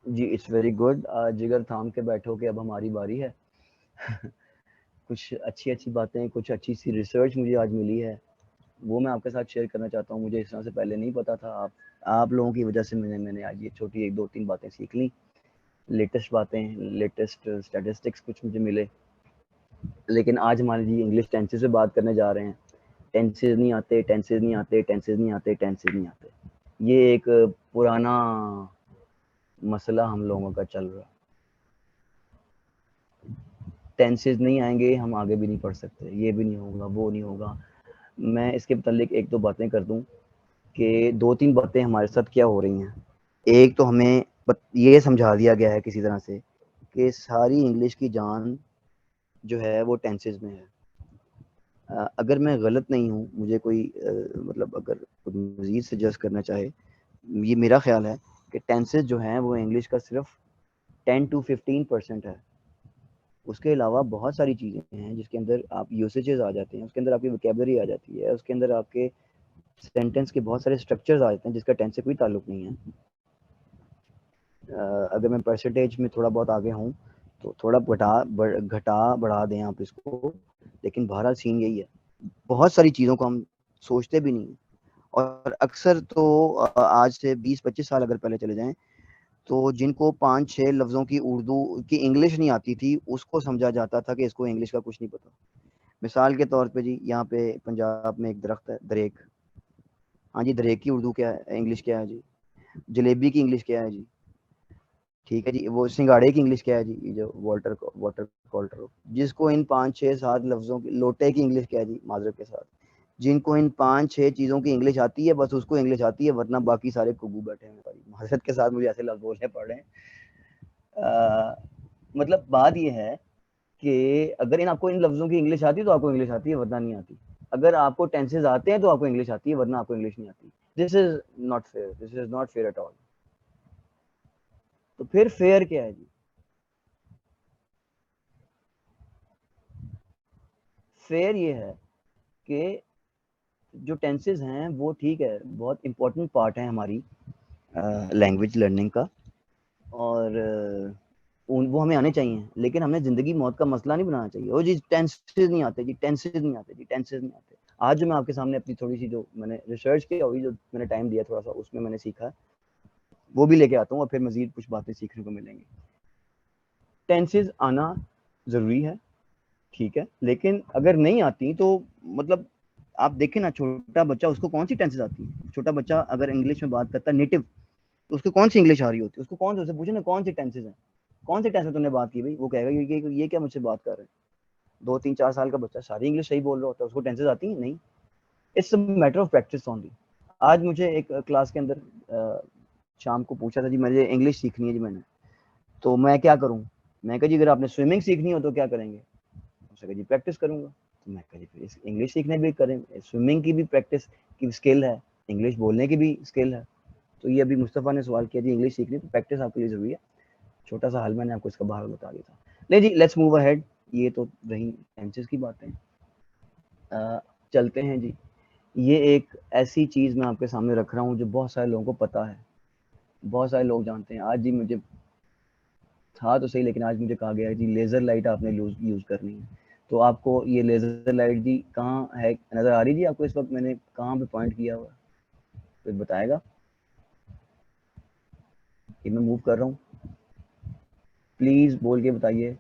Ji it's very good. जिगर थाम के बैठो कि अब हमारी बारी है। कुछ अच्छी अच्छी बातें, कुछ अच्छी सी रिसर्च मुझे आज मिली है, वो मैं आपके साथ शेयर करना चाहता हूँ। मुझे इस तरह से पहले नहीं पता था। आप लोगों की वजह से मैंने आज ये छोटी एक दो तीन बातें सीख ली, लेटेस्ट बातें, लेटेस्ट स्टैटिस्टिक्स कुछ मुझे मिले। लेकिन आज मान लीजिए इंग्लिश टेंसेस पे बात करने जा रहे हैं। टेंसेस नहीं आते, टेंसेस नहीं आते, टेंसेस नहीं आते, टेंसेस नहीं आते, ये एक पुराना मसला हम लोगों का चल रहा। टेंसेस नहीं आएंगे, हम आगे भी नहीं पढ़ सकते, ये भी नहीं होगा, वो नहीं होगा। मैं इसके मतलब एक दो बातें कर दूं कि दो तीन बातें हमारे साथ क्या हो रही हैं। एक तो हमें ये समझा दिया गया है किसी तरह से कि सारी इंग्लिश की जान जो है वो टेंसेस में है। अगर मैं गलत नहीं हूँ, मुझे कोई मतलब अगर मजीद सजेस्ट करना चाहे, ये मेरा ख्याल है कि टेंसेस जो हैं वो इंग्लिश का सिर्फ 10 to 15% है। उसके अलावा बहुत सारी चीज़ें हैं जिसके अंदर आप यूसेजेस आ जाते हैं, उसके अंदर आपकी वोकेबलरी आ जाती है, उसके अंदर आपके सेंटेंस के बहुत सारे स्ट्रक्चर्स आ जाते हैं जिसका टेंस से कोई ताल्लुक नहीं है। अगर मैं परसेंटेज में थोड़ा बहुत आगे हूँ तो थोड़ा घटा बढ़ा दें आप इसको, लेकिन बहरहाल सीन यही है। बहुत सारी चीज़ों को हम सोचते भी नहीं हैं। और अक्सर तो आज से 20-25 साल अगर पहले चले जाएं, तो जिनको 5-6 लफ्ज़ों की उर्दू की इंग्लिश नहीं आती थी, उसको समझा जाता था कि इसको इंग्लिश का कुछ नहीं पता। मिसाल के तौर पे जी, यहाँ पे पंजाब में एक दरख्त है दरेक। हाँ जी, दरेक की उर्दू क्या है, इंग्लिश क्या है जी? जलेबी की इंग्लिश क्या है जी? ठीक है जी, वो सिंगाड़े की इंग्लिश क्या है जी? ये जो वाटर वाटर कॉल्टर, जिसको इन 5-6-7 लफ्ज़ों की, लोटे की इंग्लिश क्या है जी? माजरत के साथ, जिनको इन 5-6 चीज़ों की इंग्लिश आती है, बस उसको इंग्लिश आती है, वरना बाकी सारे कुगू बैठे हैं। माजरत के साथ मुझे ऐसे लफ्ज़ बोलने पड़ रहे हैं। मतलब बात ये है कि अगर इन आपको इन लफ्ज़ों की इंग्लिश आती है तो आपको इंग्लिश आती है, वरना नहीं आती। अगर आपको टेंसेस आते हैं तो आपको इंग्लिश आती है, वरना आपको इंग्लिश नहीं आती। This is not fair, this is not fair at all. तो फिर फेयर क्या है जी? फेयर ये है कि जो टेंसेस हैं वो ठीक है, बहुत इंपॉर्टेंट पार्ट है हमारी लैंग्वेज लर्निंग का, और वो हमें आने चाहिए, लेकिन हमें ज़िंदगी मौत का मसला नहीं बनाना चाहिए। वो जी टेंसेस नहीं आते जी, टेंसेस नहीं आते जी, टेंसेस नहीं आते। आज जो मैं आपके सामने अपनी थोड़ी सी जो मैंने रिसर्च की हुई, जो मैंने टाइम दिया थोड़ा सा, उसमें मैंने सीखा, वो भी लेके आता हूँ, और फिर मजीद कुछ बातें सीखने को मिलेंगी। टेंसेस आना ज़रूरी है, ठीक है, लेकिन अगर नहीं आती तो मतलब आप देखें ना, छोटा बच्चा, उसको कौन सी टेंसेस आती है? छोटा बच्चा अगर इंग्लिश में बात करता है नेटिव, तो उसको कौन सी इंग्लिश आ रही होती है? उसको कौन से, उससे पूछे ना कौन सी टेंसेस हैं, कौन से टेंस में तुमने बात की भाई? वो कहेगा ये क्या मुझसे बात कर रहे हैं। 2-3-4 साल का बच्चा सारी इंग्लिश सही बोल रहा होता है, उसको टेंसेस आती है नहीं। It's a matter of practice only. आज मुझे एक क्लास के अंदर शाम को पूछा था जी, मुझे इंग्लिश सीखनी है जी, मैंने, तो मैं क्या करूँ? मैं कहा जी अगर आपने स्विमिंग सीखनी हो तो क्या करेंगे? उसने कहा जी प्रैक्टिस करूंगा। तो मैं कहा जी फिर इंग्लिश सीखने भी करें, स्विमिंग की भी प्रैक्टिस की स्किल है, इंग्लिश बोलने की भी स्किल है। तो ये अभी मुस्तफ़ा ने सवाल किया जी इंग्लिश सीखनी तो प्रैक्टिस आपके लिए जरूरी है। छोटा सा हाल मैंने आपको इसका बाहर बता दिया था। ले जी, लेट्स मूव अहेड। ये तो रही टेंसेस की बातें। चलते हैं जी। ये एक ऐसी चीज़ मैं आपके सामने रख रहा हूँ जो बहुत सारे लोगों को पता है, बहुत सारे लोग जानते हैं। आज जी मुझे था तो सही, लेकिन आज मुझे कहा गया है जी लेज़र लाइट आपने यूज़ करनी है। तो आपको ये लेज़र लाइट जी कहाँ है, नज़र आ रही जी आपको? इस वक्त मैंने कहाँ पे पॉइंट किया हुआ, कोई बताएगा? कि मैं मूव कर रहा हूँ, प्लीज़ बोल के बताइए।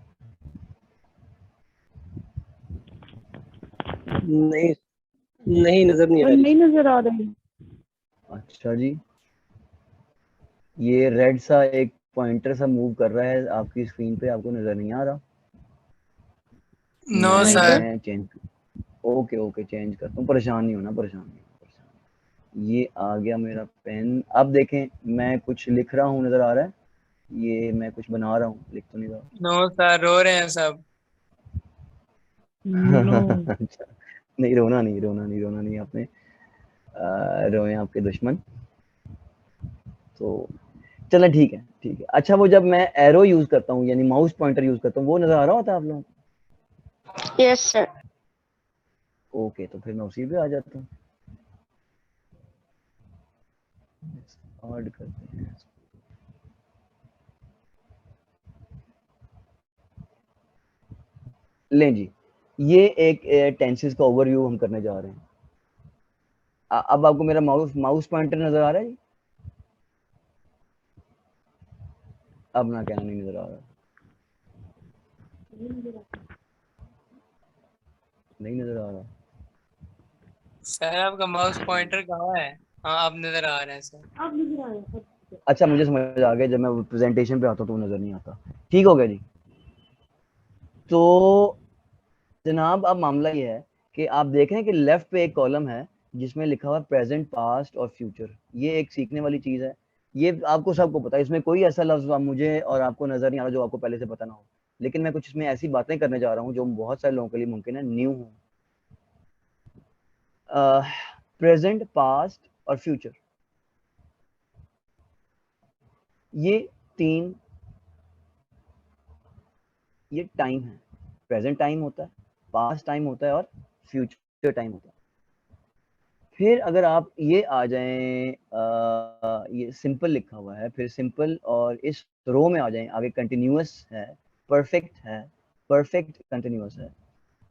नहीं, नहीं नजर नहीं आ रही। नहीं नजर आ रही। अच्छा जी, ये रेड सा एक पॉइंटर सा मूव कर रहा है आपकी स्क्रीन पे, आपको नज़र नहीं आ रहा? नो नहीं तो। सर। मैं चेंज, ओके ओके चेंज करता हूँ, परेशान नहीं होना, परेशान नहीं होना, परेशान। ये आ गया मेरा पेन। अब देखें, मैं कुछ लिख रहा हूँ, नज़र आ रहा है? ये मैं कुछ बना रहा हूँ, लिख तो नहीं नो सर, रो रहे हैं सब। नो। रहा। अच्छा, नहीं रोना नहीं, रोना नहीं, रोना नहीं आपने। रोए आपके दुश्मन। तो चलो ठीक है, ठीक है। अच्छा, वो जब मैं एरो यूज करता हूँ यानी माउस पॉइंटर यूज करता हूँ, वो नजर आ रहा होता है आप लोगों यस सर। को? ओके, तो फिर मैं उसी पे आ जाता हूँ। ऐड करते हैं। लें जी, ये एक टेंसेस का ओवरव्यू हम करने जा रहे हैं। अब आपको मेरा माउस पॉइंटर नजर आ रहा है जी? अब ना कहना नहीं नजर आ रहा, नहीं नजर आ रहा। सर आपका माउस पॉइंटर कहाँ है? हाँ अब नजर आ रहे हैं सर। अच्छा, मुझे समझ आ गया, जब मैं प्रेजेंटेशन पे आता हूँ तो नजर नहीं आता। ठीक हो गया जी। तो जनाब अब मामला ये है कि आप देख रहे हैं कि लेफ्ट पे एक कॉलम है जिसमें लिखा हुआ है प्रेजेंट, पास्ट और फ्यूचर। ये एक सीखने वाली चीज है, ये आपको सबको पता है। इसमें कोई ऐसा लफ्ज मुझे और आपको नजर नहीं आ रहा जो आपको पहले से पता ना हो, लेकिन मैं कुछ इसमें ऐसी बातें करने जा रहा हूँ जो बहुत सारे लोगों के लिए मुमकिन है न्यू हो। प्रेजेंट, पास्ट और फ्यूचर, ये तीन, ये टाइम है। प्रेजेंट टाइम होता है, पास्ट टाइम होता है और फ्यूचर टाइम होता है। फिर अगर आप ये आ जाएं, ये सिंपल लिखा हुआ है, फिर सिंपल और इस रो में आ जाएं, आगे कंटिन्यूअस है, परफेक्ट है, परफेक्ट कंटिन्यूअस है,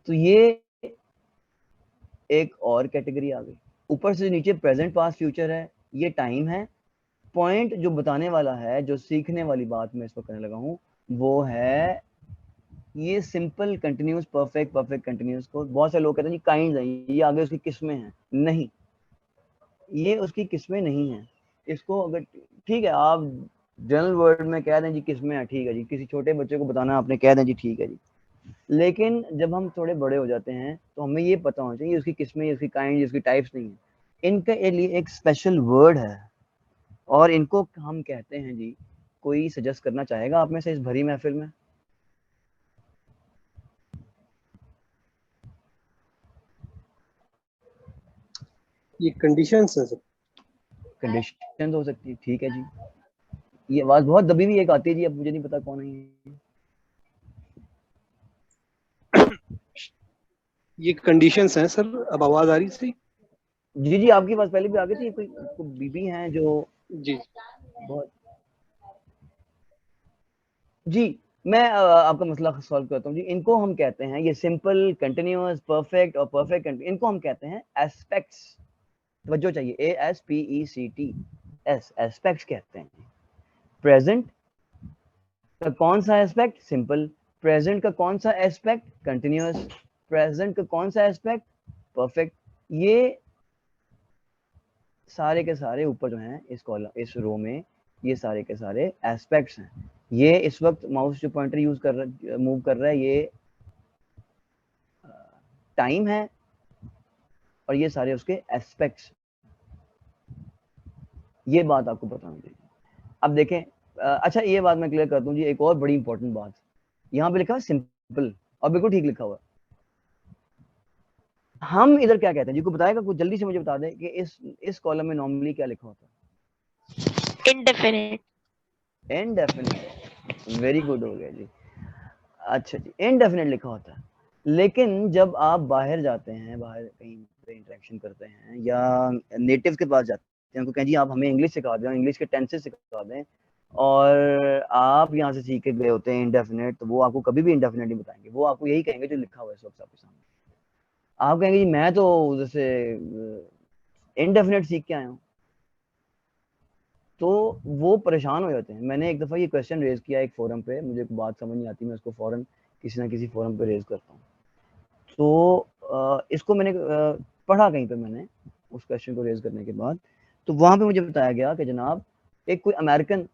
तो ये एक और कैटेगरी आ गई। ऊपर से नीचे प्रेजेंट, पास्ट, फ्यूचर है, ये टाइम है। पॉइंट जो बताने वाला है, जो सीखने वाली बात मैं इस वक्त करने लगा हूँ, वो है ये simple continuous, perfect, perfect continuous को बहुत से लोग कहते हैं जी काइंड है, ये आगे उसकी किस्में हैं। नहीं, ये उसकी किस्में नहीं है। इसको अगर ठीक है आप जनरल वर्ड में कह दें जी किस्में हैं, ठीक है जी, किसी छोटे बच्चे को बताना आपने कह दें जी ठीक है जी, लेकिन जब हम थोड़े बड़े हो जाते हैं तो हमें ये पता होना चाहिए उसकी किस्में, उसकी काइंड, उसकी टाइप्स नहीं है। इनके लिए एक स्पेशल वर्ड है और इनको हम कहते हैं जी, कोई सजेस्ट करना चाहेगा आप में से इस भरी महफिल में? ये कंडीशंस है सर। कंडीशन हो सकती है, ठीक है जी। ये आवाज बहुत दबी हुई एक आती है जी, अब मुझे नहीं पता कौन है ये। ये कंडीशंस हैं सर। अब आवाज आ रही सही? जी जी, आपकी आवाज पहले भी आ गई थी। कोई बीबी हैं जो जी। बहुत, जी मैं आपका मसला सॉल्व करता हूँ जी। इनको हम कहते हैं, ये सिंपल, कंटिन्यूअस, परफेक्ट और परफेक्ट, इनको हम कहते हैं एस्पेक्ट्स। तवज्जो चाहिए, ASPECT, एस्पेक्ट्स कहते हैं। प्रेजेंट का कौन सा एस्पेक्ट? सिंपल। प्रेजेंट का कौन सा एस्पेक्ट? कंटिन्यूअस। प्रेजेंट का कौन सा एस्पेक्ट? परफेक्ट। ये सारे के सारे ऊपर जो हैं इस कॉलम, इस रो में, ये सारे के सारे एस्पेक्ट्स हैं। ये इस वक्त माउस जो पॉइंटर यूज कर रहा, मूव कर रहा है, ये टाइम है और ये सारे उसके एस्पेक्ट्स। ये बात आपको बताना चाहिए। अब देखें, अच्छा ये बात मैं क्लियर कर दूं जी, एक और बड़ी इंपॉर्टेंट बात, यहाँ पे लिखा है सिंपल और बिल्कुल ठीक लिखा हुआ है। हम इधर क्या कहते हैं जी, को बताएगा कुछ जल्दी से मुझे बता दें कि इस कॉलम में नॉर्मली क्या लिखा होता है? Indefinite. इनडेफिनिट। वेरी गुड हो गया जी। अच्छा जी, इनडेफिनिट लिखा होता है। लेकिन जब आप बाहर जाते हैं, बाहर कहीं पे इंटरेक्शन करते हैं या नेटिव के पास जाते हैं, उनको कहें जी आप हमें इंग्लिश सिखा दें, इंग्लिश के टेंसेस सिखा दें, और आप यहाँ से सीख के गए होते हैं इंडेफिनिट, तो वो आपको कभी भी इंडेफिनिट नहीं बताएंगे। वो आपको यही कहेंगे जो लिखा हुआ है इस वक्त आपके सामने। आप कहेंगे जी मैं तो जैसे इनडेफिनेट सीख के आया हूँ, तो वो परेशान हो जाते हैं। मैंने एक दफ़ा ये क्वेश्चन रेज किया एक फोरम पे, मुझे एक बात समझ नहीं आती, मैं उसको फौरन किसी ना किसी फोरम पे रेज करता हूँ। तो इसको मैंने पढ़ा कहीं पे, मैंने उस क्वेश्चन को रेज करने के बाद, तो वहाँ पे मुझे बताया गया कि जनाब एक कोई अमेरिकन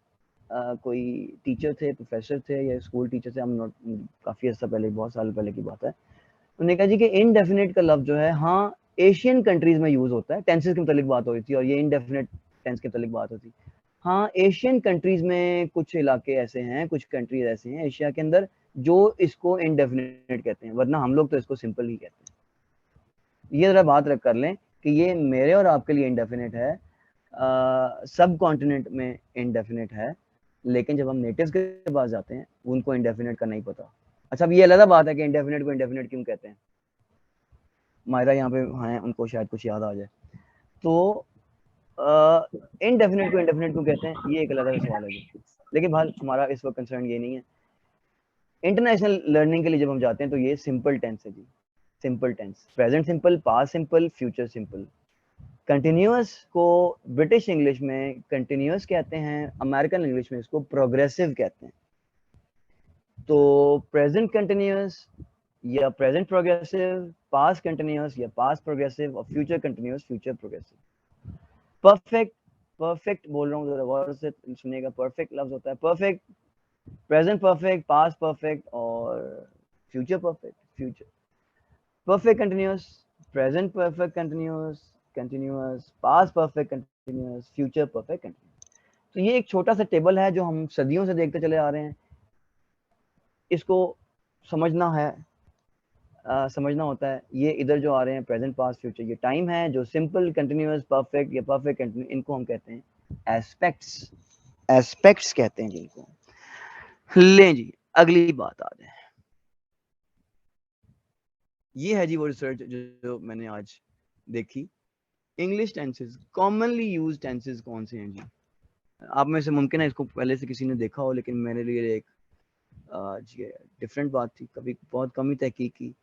कोई टीचर थे, प्रोफेसर थे या स्कूल टीचर थे, हम नॉट, काफ़ी अर्सा पहले, बहुत साल पहले की बात है। उन्होंने कहा जी कि इनडेफिनेट का लफ्ज जो है, हाँ एशियन कंट्रीज में यूज होता है, टेंसेस के मुतालिक बात हो रही थी और ये इनडेफिनेट टेंस के मुतालिक बात होती। हाँ एशियन कंट्रीज में कुछ इलाके ऐसे हैं, कुछ कंट्रीज ऐसे हैं एशिया के अंदर जो इसको इनडेफिनेट कहते हैं, वरना हम लोग तो इसको सिंपल ही कहते हैं। ये जरा बात रख कर लें कि ये मेरे और आपके लिए इनडेफिनेट है, सब कॉन्टिनेंट में इनडेफिनेट है, लेकिन जब हम नेटिव्स के पास जाते हैं उनको इनडेफिनेट का नहीं पता। अच्छा, अब ये अलग बात है कि इनडेफिनेट को इनडेफिनेट क्यों कहते हैं। मायरा यहाँ पे हैं, उनको शायद कुछ याद आ जाए। तो इनडेफिनेट को इनडेफिनेट क्यों कहते हैं, ये एक अलग सवाल है जी, लेकिन भाई हमारा इस वक्त कंसर्न ये नहीं है। इंटरनेशनल लर्निंग के लिए जब हम जाते हैं तो ये सिंपल टेंस है जी, simple tense, present simple, past simple, future simple. Continuous को ब्रिटिश इंग्लिश में कंटिन्यूअस कहते हैं, अमेरिकन इंग्लिश में इसको प्रोग्रेसिव कहते हैं। तो प्रेजेंट कंटिन्यूअस या प्रेजेंट प्रोग्रेसिव, पास्ट कंटिन्यूअस या पास्ट प्रोग्रेसिव, और future continuous, future progressive. Perfect, perfect बोल रहा हूँ, जरा गौर से सुनिएगा, परफेक्ट लफ्ज होता है perfect, present perfect, past perfect और future perfect. Future perfect continuous, present perfect continuous, continuous, past perfect continuous, future perfect continuous. तो ये एक छोटा सा टेबल है जो हम सदियों से देखते चले आ रहे हैं। इसको समझना है, समझना होता है। ये इधर जो आ रहे हैं प्रेजेंट पास्ट फ्यूचर, ये टाइम है। जो सिंपल कंटिन्यूअस परफेक्ट या परफेक्ट कंटिन्यूअस, इनको हम कहते हैं एस्पेक्ट्स, एस्पेक्ट्स कहते हैं जिनको। लें जी अगली बात आ जाए, ये है जी वो रिसर्च जो मैंने आज देखी। English tenses, commonly use tenses कौन से हैं जी? आप में से मुमकिन है इसको पहले से किसी ने देखा हो, लेकिन मेरे लिए एक डिफरेंट बात थी, कभी बहुत कम ही तहकीक की।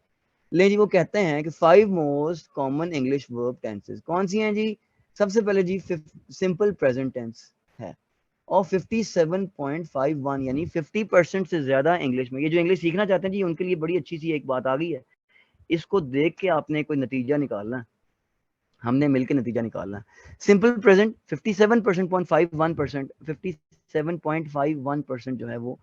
ले जी वो कहते हैं कि 5 most common English verb tenses कौन सी हैं जी? सबसे पहले जी सिंपल प्रेजेंट टेंस है, और 57.51 यानी 50% से ज्यादा इंग्लिश में। ये जो इंग्लिश सीखना चाहते हैं जी उनके लिए बड़ी अच्छी सी एक बात आ गई है। इसको देख के आपने कोई नतीजा निकालना है, हमने मिलकर नतीजा निकालना है। सिंपल प्रेजेंट 57.51%, 57.51% जो है वो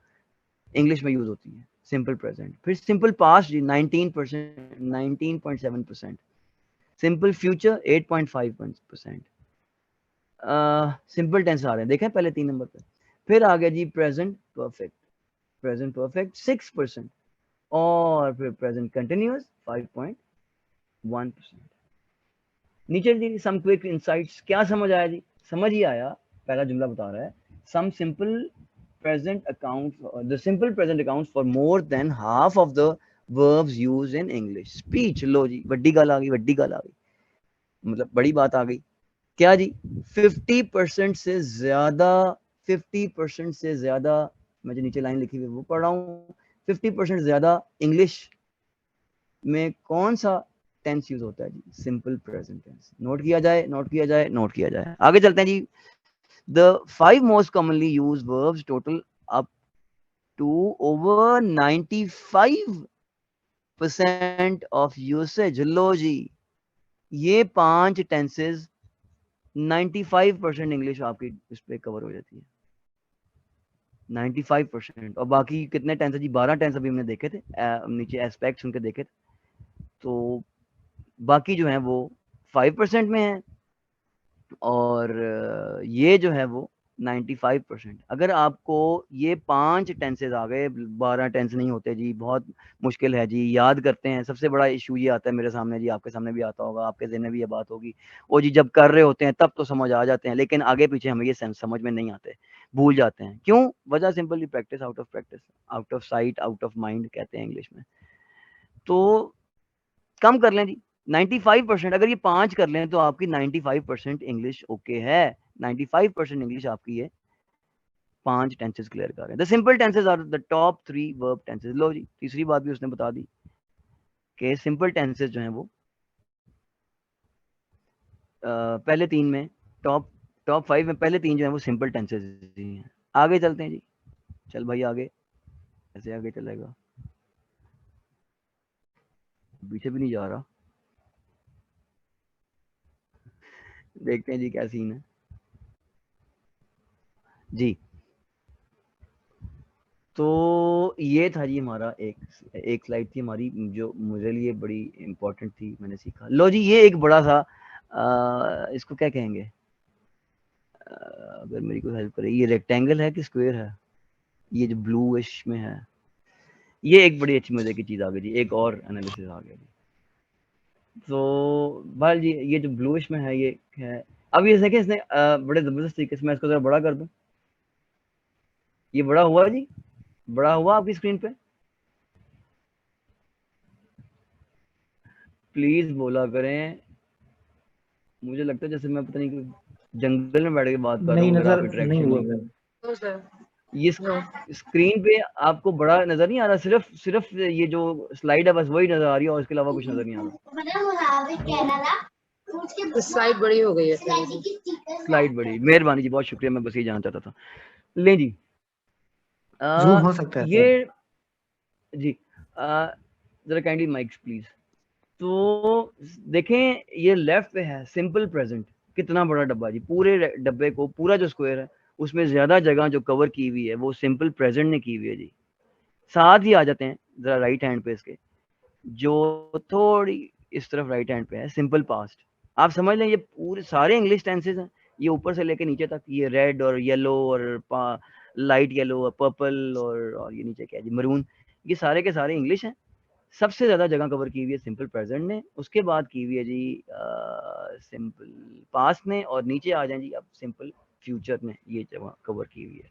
इंग्लिश में यूज होती है सिंपल प्रेजेंट। फिर सिंपल पास्ट जी 19%, 19.7%। Simple future 8.5%। सिंपल टेंस आ रहे हैं, देखें पहले 3 नंबर पे। फिर आ गया जी प्रेजेंट परफेक्ट, प्रेजेंट परफेक्ट 6%, और फिर प्रेजेंट कंटिन्यूअस 5.1%। नीचे जी सम क्विक इनसाइट्स, क्या समझ आया जी? समझ ही आया, पहला जुमला बता रहा है some simple present accounts, the simple present accounts for more than half of the verbs used in English speech। लो जी वड्डी गल आ गई, वड्डी गल आ गई, मतलब बड़ी बात आ गई। क्या जी? 50% से ज्यादा, 50% से ज्यादा, मैं जो नीचे लाइन लिखी हुई वो पढ़ रहा हूँ, 50% ज्यादा इंग्लिश में कौन सा टेंस यूज होता है जी? Simple present tense. नोट किया जाए, नोट किया जाए, नोट किया जाए। आगे चलते हैं जी। The 5 most commonly used verbs total up to over 95% of usage। लो जी ये 5 टेंसेस 95% इंग्लिश आपकी इस पे कवर हो जाती है, 95%। और बाकी कितने टेंस है जी? 12 टेंस अभी हमने देखे थे, नीचे एस्पेक्ट्स उनके देखे थे। तो बाकी जो है वो 5% में है, और ये जो है वो 95%। अगर आपको ये 5 टेंसेज आ गए, 12 टेंस नहीं होते जी, बहुत मुश्किल है जी, याद करते हैं। सबसे बड़ा इशू ये आता है मेरे सामने जी, आपके सामने भी आता होगा, आपके ज़हन में भी ये बात होगी, वो जी जब कर रहे होते हैं तब तो समझ आ जाते हैं, लेकिन आगे पीछे हमें ये समझ में नहीं आते, भूल जाते हैं। क्यों? वजह simply practice, out of practice, out of site, out of mind कहते हैं इंग्लिश में। तो कम कर लें जी 95%। अगर ये 5 कर लें तो आपकी 95% इंग्लिश ओके है, 95% इंग्लिश आपकी है। 5 टेंसेस क्लियर कर रहे हैं। The simple tenses are the top 3 verb tenses. लो जी तीसरी बात भी उसने बता दी कि सिंपल टेंसेस जो हैं वो पहले 3 में, टॉप 5 में पहले 3 जो हैं वो सिंपल टेंसेस ही हैं। आगे चलते हैं जी, चल भाई आगे, ऐसे आगे चलेगा, पीछे भी नहीं जा रहा। देखते हैं जी क्या सीन है जी। तो ये था जी हमारा एक स्लाइड थी हमारी जो मुझे लिए बड़ी इंपॉर्टेंट थी, मैंने सीखा। लो जी ये एक बड़ा सा इसको क्या कहेंगे, अगर मेरी कोई हेल्प करे, ये रेक्टेंगल है कि स्क्वायर है? ये जो ब्लूइश में है, ये एक बड़ी अच्छी मजे की चीज आ गई जी, एक और एनालिसिस आ गया जी। तो भाई जी ये जो ब्लूइश में है ये है, अब ये देखें इसने बड़े जबरदस्त तरीके से, मैं इसको जरा बड़ा कर दूं, ये बड़ा हुआ जी, बड़ा हुआ आपकी स्क्रीन पे? प्लीज बोला करें, मुझे लगता है जैसे मैं पता नहीं जंगल में बैठ के बात कर रहा नहीं हूँ, अगर नजर आप नहीं इंटरेक्शन हुआ नहीं सर। कर। तो सर ये स्क्रीन पे आपको बड़ा नजर नहीं आ रहा, सिर्फ ये जो स्लाइड है बस वही नजर आ रही है और इसके अलावा कुछ नजर नहीं आ रहा। स्लाइड बड़ी हो गई है। स्लाइड बड़ी, मेहरबानी जी, बहुत शुक्रिया, मैं बस ये जानना चाहता था। ले जी जूम हो सकता है ये जी जरा काइंडली माइक्स प्लीज। तो देखें ये लेफ्ट पे है सिंपल प्रेजेंट, कितना बड़ा डब्बा जी, पूरे डब्बे को पूरा जो स्क्वायर है उसमें ज्यादा जगह जो कवर की हुई है वो सिंपल प्रेजेंट ने की हुई है जी। साथ ही आ जाते हैं जरा राइट हैंड पे इसके, जो थोड़ी इस तरफ राइट हैंड पे है सिंपल पास्ट। आप समझ लें ये पूरे सारे इंग्लिश टेंसेस हैं, ये ऊपर से लेके नीचे तक, ये रेड और येलो और लाइट येलो और पर्पल और ये नीचे क्या है जी मरून, ये सारे के सारे इंग्लिश हैं। सबसे ज्यादा जगह कवर की हुई है सिंपल प्रेजेंट ने, उसके बाद की हुई है जी सिंपल पास्ट ने, और नीचे आ जाए जी अब सिंपल फ्यूचर ने ये जगह कवर की हुई है।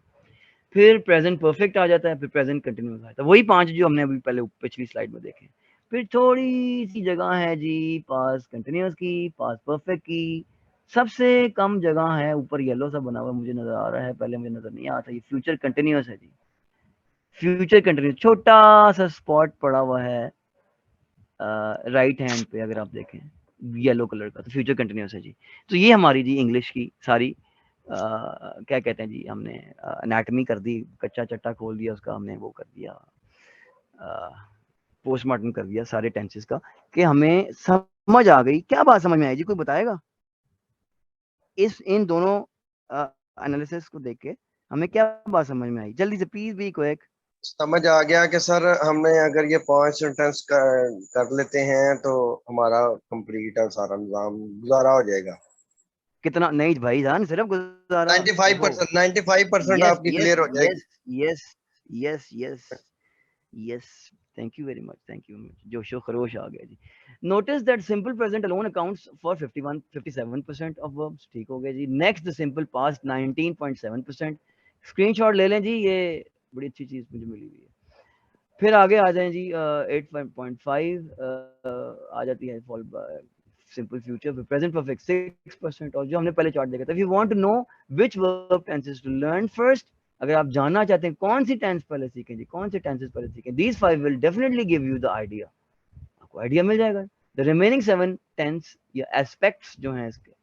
फिर प्रेजेंट परफेक्ट आ जाता है, फिर प्रेजेंट कंटिन्यूस आ जाता है, वही 5 जो हमने अभी पहले पिछली स्लाइड में देखे। फिर थोड़ी सी जगह है जी पास्ट कंटिन्यूस की, पास्ट परफेक्ट की, सबसे कम जगह है ऊपर येलो सा बना हुआ मुझे नजर आ रहा है, पहले मुझे नजर नहीं आता, ये फ्यूचर कंटिन्यूस है जी। फ्यूचर कंटिन्यूस छोटा सा स्पॉट पड़ा हुआ है राइट हैंड पे, अगर आप देखें येलो कलर का, तो फ्यूचर कंटिन्यूस है जी। तो ये हमारी जी इंग्लिश की सारी क्या कहते हैं जी, हमने एनाटमी कर दी, कच्चा चट्टा खोल दिया उसका, हमने वो कर दिया पोस्टमार्टम कर दिया सारे टेंसेस का, कि हमें समझ आ गई। क्या बात समझ में आई जी, कोई बताएगा इन दोनों एनालिसिस को देख के हमें क्या बात समझ में आई, जल्दी से प्लीज बी क्विक। समझ आ गया कि सर हमने अगर ये 5 सेंटेंस कर लेते हैं तो हमारा कंप्लीट है, सारा निजाम गुजारा हो जाएगा। कितना नहीं भाई जान, सिर्फ गुजारा 95% यस आपकी यस क्लियर हो जाएगी। Yes yes yes yes yes, thank you very much, thank you, जोशो खरोश आ गया जी। Notice that simple present alone accounts for 57% of verbs, ठीक हो गया जी। नेक्स्ट सिंपल पास्ट 19.7%, स्क्रीनशॉट ले लें जी, ये बड़ी अच्छी चीज मुझे मिली हुई है। फिर आगे आ जाएं जी 8.5 आ जाती है followed by simple future, present perfect 6%, और जो हमने पहले चार्ट देखा था, if you want to know which verb tenses to learn first, अगर आप जानना चाहते हैं कौन सी टेंस पहले सीखें जी, कौन से टेंसेस पहले सीखें, these 5 will definitely give you the idea, आपको आइडिया मिल जाएगा। द रिमेनिंग 7 टेंस या एस्पेक्ट्स जो हैं इसके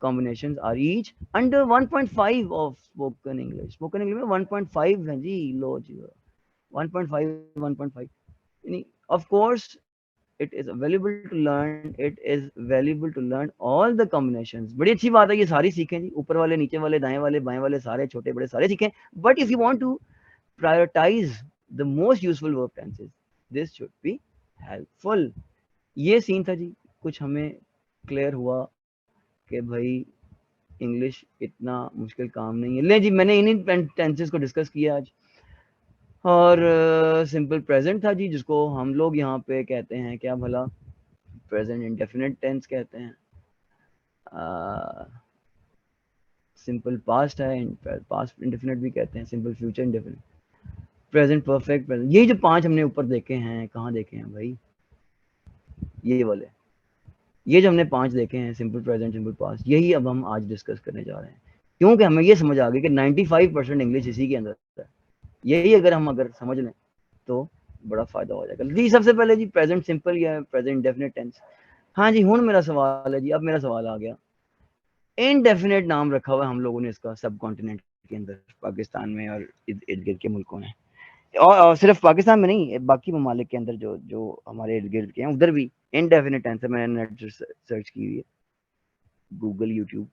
combinations are each under 1.5 of spoken English। spoken English में 1.5 है जी, लो जी 1.5 of course it is available to learn, it is valuable to learn all the combinations। बड़ी अच्छी बात है, ये सारी सीखें जी, ऊपर वाले नीचे वाले दाएं वाले बाएं वाले सारे छोटे बड़े सारे सीखें, but if you want to prioritize the most useful verb tenses this should be helpful। ये सीन था जी, कुछ हमें क्लियर हुआ कि भाई इंग्लिश इतना मुश्किल काम नहीं है। ले जी मैंने इन्हीं टेंसेस को डिस्कस किया आज, और सिंपल प्रेजेंट था जी, जिसको हम लोग यहाँ पे कहते हैं क्या भला, प्रेजेंट इंडेफिनिट टेंस कहते हैं। सिंपल पास्ट है, पास्ट इंडेफिनिट भी कहते हैं, simple future indefinite, present perfect present. यही जो 5 हमने ऊपर देखे हैं, कहाँ देखे हैं भाई, ये वाले, ये जो हमने 5 देखे हैं सिंपल प्रेजेंट सिंपल पास्ट, यही अब हम आज डिस्कस करने जा रहे हैं, क्योंकि हमें ये समझ आ गई कि 95% इंग्लिश इसी के अंदर है। यही अगर हम समझ लें तो बड़ा फायदा हो जाएगा जी। सबसे पहले जी प्रेजेंट सिंपल या प्रेजेंट इंडेफिनिट टेंस। हाँ जी, हुन मेरा सवाल है जी, अब मेरा सवाल आ गया, इनडेफिनेट नाम रखा हुआ है हम लोगों ने इसका सब कॉन्टिनेंट के अंदर, पाकिस्तान में और इर्द गिर्द के मुल्कों में, और सिर्फ पाकिस्तान में नहीं, बाकी ममालिक के अंदर जो जो हमारे इर्द गिर्द के हैं उधर भी इनडेफिनेट टेंस है। मैंने नेट सर्च की हुई है, गूगल यूट्यूब,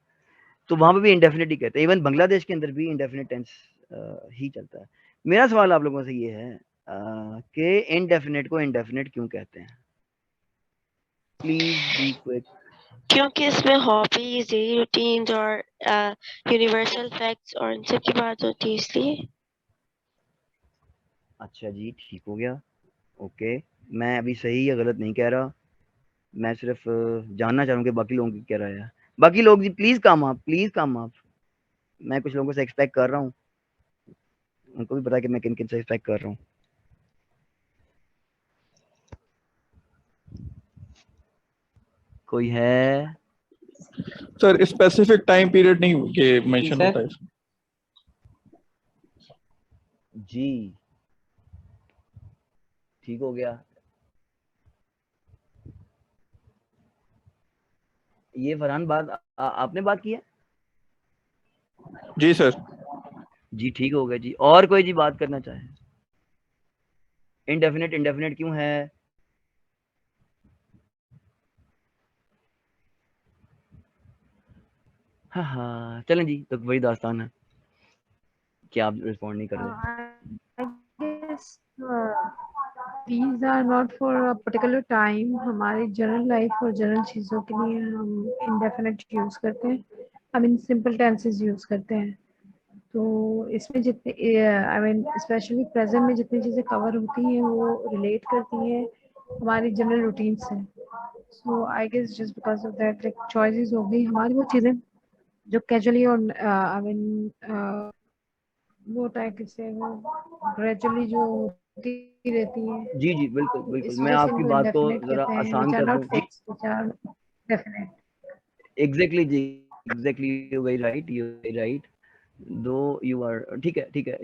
तो वहां पे भी इंडेफिनिट ही कहते हैं, इवन बांग्लादेश के अंदर भी इंडेफिनिट टेंस ही चलता है। मेरा सवाल आप लोगों से ये है कि इनडेफिनेट को इंडेफिनिट क्यों कहते हैं, प्लीज बी क्विक। क्योंकि इसमें हॉबीज, डेली रूटीन्स और यूनिवर्सल फैक्ट्स और इन सब की बात होती है, इसलिए। अच्छा जी, ठीक हो गया, ओके, मैं अभी सही या गलत नहीं कह रहा, मैं सिर्फ जानना चाह रहा हूँ कि बाकी लोगों की क्या राय है। बाकी लोग जी प्लीज कम आप, प्लीज कम आप, मैं कुछ लोगों से एक्सपेक्ट कर रहा हूँ, उनको भी पता है कि मैं किन किन से एक्सपेक्ट कर रहा हूँ। कोई है सर? स्पेसिफिक टाइम पीरियड नहीं के मेंशन होता है इसमें। जी ठीक हो गया। ये फरहान आपने बात की है? जी सर। जी ठीक हो गया जी। और कोई जी बात करना चाहे? इंडेफिनिट इंडेफिनिट क्यों है? हाँ हाँ चलें जी, तो बड़ी दास्तान है कि आप रिस्पॉन्ड नहीं कर रहे। I guess these are not for a particular time. हमारी जनरल लाइफ और जनरल चीज़ों के लिए हम indefinite यूज़ करते हैं, I mean simple tenses use करते हैं। तो इसमें जितने आई मीन स्पेशली प्रेजेंट में जितनी चीज़ें कवर होती हैं वो रिलेट करती हैं हमारी जनरल रूटीन से। So I guess just because of that like choices हो गई हमारी वो चीज़ें जो कैजुअली और आई मीन वो टाइप से वो ग्रेजुअली जो होती रहती है, जी जी बिल्कुल तो बिल्कुल, इस मैं वजह से आपकी इनको बात को इंडेफिनेट जरा कहते हैं, आसान विच आर कर नॉट दूं जी। Fixed, which are definite. Exactly जी, exactly you very right, you very right. दो यू आर ठीक है ठीक है,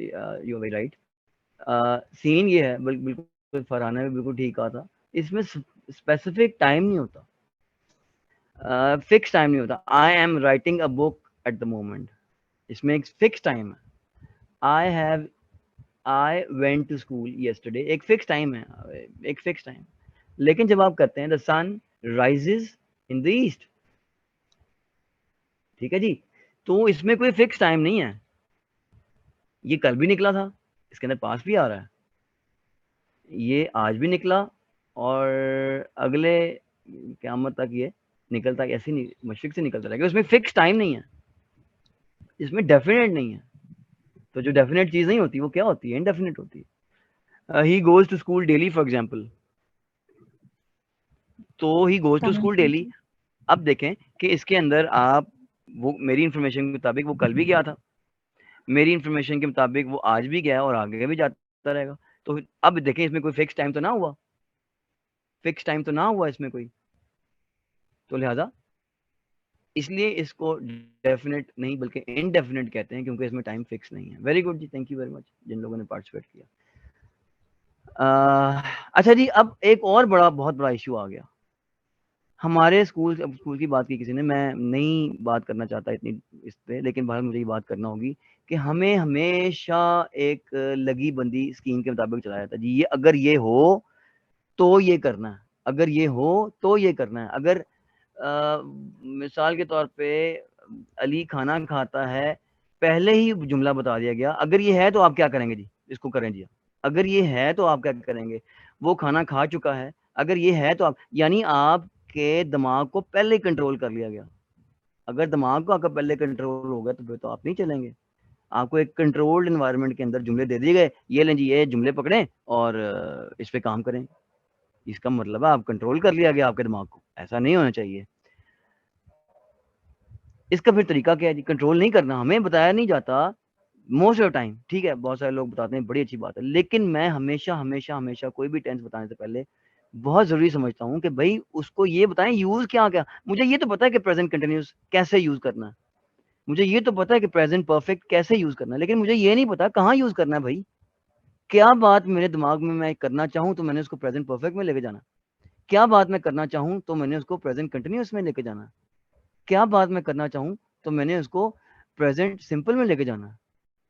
यू वेरी राइट। सीन ये है, बिल्कुल फरहाना ने बिल्कुल ठीक कहा था, इसमें स्पेसिफिक टाइम नहीं होता, फिक्स टाइम नहीं होता। I am writing a book at the moment, इसमें एक फिक्स टाइम है। I went to school yesterday, एक फिक्स टाइम है, एक फिक्स टाइम। लेकिन जब आप कहते हैं the sun rises in the east, ठीक है जी, तो इसमें कोई फिक्स टाइम नहीं है। ये कल भी निकला था, इसके अंदर पास भी आ रहा है, ये आज भी निकला और अगले क़यामत तक ये निकलता, ऐसे नहीं मशरिक से निकलता रहेगा। उसमें फिक्स टाइम नहीं है, इसमें डेफिनेट नहीं है। तो जो डेफिनेट चीज नहीं होती वो क्या होती है? इनडेफिनेट होती है। He goes to school daily for example, तो he goes to school daily. अब देखें कि इसके अंदर आप, वो मेरी इंफॉर्मेशन के मुताबिक वो कल भी गया था, मेरी इंफॉर्मेशन के मुताबिक वो आज भी गया और आगे भी जाता रहेगा। तो अब देखें इसमें कोई फिक्स टाइम तो ना हुआ, फिक्स टाइम तो ना हुआ इसमें कोई, तो लिहाजा इसलिए इसको डेफिनेट नहीं बल्कि इनडेफिनेट कहते हैं, क्योंकि इसमें टाइम फिक्स नहीं है। वेरी गुड जी, थैंक यू वेरी मच जिन लोगों ने पार्टिसिपेट किया। अच्छा जी, अब एक और बहुत बड़ा इशू आ गया हमारे स्कूल। अब स्कूल की बात की किसी ने, मैं नहीं बात करना चाहता इतनी इस पे, लेकिन बाहर मुझे ये बात करना होगी कि हमें हमेशा एक लगी बंदी स्कीम के मुताबिक चलाया जाता है जी। ये अगर ये हो तो ये करना है, अगर ये हो तो ये करना है। अगर मिसाल के तौर पे अली खाना खाता है, पहले ही जुमला बता दिया गया, अगर ये है तो आप क्या करेंगे जी, इसको करें जी। अगर ये है तो आप क्या करेंगे? वो खाना खा चुका है, अगर ये है तो आप, यानी आपके दिमाग को पहले कंट्रोल कर लिया गया। अगर दिमाग को आपका पहले कंट्रोल हो गया तो फिर तो आप नहीं चलेंगे। आपको एक कंट्रोल्ड एनवायरनमेंट के अंदर जुमले दे दिए गए, ये लें जी, ये जुमले पकड़ें और इस पे काम करें। इसका मतलब है आप कंट्रोल कर लिया गया आपके दिमाग को। ऐसा नहीं होना चाहिए। इसका फिर तरीका क्या है जी? कंट्रोल नहीं करना हमें बताया नहीं जाता मोस्ट ऑफ टाइम, ठीक है, बहुत सारे लोग बताते हैं, बड़ी अच्छी बात है, लेकिन मैं हमेशा हमेशा हमेशा कोई भी टेंस बताने से पहले बहुत जरूरी समझता हूँ कि भाई उसको ये बताएं यूज क्या क्या। मुझे ये तो पता है कि प्रेजेंट कंटिन्यूस कैसे यूज करना है, मुझे ये तो पता है कि प्रेजेंट परफेक्ट कैसे यूज करना है, लेकिन मुझे ये नहीं पता कहाँ यूज करना है। भाई क्या बात मेरे दिमाग में मैं करना चाहूँ तो मैंने उसको प्रेजेंट परफेक्ट में लेके जाना, क्या बात मैं करना चाहूँ तो मैंने उसको प्रेजेंट कंटिन्यूस में लेके जाना, क्या बात मैं करना चाहूँ तो मैंने उसको प्रेजेंट सिंपल में लेके जाना।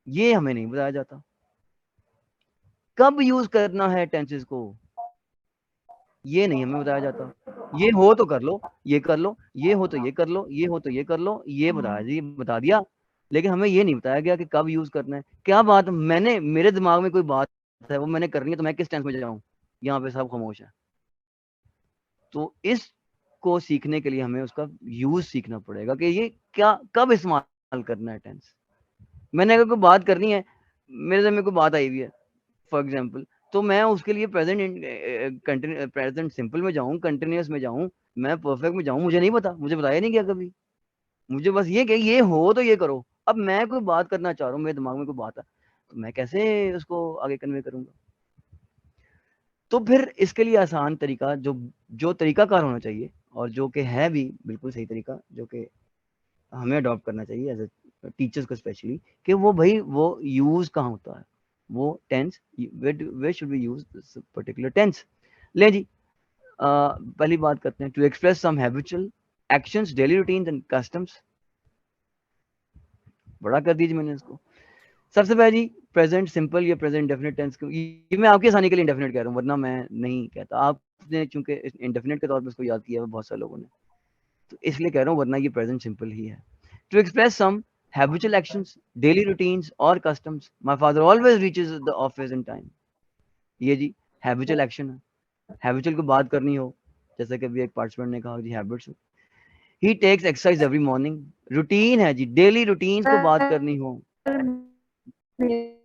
ये हमें नहीं बताया जाता। कब यूज करना है टेंसेस को, ये नहीं हमें बताया जाता। ये हो तो कर लो, ये कर लो, ये हो तो ये कर लो, ये हो तो ये कर लो, ये बता दिया, लेकिन हमें ये नहीं बताया गया कि कब यूज करना है। क्या बात मैंने, मेरे दिमाग में कोई बात है वो मैंने करनी है तो मैं किस टेंस में जाऊं? यहाँ पे सब खामोश है। तो इसको सीखने के लिए हमें उसका यूज सीखना पड़ेगा कि ये क्या कब इस्तेमाल करना है टेंस। मैंने अगर कोई बात करनी है, मेरे से में कोई बात आई हुई है फॉर एग्जाम्पल, तो मैं उसके लिए प्रेजेंट सिंपल में जाऊं, कंटिन्यूस में जाऊं, मैं परफेक्ट में जाऊं, मुझे नहीं पता, मुझे बताया नहीं गया कभी। मुझे बस ये कि ये हो तो ये करो। अब मैं कोई बात करना चाह रहा हूँ, मेरे दिमाग में कोई बात है, तो मैं कैसे उसको आगे कन्वे करूंगा? तो फिर इसके लिए आसान तरीका जो जो तरीकाकार होना चाहिए और जो कि है भी बिल्कुल सही तरीका, जो कि हमें अडॉप्ट करना चाहिए एज ए टीचर्स को स्पेशली, कि वो भाई वो यूज कहाँ होता है। वो tense, where should we use this particular tense? ले जी, पहली बात करते हैं, to express some habitual actions, daily routines and customs. बड़ा कर दीजिए मैंने इसको। सबसे पहले जी प्रेजेंट सिंपल या प्रेजेंट डेफिनेट टेंस, ये मैं आपकी आसानी के लिए इंडेफिनेट कह रहा हूँ, वरना मैं नहीं कहता। आपने चूंकि इंडेफिनेट के तौर पर इसको याद किया है बहुत सारे लोगों ने, तो इसलिए कह रहा हूँ, वरना ये प्रेजेंट सिंपल ही है। To express some habitual actions, daily routines और customs. My father always reaches the office in time. ये जी हैबिचुअल एक्शन है, हैबिचुअल को बात करनी हो, जैसे कि अभी एक पार्टिसिपेंट ने कहा जी habits. He takes exercise every morning, routine है जी, डेली रूटीन्स को बात करनी हो।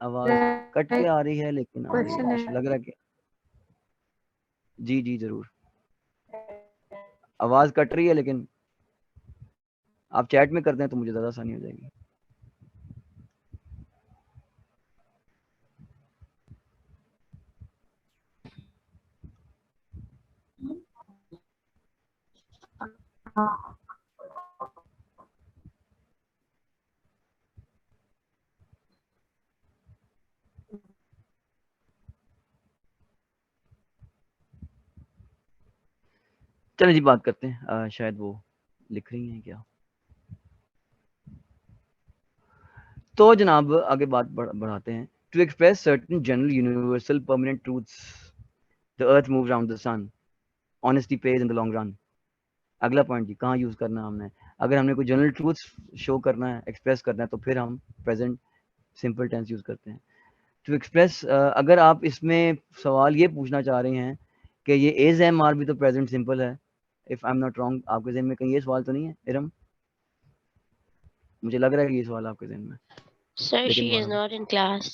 आवाज कट के आ रही है लेकिन आ रही है, मुझे लग रहा है कि जी जरूर आवाज कट रही है, लेकिन आप चैट में करते हैं तो मुझे ज्यादा आसानी हो जाएगी। चलिए जी बात करते हैं, शायद वो लिख रही हैं क्या। तो जनाब आगे बात बढ़ाते हैं। To express certain general universal permanent truths, the earth moves around the sun, honesty pays in the long run. अगला पॉइंट जी, कहाँ यूज करना है हमने, अगर हमने कोई जनरल ट्रूथ्स शो करना है, एक्सप्रेस करना है, तो फिर हम प्रेजेंट सिंपल टेंस यूज करते हैं। टू एक्सप्रेस, अगर आप इसमें सवाल ये पूछना चाह रहे हैं कि ये एज एम आर भी तो प्रेजेंट सिंपल है, if I am not wrong, आपके जहन में कहीं ये सवाल तो नहीं है इरम? मुझे लग रहा है कि ये सवाल आपके जहन में। Sir, she is not in class.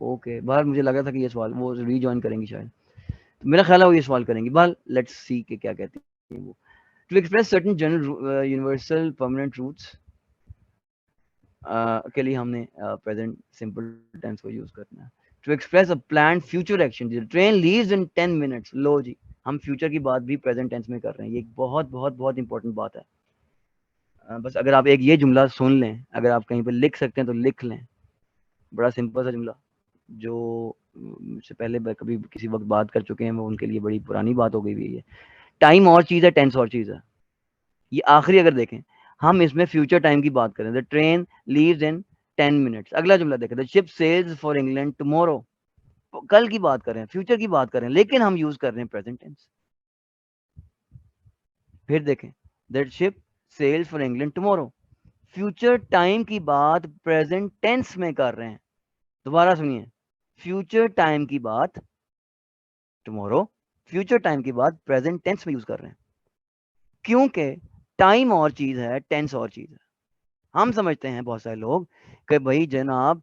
Okay, बाहर मुझे लगा था कि ये सवाल वो रीजॉइन करेंगी शायद, तो मेरा ख्याल है वो ये सवाल करेंगी। बाहर लेट्स सी के क्या कहती है वो। To express certain general universal permanent truths के लिए हमने प्रेजेंट सिंपल टेंस को यूज करना है। To express a plan future action, train leaves in 10 minutes. लो जी, हम फ्यूचर की बात भी प्रेजेंट टेंस में कर रहे हैं, ये एक बहुत बहुत बहुत इंपॉर्टेंट बात है। बस अगर आप एक ये जुमला सुन लें, अगर आप कहीं पर लिख सकते हैं तो लिख लें, बड़ा सिंपल सा जुमला, जो मुझसे पहले कभी किसी वक्त बात कर चुके हैं, वो उनके लिए बड़ी पुरानी बात हो गई हुई है। टाइम और चीज़ है, टेंस और चीज़ है। ये आखिरी अगर देखें, हम इसमें फ्यूचर टाइम की बात करें, the train leaves in 10 minutes. अगला जुमला देखें, the ship sails for England tomorrow. कल की बात करें, फ्यूचर की बात करें, लेकिन हम यूज कर रहे हैं प्रेजेंट टेंस। फिर देखें, the ship sails for England tomorrow, future time की बात प्रेजेंट टेंस में कर रहे हैं। दोबारा सुनिए, फ्यूचर टाइम की बात टुमारो, फ्यूचर टाइम की बात प्रेजेंट टेंस में यूज कर रहे हैं, क्योंकि टाइम और चीज है, टेंस और चीज है। हम समझते हैं बहुत सारे लोग कि भाई जनाब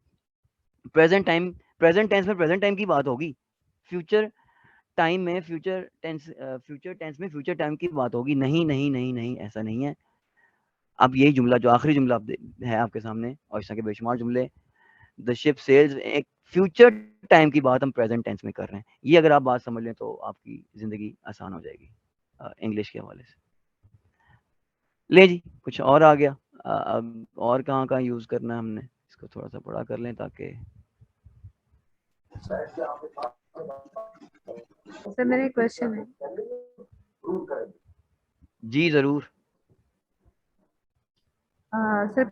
प्रेजेंट टेंस में प्रेजेंट टाइम की बात होगी, फ्यूचर टाइम में फ्यूचर टेंस में फ्यूचर टाइम की बात होगी। नहीं नहीं नहीं नहीं, ऐसा नहीं है। अब यही जुमला जो आखिरी जुमला है आपके सामने, और इस तरह के बेशुमार जुमले, द शिप सेल्स, एक फ्यूचर टाइम की बात हम प्रेजेंट टेंस में कर रहे हैं। ये अगर आप बात समझ लें तो आपकी जिंदगी आसान हो जाएगी इंग्लिश के हवाले से। ले जी, कुछ और आ गया। अब और कहाँ कहाँ यूज करना है हमने, इसको थोड़ा सा बड़ा कर लें ताकि। सर मेरा एक क्वेश्चन है। जी जरूर। Sir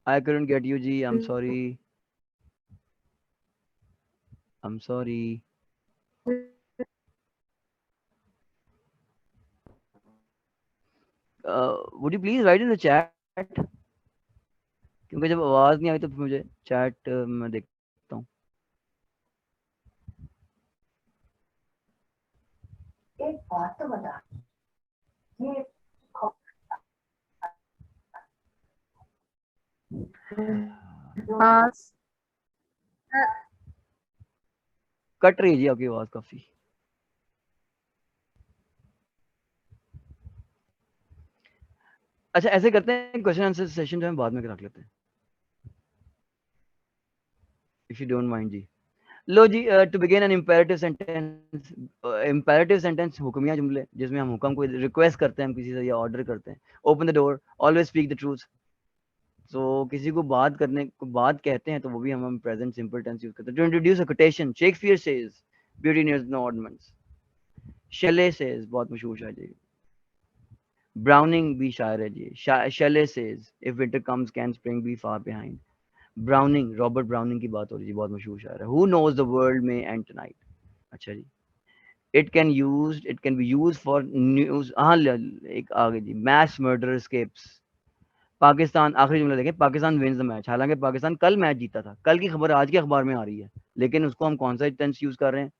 I couldn't get you जी, I'm sorry. I'm sorry. Would you please write in the chat? क्योंकि जब आवाज नहीं आई तो फिर मुझे चैट में देखता हूँ। एक बात तो बता, ये कट रही है जी आपकी आवाज काफी। अच्छा ऐसे करते हैं, क्वेश्चन आंसर सेशन जो है बाद में रख लेते हैं, इफ यू डोंट माइंड जी। लो जी, to begin an imperative sentence हुक्मिया जुमले जिसमें हम हुक्म को रिक्वेस्ट करते हैं हम किसी से या ऑर्डर करते हैं. Open the door, always speak the truth. तो किसी को बात करने को बात कहते हैं तो वो भी हम प्रेजेंट सिंपल टेंस यूज करते हैं. To introduce a quotation, Shakespeare says beauty needs no ornaments. Shelley says, बहुत मशहूर शायर जी. ब्राउनिंग भी शायर है जी. Shelley says if winter comes can spring be far behind. Browning, Robert Browning की बात हो रही है, बहुत मशहूर शायर है. हु नोज द वर्ल्ड में एंड टुनाइट. अच्छा जी. It can be use for news. हाँ, एक आगे जी. Mass murder escapes. पाकिस्तान, आखिरी जुमला देखें, पाकिस्तान विंस द मैच. हालांकि पाकिस्तान कल मैच जीता था, कल की खबर आज के अखबार में आ रही है, लेकिन उसको हम कौन सा टेंस यूज कर रहे हैं?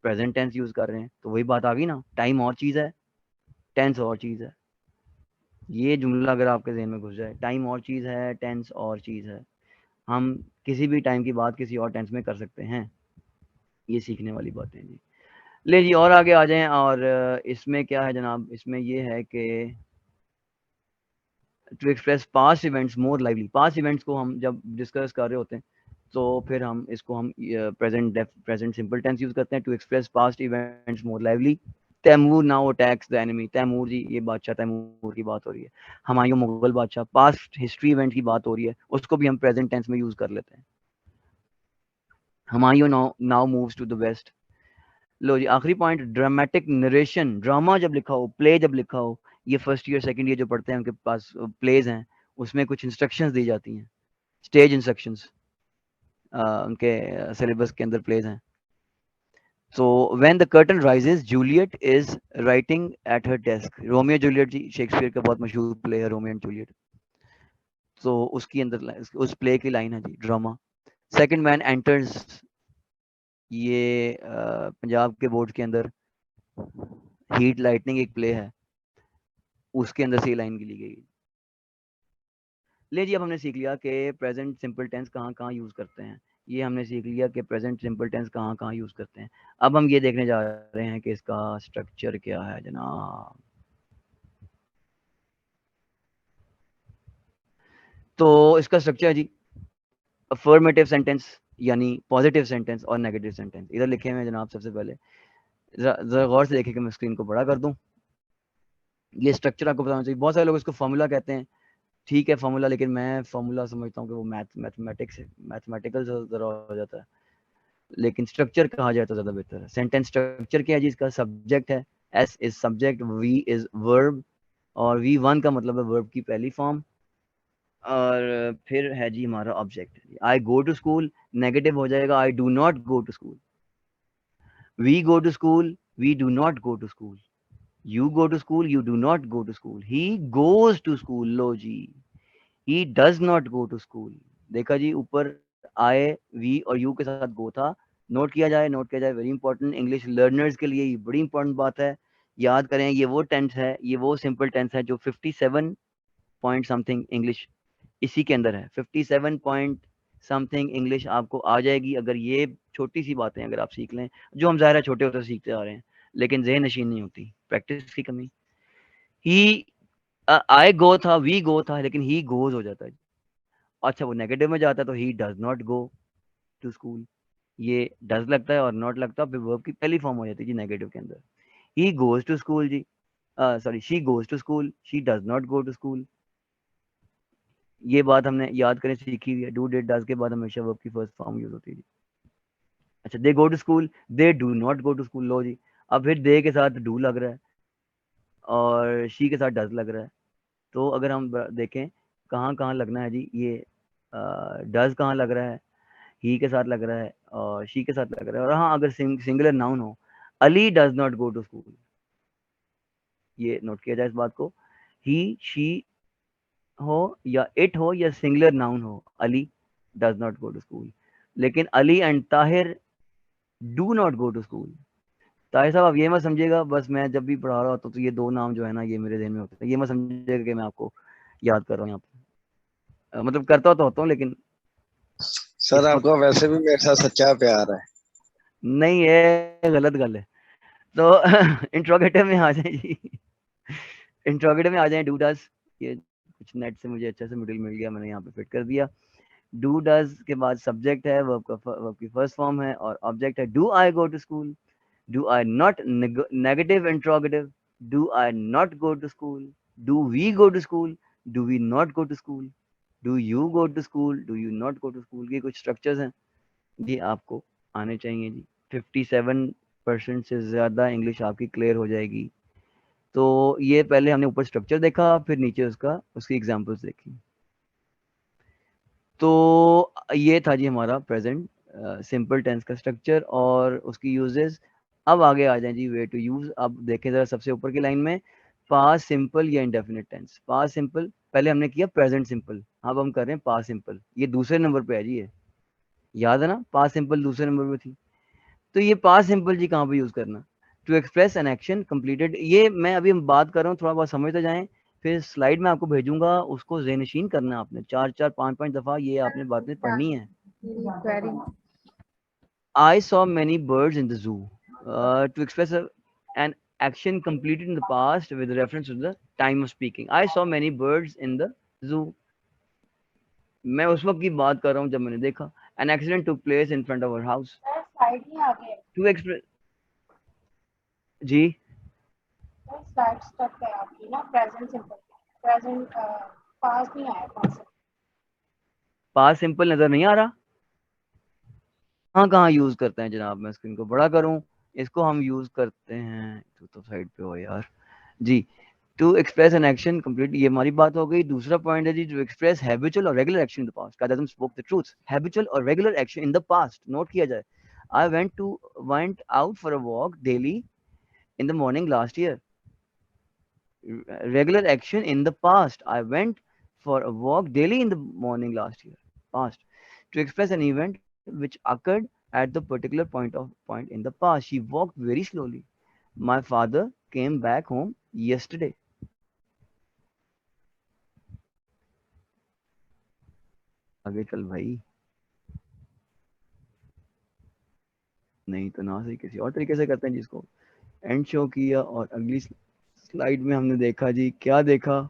प्रेजेंट टेंस यूज कर रहे हैं. तो वही बात आ गई ना, टाइम और चीज है, टेंस और चीज है. ये जुमला अगर आपके ज़हन में घुस जाए, टाइम और चीज है, टेंस और चीज है, हम किसी भी टाइम की बात किसी और टेंस में कर सकते हैं. ये सीखने वाली बातें जी. ले जी और आगे आ जाएं. और इसमें क्या है जनाब, इसमें ये है कि to express past events more lively. Past events को हम जब डिस्कस कर रहे होते हैं तो फिर हम इसको हम प्रेजेंट सिंपल टेंस यूज करते हैं. To express past events more lively. Taimur now attacks the enemy. Taimur जी, ये बादशाह तैमूर की बात हो रही है. हुमायूं मुगल बादशाह, पास्ट हिस्ट्री इवेंट की बात हो रही है, उसको भी हम प्रेजेंट टेंस में यूज कर लेते हैं. Humayun now moves to the west. लो जी आखिरी पॉइंट, ड्रामेटिक नरेशन. ड्रामा जब लिखा हो, प्ले जब लिखा हो, ये फर्स्ट ईयर सेकंड ईयर जो पढ़ते हैं उनके पास प्लेज हैं, उसमें कुछ इंस्ट्रक्शंस दी जाती हैं, स्टेज इंस्ट्रक्शंस उनके सिलेबस के अंदर प्लेज हैं. So when the curtain rises, Juliet is writing at her desk. Romeo Juliet जी शेक्सपियर का बहुत मशहूर प्ले है, रोमियो एंड जूलियट. तो उसकी अंदर उस प्ले की लाइन है जी, ड्रामा. सेकंड मैन एंटर्स, ये पंजाब के बोर्ड के अंदर हीट लाइटनिंग एक प्ले है, उसके अंदर से ये लाइन ली गई. ले जी अब हमने सीख लिया कि प्रेजेंट सिंपल टेंस कहाँ कहाँ यूज करते हैं. ये हमने सीख लिया कि प्रेजेंट सिंपल टेंस कहाँ कहाँ यूज करते हैं. अब हम ये देखने जा रहे हैं कि इसका स्ट्रक्चर क्या है जनाब. तो इसका स्ट्रक्चर है जी, अफर्मेटिव सेंटेंस यानी पॉजिटिव सेंटेंस और नेगेटिव सेंटेंस. इधर लिखे हुए हैं जनाब. सबसे पहले जरा गौर से देखें कि मैं स्क्रीन को बड़ा कर दूं. ये स्ट्रक्चर आपको बताना चाहिए. बहुत सारे लोग इसको फॉर्मूला कहते हैं, ठीक है फॉर्मूला, लेकिन मैं फॉर्मूला समझता हूँ कि वो मैथमेटिकल जरा हो जाता है, लेकिन स्ट्रक्चर कहा जाए तो ज्यादा बेहतर है. सेंटेंस स्ट्रक्चर क्या है जी, इसका सब्जेक्ट है, S is subject, V is verb, और वी वन का मतलब है वर्ब की पहली फॉर्म, और फिर है जी हमारा object. I go to school, negative हो जाएगा I do not go to school. We go to school, we do not go to school. You go to school, you do not go to school. He goes to school. लो जी, he does not go to school. देखा जी, ऊपर I, we और you के साथ go था. Note किया जाए, नोट किया जाए, वेरी इंपॉर्टेंट. इंग्लिश लर्नर्स के लिए ये बड़ी इंपॉर्टेंट बात है. याद करें, ये वो टेंस है, ये वो सिंपल टेंस है जो 57 पॉइंट समथिंग इंग्लिश इसी के अंदर है. 57 पॉइंट समथिंग इंग्लिश आपको आ जाएगी अगर ये छोटी सी बातें अगर आप सीख लें, जो हम ज़ाहिर है छोटे होते सीखते आ रहे हैं, लेकिन ज़हन नशीन नहीं होती, प्रैक्टिस की कमी. ही आई गो था, वी गो था, लेकिन ही गोज हो जाता है. अच्छा वो नेगेटिव में जाता है तो he does not go to school. ये डज लगता है और नॉट लगता है, फिर वर्ब की पहली फॉर्म हो जाती है जी नेगेटिव के अंदर. ही गोज टू स्कूल जी, sorry she goes to school, she does not go to school. ये बात हमने याद करें सीखी हुई है. डू डिड डज के बाद हमेशा वर्ब की फर्स्ट फॉर्म यूज होती है. अच्छा they go to school, they do not go to school. लो जी, अब फिर दे के साथ डू लग रहा है और शी के साथ डज लग रहा है. तो अगर हम देखें कहाँ कहाँ लगना है जी, ये डज कहाँ लग रहा है, ही के साथ लग रहा है और शी के साथ लग रहा है. और हाँ अगर सिंगुलर नाउन हो, Ali does not go to school, ये नोट किया जाए इस बात को. ही शी हो या इट हो या सिंगुलर नाउन हो, Ali does not go to school. लेकिन Ali and Tahir do not go to school. Tahir साहब आप ये मत समझिएगा बस मैं जब भी पढ़ा रहा होता तो ये दो नाम जो है ना ये मेरे ध्यान में होते हैं, ये मत समझिएगा कि मैं आपको याद कर रहा हूँ यहाँ पे. मतलब करता तो होता हूँ लेकिन सर आपका वैसे भी मेरे साथ सच्चा प्यार है. नहीं, ये गलत गल है. तो इंट्रोगेटिव में आ जाए जी. इंट्रोगेटिव में आ जाए डू डज. ये कुछ नेट से मुझे अच्छा से मॉड्यूल मिल गया, मैंने यहाँ पे फिट कर दिया. डू डज के बाद सब्जेक्ट है, वर्ब की फर्स्ट फॉर्म है और ऑब्जेक्ट है। Do I go to school, do I not, negative interrogative, do I not go to school, do we go to school, do we not go to school, do you go to school, do you not go to school. ये कुछ structures हैं जी, आपको आने चाहिए जी। 57% से ज़्यादा English आपकी clear हो जाएगी। तो ये पहले हमने ऊपर स्ट्रक्चर देखा, फिर नीचे उसकी एग्जांपल्स देखी। तो ये था जी हमारा प्रेजेंट सिंपल टेंस का स्ट्रक्चर और उसकी यूजेस। अब आगे आ जाए जी वे टू यूज। अब देखें जरा सबसे ऊपर की लाइन में, पास्ट सिंपल या इंडेफिनिट टेंस। पास्ट सिंपल पहले हमने किया प्रेजेंट सिंपल, अब हम कर रहे हैं पास्ट सिंपल। ये दूसरे नंबर पे है जी, ये याद है ना, पास्ट सिंपल दूसरे नंबर पे थी। तो ये पास्ट सिंपल जी कहाँ पे यूज करना? To express an action completed. ये मैं अभी हम बात कर रहा हूँ, थोड़ा बहुत समझते जाएं, फिर स्लाइड में आपको भेजूंगा, उसको ज़हनशीन करना है आपने 4-4 5-5 दफा ये आपने बातें पढ़नी है। I saw many birds in the zoo. To express an action completed in the past with reference to the time of speaking. I saw many birds in the zoo. मैं उस वक्त की बात कर रहा हूँ जब मैंने देखा। An accident took place in front of our house. To express जी स्लाइड स्टक है आपकी ना, प्रेजेंट सिंपल, प्रेजेंट पास नहीं आया पास। पास सिंपल नजर नहीं आ रहा? कहाँ यूज करते हैं जनाब? मैं स्क्रीन को बड़ा करूँ, इसको हम यूज करते हैं, तो साइड पे हो यार जी। To express an action complete, ये हमारी बात हो गई। दूसरा पॉइंट है जी, टू एक्सप्रेस हैबिचुअल और regular action in the past. कादम स्पोक द ट्रूथ। हैबिचुअल और regular action in the past note किया जाए। I went out for a walk daily in the morning last year. Regular action in the past, I went for a walk daily in the morning last year, past. To express an event which occurred at the particular point in the past. She walked very slowly. My father came back home yesterday. आगे चल भाई, नहीं तो ना सही किसी और तरीके से करते हैं जिसको एंड शो किया। और अगली स्लाइड में हमने देखा जी, क्या देखा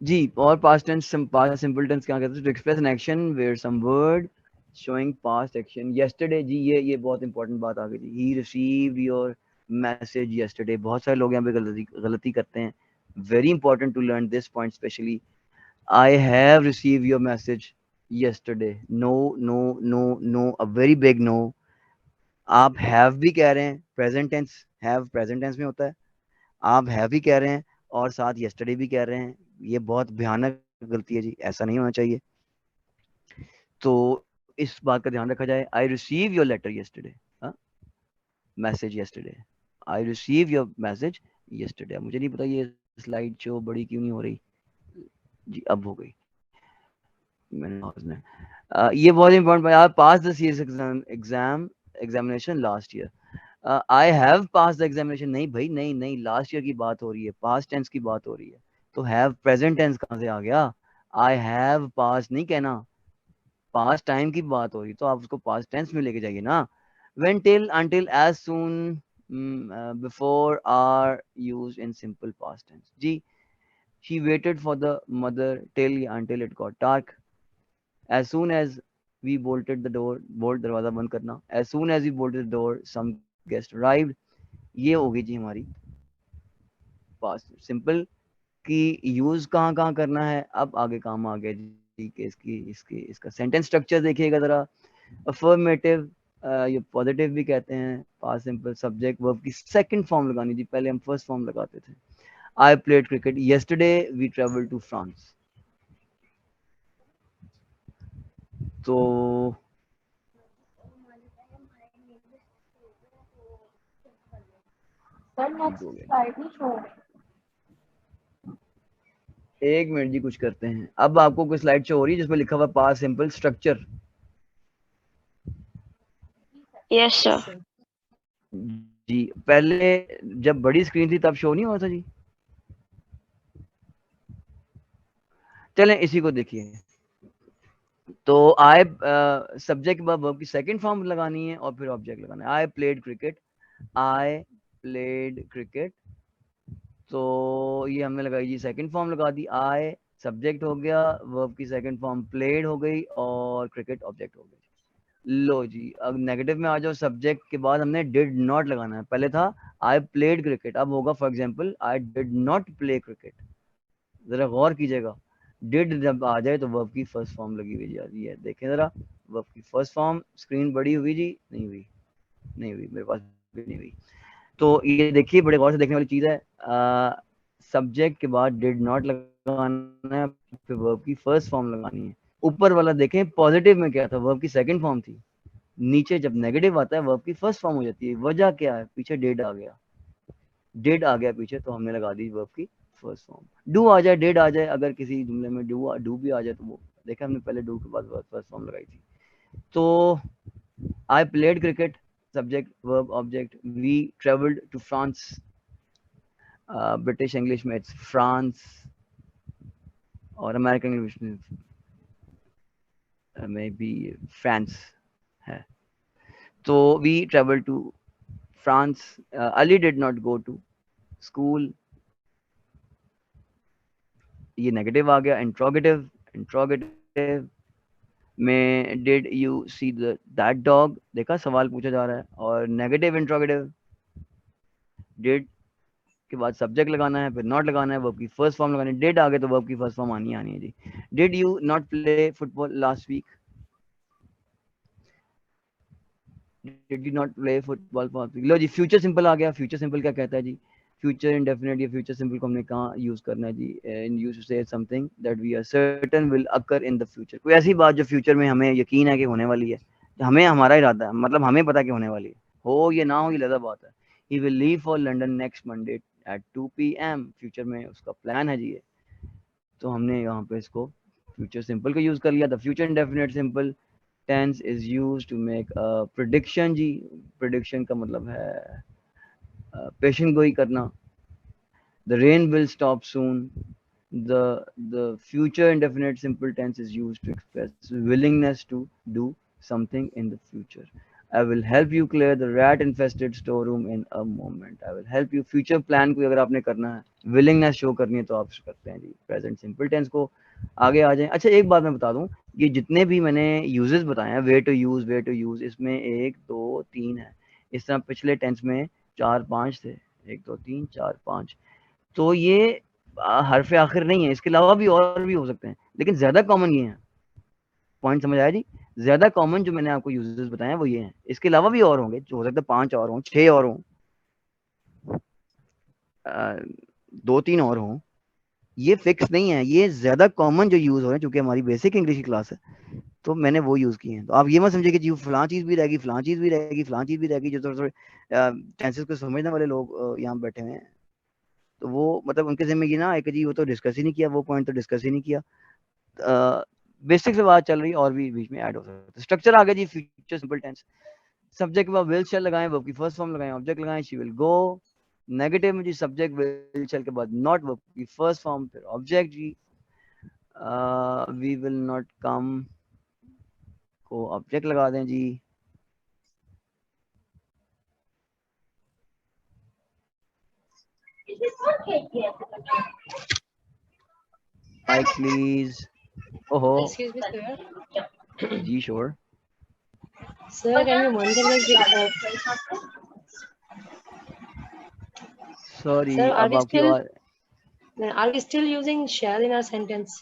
जी? और past tense, past simple tense क्या कहते हैं? To express an action where some word showing past action. Yesterday जी, ये बहुत इंपॉर्टेंट बात आ गई जी। He received your message yesterday. बहुत सारे लोग यहाँ पे गलती करते हैं। Very important to learn this point specially. I have receive your message yesterday. No no no no, a very big no. आप हैव भी कह रहे हैं, present tense, have present tense में होता है। आप हैव भी कह रहे हैं और साथ यस्टरडे भी कह रहे हैं। ये बहुत भयानक गलती है जी, ऐसा नहीं होना चाहिए। तो इस बात का ध्यान रखा जाए। I receive your letter yesterday, message yesterday. I receive your message yesterday. मुझे नहीं पता ये स्लाइड शो बड़ी क्यों नहीं हो रही जी, अब हो गई मैंने। ये बहुत important, pass the CS examination last year. I have pass the examination, नहीं भाई, नहीं, लास्ट ईयर की बात हो रही है, पास्ट टेंस की बात हो रही है। तो हैव प्रेजेंट टेंस कहाँ से आ गया? आई हैव पास नहीं कहना, पास्ट टाइम की बात हो रही, तो आप उसको पास्ट टेंस में लेके जाइए ना। When, till, until, as soon, before are used in simple past tense जी। She waited for the mother till until it got dark. As soon as we bolted the door, bolt दरवाजा बंद करना। As soon as we bolted the door some guest arrived. ये होगी जी हमारी past simple की use कहाँ करना है। अब आगे काम आ गया जी कि इसका सेंटेंस स्ट्रक्चर देखिएगा जरा। अफर्मेटिव, ये पॉजिटिव भी कहते हैं। पास्ट सिंपल, सब्जेक्ट वर्ब की सेकंड फॉर्म लगानी जी, पहले हम फर्स्ट फॉर्म लगाते थे। I played cricket yesterday, we travel to France. तो एक मिनट जी, कुछ करते हैं। अब आपको कोई स्लाइड शो हो रही है जिसमें लिखा हुआ past simple structure? Yes sir. जी पहले जब बड़ी स्क्रीन थी तब शो नहीं हुआ था जी। चलें इसी को देखिए। तो आई सब्जेक्ट वर्ब की सेकंड फॉर्म लगानी है और फिर ऑब्जेक्ट लगाना है। आई प्लेड क्रिकेट, आई प्लेड क्रिकेट तो ये हमने लगाई जी सेकंड फॉर्म लगा दी, आई सब्जेक्ट हो गया, वर्ब की सेकंड फॉर्म प्लेड हो गई और क्रिकेट ऑब्जेक्ट हो गई। लो जी अब नेगेटिव में आ जाओ, सब्जेक्ट के बाद हमने डिड नॉट लगाना है। पहले था आई प्लेड क्रिकेट, अब होगा for example I did not play cricket. जरा गौर कीजिएगा, डिड जब आ जाए तो वर्ब की फर्स्ट फॉर्म लगी हुई जा रही है। देखें जरा वर्ब की फर्स्ट फॉर्म, स्क्रीन बड़ी हुई जी, नहीं हुई, नहीं हुई, मेरे पास भी नहीं हुई। तो ये देखिए बड़े गौर से देखने वाली चीज है, सब्जेक्ट के बाद डिड नॉट लगाना है, फिर वर्ब की फर्स्ट फॉर्म लगानी है। ऊपर वाला देखें पॉजिटिव में क्या था, वर्ब की सेकंड फॉर्म थी, नीचे जब नेगेटिव आता है वर्ब की फर्स्ट फॉर्म हो जाती है। वजह क्या है, पीछे डिड आ गया, डिड आ गया पीछे, तो हमने लगा दी वर्ब की फर्स्ट फॉर्म। डू आ जाए, डिड आ जाए, अगर किसी जुमले में डू भी आ जाए तो वो देखा हमने पहले डू के बाद वर्ब फर्स्ट फॉर्म लगाई थी। तो I played cricket, subject verb object, we travelled to France, British English में इट्स फ्रांस, और अमेरिकन इंग्लिश में मे बी फ्रांस है। तो we travel to France, Ali did not go to school, ये negative आ गया। इंट्रोगेटिव, इंट्रोगेटिव में did you see that dog, देखा सवाल पूछा जा रहा है। और नेगेटिव इंट्रोगेटिव, डिड के बाद सब्जेक्ट लगाना है, फिर नॉट लगाना है, वर्ब की फर्स्ट फॉर्म लगानी है। डिड आ गए तो वर्ब की फर्स्ट फॉर्म आनी है जी। Did you not play football last week, did you not play football last week. लो जी फ्यूचर सिंपल आ गया। फ्यूचर सिंपल क्या कहता है जी, फ्यूचर इंडेफिनिट या फ्यूचर सिंपल को हमने कहाँ यूज करना है जी, in use to say something that we are certain will occur in the future. कोई ऐसी बात जो फ्यूचर में हमें यकीन है कि होने वाली है, हमें हमारा इरादा है, मतलब हमें पता कि होने वाली है, हो ये ना हो ये लगा बात है। He will leave for London next Monday at 2 PM, future में उसका प्लान है जी ये। तो हमने यहाँ पे इसको फ्यूचर सिंपल का यूज कर लिया। The future indefinite simple tense is used to make a prediction जी। प्रेडिक्शन का मतलब है पेशन गोई करना। The rain will stop soon. The future indefinite simple tense is used to express willingness to do something in the future. I will help you clear the rat infested storeroom in a moment. I will help you, future plan कोई अगर आपने करना है, willingness show करनी है तो आप करते हैं जी present simple tense को। आगे आ जाएं। अच्छा एक बात मैं बता दूं, ये जितने भी मैंने uses बताए हैं, way to use, इसमें 1 2 3 है। इस तरह पिछले टेंस में 4 5 थे, 1 2 3 4 5। तो ये हरफ आखिर नहीं है, इसके अलावा भी और भी हो सकते हैं, लेकिन ज्यादा कॉमन ये है। पॉइंट समझ आया जी, ज्यादा कॉमन जो मैंने आपको यूजेस बताए हैं वो ये हैं। इसके अलावा भी और होंगे, जो हो सकता है 5 और हों, 6 और हों, 2-3 और हों, ये फिक्स नहीं है। ये ज्यादा कॉमन जो यूज हो रहे हैं, क्योंकि हमारी बेसिक इंग्लिश की क्लास है तो मैंने वो यूज किए हैं। तो आप ये मत समझिए कि जी फलां चीज भी रहेगी, फलां चीज भी रहेगी, फलां चीज भी रहेगी। जो थोड़े टेंसेस को समझने वाले लोग यहाँ बैठे हुए हैं, तो वो मतलब उनके जिम्मे ये ना है कि जी वो तो डिस्कस ही नहीं किया, वो पॉइंट तो डिस्कस ही नहीं किया। बेसिक से बात चल रही, और भी बीच में ऐड हो सकता है। स्ट्रक्चर आ गया जी फ्यूचर सिंपल टेंस। सब्जेक्ट के बाद विल शैल लगाएं, वर्ब की फर्स्ट फॉर्म लगाएं, ऑब्जेक्ट लगाएं, शी विल गो। नेगेटिव में जी सब्जेक्ट विल शैल के बाद नॉट, वर्ब की फर्स्ट फॉर्म, फिर ऑब्जेक्ट जी वी विल नॉट कम को ऑब्जेक्ट लगा दें जी। Mike please. ओहो Excuse me, sir. जी sure. Sir, can you monitor the sorry Sir, अब आपकी आवाज। are we still using shall in our sentence?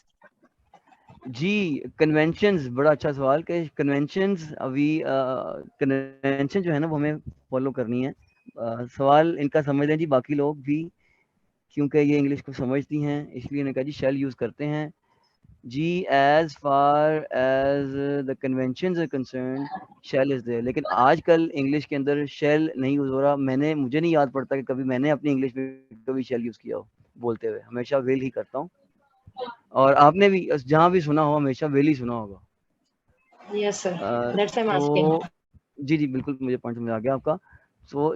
जी कन्वेंशंस, बड़ा अच्छा सवाल कि कन्वेंशंस अभी कन्वेंशन जो है ना वो हमें फॉलो करनी है। सवाल इनका समझ लें जी बाकी लोग भी, क्योंकि ये इंग्लिश को समझती हैं इसलिए इन्होंने कहा जी शेल यूज करते हैं जी। As far as the conventions are concern shall is there, लेकिन आजकल इंग्लिश के अंदर शेल नहीं यूज हो रहा। मुझे नहीं याद पड़ता कि कभी मैंने अपनी इंग्लिश में कभी शेल यूज किया हो बोलते हुए, हमेशा विल ही करता हूँ। और आपने भी जहाँ भी सुना हो हमेशा विल ही सुना होगा। Yes, sir. That's why I'm asking. जी जी बिल्कुल, मुझे पॉइंट समझ आ गया आपका।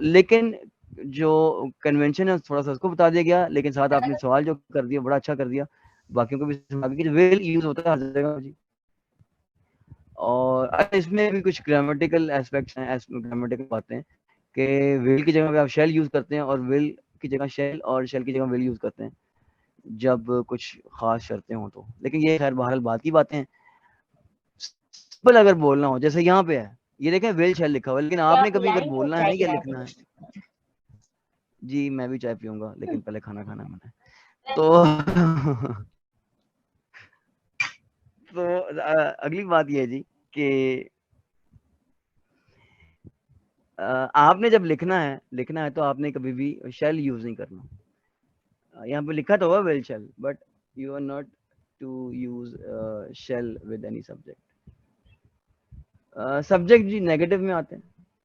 लेकिन जो कन्वेंशन है थोड़ा सा उसको बता दिया गया, लेकिन साथ आपने सवाल जो कर दिया बड़ा अच्छा कर दिया, बाकियों को भी समझा कि विल यूज होता है हर जगह जी। और इसमें भी कुछ ग्रामेटिकल एस्पेक्ट्स हैं, ग्रामेटिकल बातें हैं कि विल की जगह पे आप शेल यूज करते हैं और विल की जगह शेल और शेल की जगह विल यूज करते हैं जब कुछ खास शर्तें हो तो। लेकिन ये खैर बहरहाल बात की बातें हैं। सिंपल अगर बोलना हो, जैसे यहाँ पे है, ये देखें विल शेल लिखा हुआ है, लेकिन आपने कभी अगर बोलना है ना क्या लिखना है, जी मैं भी चाय पीऊंगा लेकिन पहले खाना खाना मैंने तो तो अगली बात ये है जी कि आपने जब लिखना है तो आपने कभी भी शेल यूज नहीं करना। यहाँ पे लिखा तो हुआ will shall, but you are not to use shall with any subject. Subject जी नेगेटिव में आते हैं।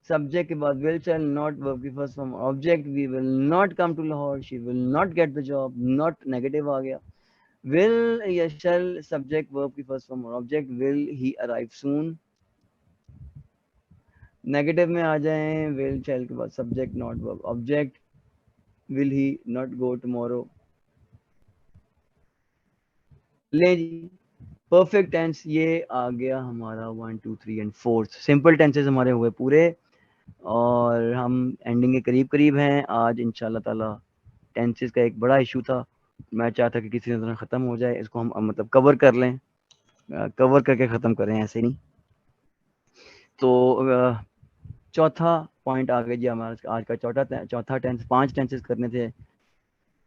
सब्जेक्ट के बाद विल शेल नॉट वर्ब की first form object, we will not come to Lahore, she will not get the job, not negative आ गया। Will या शेल सब्जेक्ट वर्ब की first form object, will he arrive soon. Negative में आ जाएं, will shall के बाद subject not verb object, will he not go tomorrow. ले जी परफेक्ट टेंस ये आ गया हमारा 1 2 3 एंड 4 सिंपल टेंसेस हमारे हुए पूरे और हम एंडिंग के करीब करीब हैं आज इंशाल्लाह ताला। टेंसेस का एक बड़ा इशू था, मैं चाहता कि किसी तरह ख़त्म हो जाए, इसको हम मतलब कवर कर लें, कवर करके ख़त्म करें, ऐसे नहीं। तो चौथा पॉइंट आ गया जी हमारा आज का चौथा टेंस। 5 टेंसेस करने थे।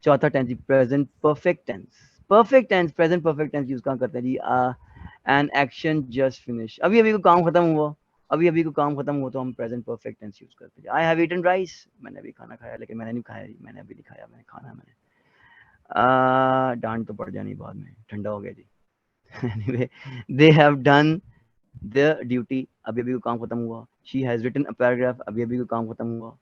चौथा टेंस जी present perfect tense. Perfect tense present perfect tense use कहाँ करते हैं जी? एन एक्शन जस्ट फिनिश, अभी अभी को काम खत्म हुआ, अभी अभी को काम खत्म हुआ तो हम प्रेजेंट परफेक्ट टेंस यूज करते हैं। आई हैव ईटन राइस, मैंने अभी खाना खाया, लेकिन मैंने नहीं खाया जी, मैंने अभी नहीं खाया, मैंने खाना मैंने डांट तो पड़ जानी बाद में, ठंडा हो गया जी। Anyway they have done the duty, अभी अभी को काम खत्म हुआ। She has written a paragraph, अभी अभी को काम खत्म हुआ।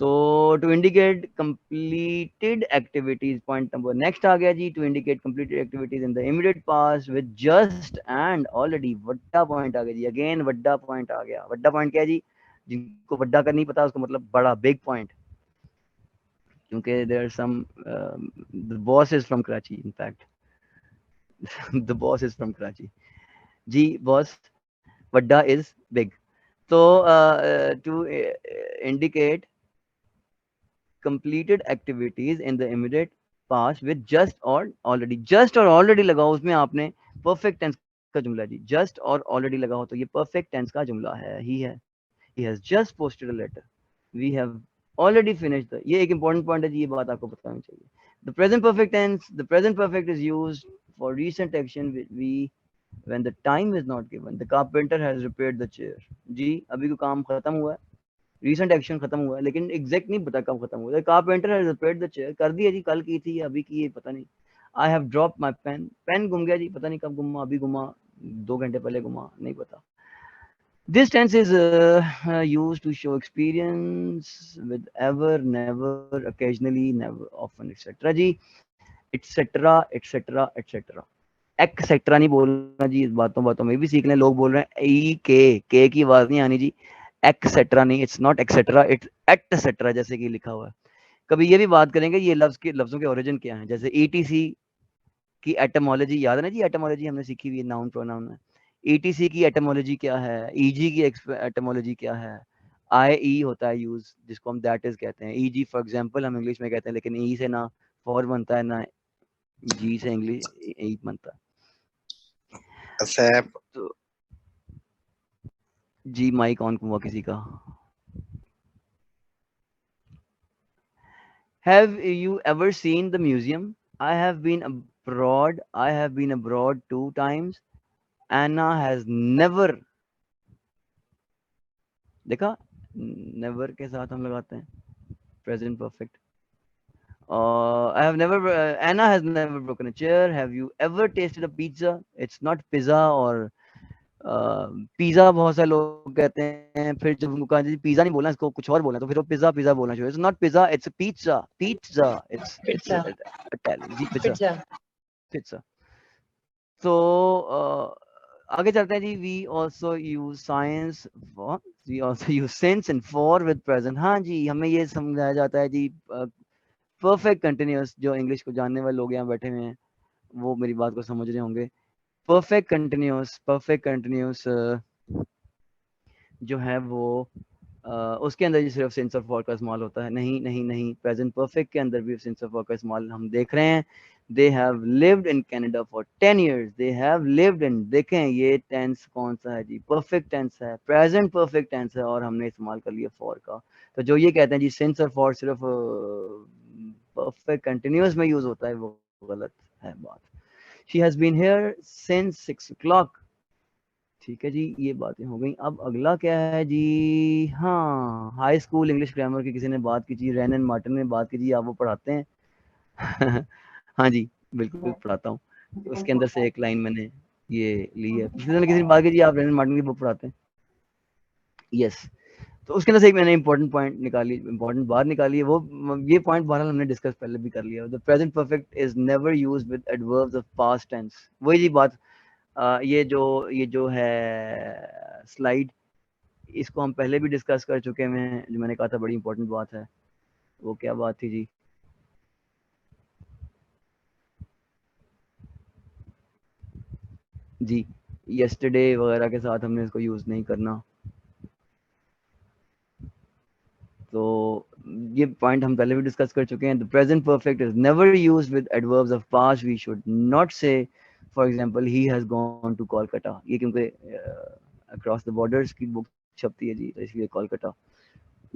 तो to indicate completed activities point number next आ गया जी, to indicate completed activities in the immediate past with just and already. वड्डा पॉइंट आ गया जी, अगेन वड्डा पॉइंट आ गया। वड्डा पॉइंट क्या है जी? जिनको वड्डा का नहीं पता उसको मतलब बड़ा, बिग पॉइंट, क्योंकि there some the boss is from Karachi, in fact the boss is from Karachi जी। बॉस वड्डा इज बिग। तो to indicate completed activities in the immediate past with just or already। just और already लगाओ, उसमें आपने perfect tense का जुमला जी, just और already लगा हो तो ये perfect tense का जुमला है। he has just posted a letter, we have already finished the, ये एक important point है जी, ये बात आपको बतानी चाहिए। the present perfect tense, the present perfect is used for recent action we when the time is not given। the carpenter has repaired the chair, जी अभी को काम खत्म हुआ है, रिसेंट एक्शन खत्म हुआ है, लेकिन एग्जैक्ट नहीं पता कब खत्म हुआ। Carpenter has repaired the chair, कर दिया जी, कल की थी अभी की है पता नहीं। I have drop my pen, pen गुम गया जी, पता नहीं कब गुमा, अभी गुमा, 2 घंटे पहले गुमा, नहीं पता। This tense is used to show experience with ever, never, occasionally, never, often, etc. Ji etc etc etc। Etcetera नहीं बोलना जी, इस बातों में भी सीख लें। लोग बोल रहे हैं ई के की आवाज नहीं आनी जी, एक्सेट्रा नहीं, it's not etcetera, it's etcetera जैसे कि लिखा हुआ है। कभी ये भी बात करेंगे ये लफ्जों के ओरिजिन क्या है, जैसे ईटीसी की एटमोलॉजी याद है ना जी, एटमोलॉजी हमने सीखी हुई है नाउन प्रोनाउन में। ईटीसी की एटमोलॉजी क्या है, ईजी की एटमोलॉजी क्या है। आई होता है यूज, जिसको हम दैट इज कहते हैं। ईजी फॉर एग्जांपल हम इंग्लिश में कहते हैं, लेकिन ई से ना फॉर बनता है ना जी से इंग्लिश ई बनता है। तो जी माइक ऑन हुआ किसी का? Have you ever seen the museum? I have been abroad. I have been abroad 2 times. Anna has never, देखा never के साथ हम लगाते हैं present perfect। I have never, Anna has never broken a chair. Have you ever tasted a pizza? It's not pizza और pizza बहुत सारे लोग कहते हैं, फिर जब उनको कहा पिज्जा नहीं बोलना, इसको कुछ और बोलना, तो फिर वो पिज्जा बोलना चाहिए। It's not pizza, it's pizza, it's Italian जी, पिज्जा। तो आगे चलते हैं जी। We also use since, we also use since and for with present. हाँ जी, हमें ये समझाया जाता है जी परफेक्ट कंटिन्यूअस। जो इंग्लिश को जानने वाले लोग यहाँ बैठे हुए हैं वो मेरी बात को समझ रहे होंगे। परफेक्ट कंटिन्यूअस जो है वो उसके अंदर जी सिर्फ सिंस ऑफ फॉर का इस्तेमाल होता है। नहीं नहीं नहीं, प्रेजेंट परफेक्ट के अंदर भी सिंस ऑफ फॉर का इस्तेमाल हम देख रहे हैं। They have lived in Canada for 10 years, they have lived in, देखें ये टेंस कौन सा है जी, परफेक्ट टेंस है, प्रेजेंट परफेक्ट टेंस है, और हमने इस्तेमाल कर लिया फॉर का। तो जो ये कहते हैं जी सिंस और फॉर सिर्फ परफेक्ट कंटिन्यूअस में यूज होता है, वो गलत है बात। She has been here since 6 o'clock। ठीक है जी, ये बातें हो गई। अब अगला क्या है जी, हाँ, हाई स्कूल इंग्लिश ग्रामर की किसी ने बात की जी, रैनन मार्टिन ने बात की जी, आप वो पढ़ाते हैं? हाँ जी, बिल्कुल पढ़ाता हूँ। उसके अंदर से एक लाइन मैंने ये ली है। पिछले दिन किसी ने बात की जी, आप रैनन मार्टिन की बुक पढ़ाते हैं? यस। तो उसके अंदर से एक मैंने इंपॉर्टेंट पॉइंट निकाली, इंपॉर्टेंट बात निकाली है, वो ये पॉइंट बहरहाल हमने डिस्कस पहले भी कर लिया। The present perfect is never used with adverbs of past tense. वही जी बात, ये जो है स्लाइड, इसको हम पहले भी डिस्कस कर चुके हैं, जो मैंने कहा था बड़ी इंपॉर्टेंट बात है। वो क्या बात थी जी, जी यस्टरडे वगैरह के साथ हमने इसको यूज नहीं करना। तो ये पॉइंट हम पहले भी डिस्कस कर चुके हैं। The present perfect is never used with adverbs of past. We should not say for example he has gone to Kolkata, ये क्योंकि अक्रॉस द बॉर्डर्स की बुक छपती है जी, तो इसलिए कोलकाता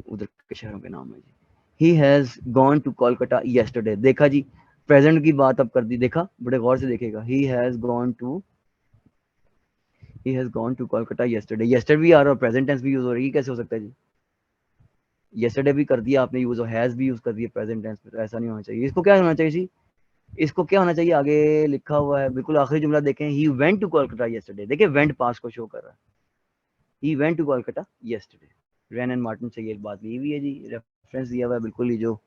उधर के शहरों के नाम है जी। He has gone to Kolkata yesterday, देखा जी, प्रेजेंट की बात अब कर दी, देखा, बड़े गौर से देखेगा। He has gone to Kolkata yesterday, yesterday भी आ रहा है, प्रेजेंट टेंस भी यूज हो रही है, कैसे हो सकता है जी? यस्टरडे भी कर दिया आपने यूज, और हैज भी यूज कर दिया प्रेजेंट टेंस में, तो ऐसा नहीं होना चाहिए। इसको क्या होना चाहिए जी, इसको क्या होना चाहिए, आगे लिखा हुआ है बिल्कुल आखिरी जुमला देखें, he went to Kolkata yesterday, देखिए वेंट पास्ट को शो कर रहा है, he went to Kolkata yesterday. Wren and Martin से ये बात ली हुई है जी, रेफरेंस दिया हुआ है बिल्कुल। ये जो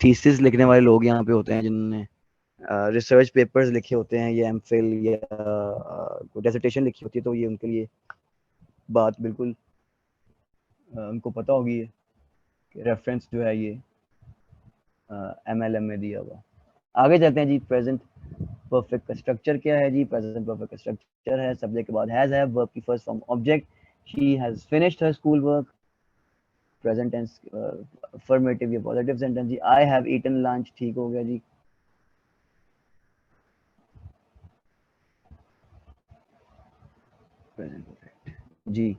थीसिस लिखने वाले लोग यहाँ पे होते हैं, जिन्होंने रिसर्च पेपर्स लिखे होते हैं, या एमफिल या डिसर्टेशन लिखी होती है, तो ये उनके लिए बात बिल्कुल उनको पता होगी कि रेफरेंस जो है ये MLM में दिया हुआ। आगे चलते हैं जी, प्रेजेंट परफेक्ट का स्ट्रक्चर क्या है जी? प्रेजेंट परफेक्ट का स्ट्रक्चर है, सब्जेक्ट के बाद हैज है, वर्ब की first form object, she has finished her school work, present tense affirmative या पॉजिटिव सेंटेंस जी, आई हैव ईटन लंच, ठीक हो गया जी। प्रेजेंट परफेक्ट जी।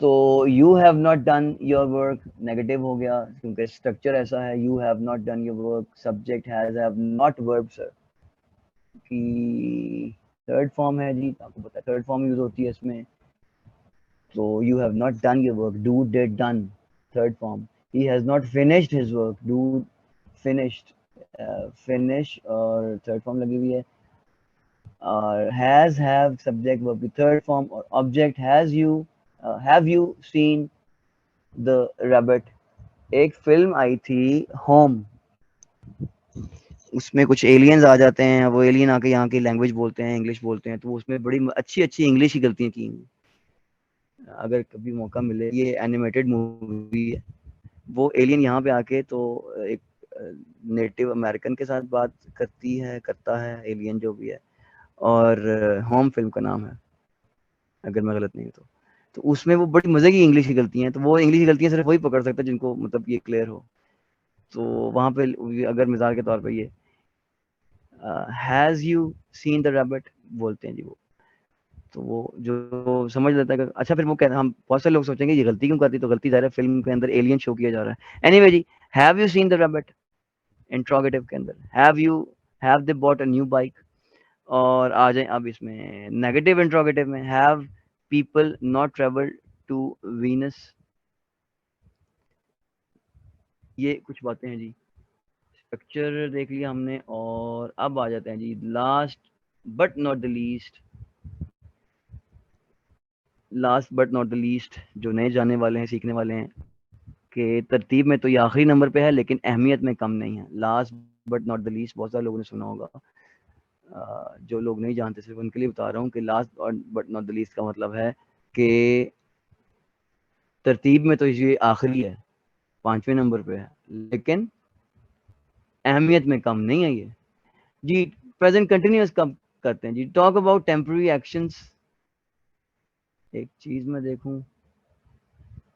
तो you have not done your work negative हो गया, क्योंकि स्ट्रक्चर ऐसा है, you have not done your work, subject has have not, verb sir की थर्ड फॉर्म है जी, आपको पता है थर्ड फॉर्म यूज होती है इसमें। तो you have not done your work, do did done, third form. He has not finished his work, do finished, finish और थर्ड फॉर्म लगी हुई है। और हैज हैव सब्जेक्ट वर्ब की थर्ड फॉर्म, और object have you seen the rabbit. एक film आई थी home, उसमें कुछ एलियंस आ जाते हैं, वो एलियन आके यहाँ की लैंग्वेज बोलते हैं, इंग्लिश बोलते हैं, तो उसमें बड़ी अच्छी अच्छी इंग्लिश की गलतियां की हैं। अगर कभी मौका मिले, ये एनिमेटेड मूवी है, वो एलियन यहाँ पे आके तो एक नेटिव अमेरिकन के साथ बात करता है एलियन जो भी है, और होम फिल्म का नाम है अगर मैं गलत नहीं हूँ तो उसमें वो बड़ी मजे की इंग्लिश की गलतियां हैं, तो वो इंग्लिश की गलतियां सिर्फ वही पकड़ सकता है जिनको मतलब ये क्लियर हो। तो वहां पे अगर मिसाल के तौर पे ये has you seen the rabbit बोलते हैं जी, वो तो वो जो समझ लेता है अच्छा, फिर वो कहते हम बहुत सारे लोग सोचेंगे ये गलती क्यों करती, तो गलती ज़ाहिर है फिल्म के अंदर एलियन शो किया जा रहा है। एनीवे जी, have you seen the rabbit interrogative के अंदर, have they bought a new bike. और आ जाए अब इसमें नेगेटिव इंट्रोगेटिव में, have people not travel to Venus. ये कुछ बातें हैं जी, स्ट्रक्चर देख लिया हमने, और अब आ जाते हैं जी last but not the least. Last but not the least, जो नए जाने वाले हैं, सीखने वाले हैं, कि तरतीब में तो ये आखिरी नंबर पे है, लेकिन अहमियत में कम नहीं है। Last but not the least बहुत सारे लोगों ने सुना होगा, जो लोग नहीं जानते सिर्फ उनके लिए बता रहा हूँ कि last but not the least का मतलब है कि तरतीब में तो ये आखिरी है, 5वें नंबर पे है, लेकिन अहमियत में कम नहीं है ये जी। प्रेजेंट कंटिन्यूअस कब करते हैं जी? Talk about temporary actions. एक चीज मैं देखूं,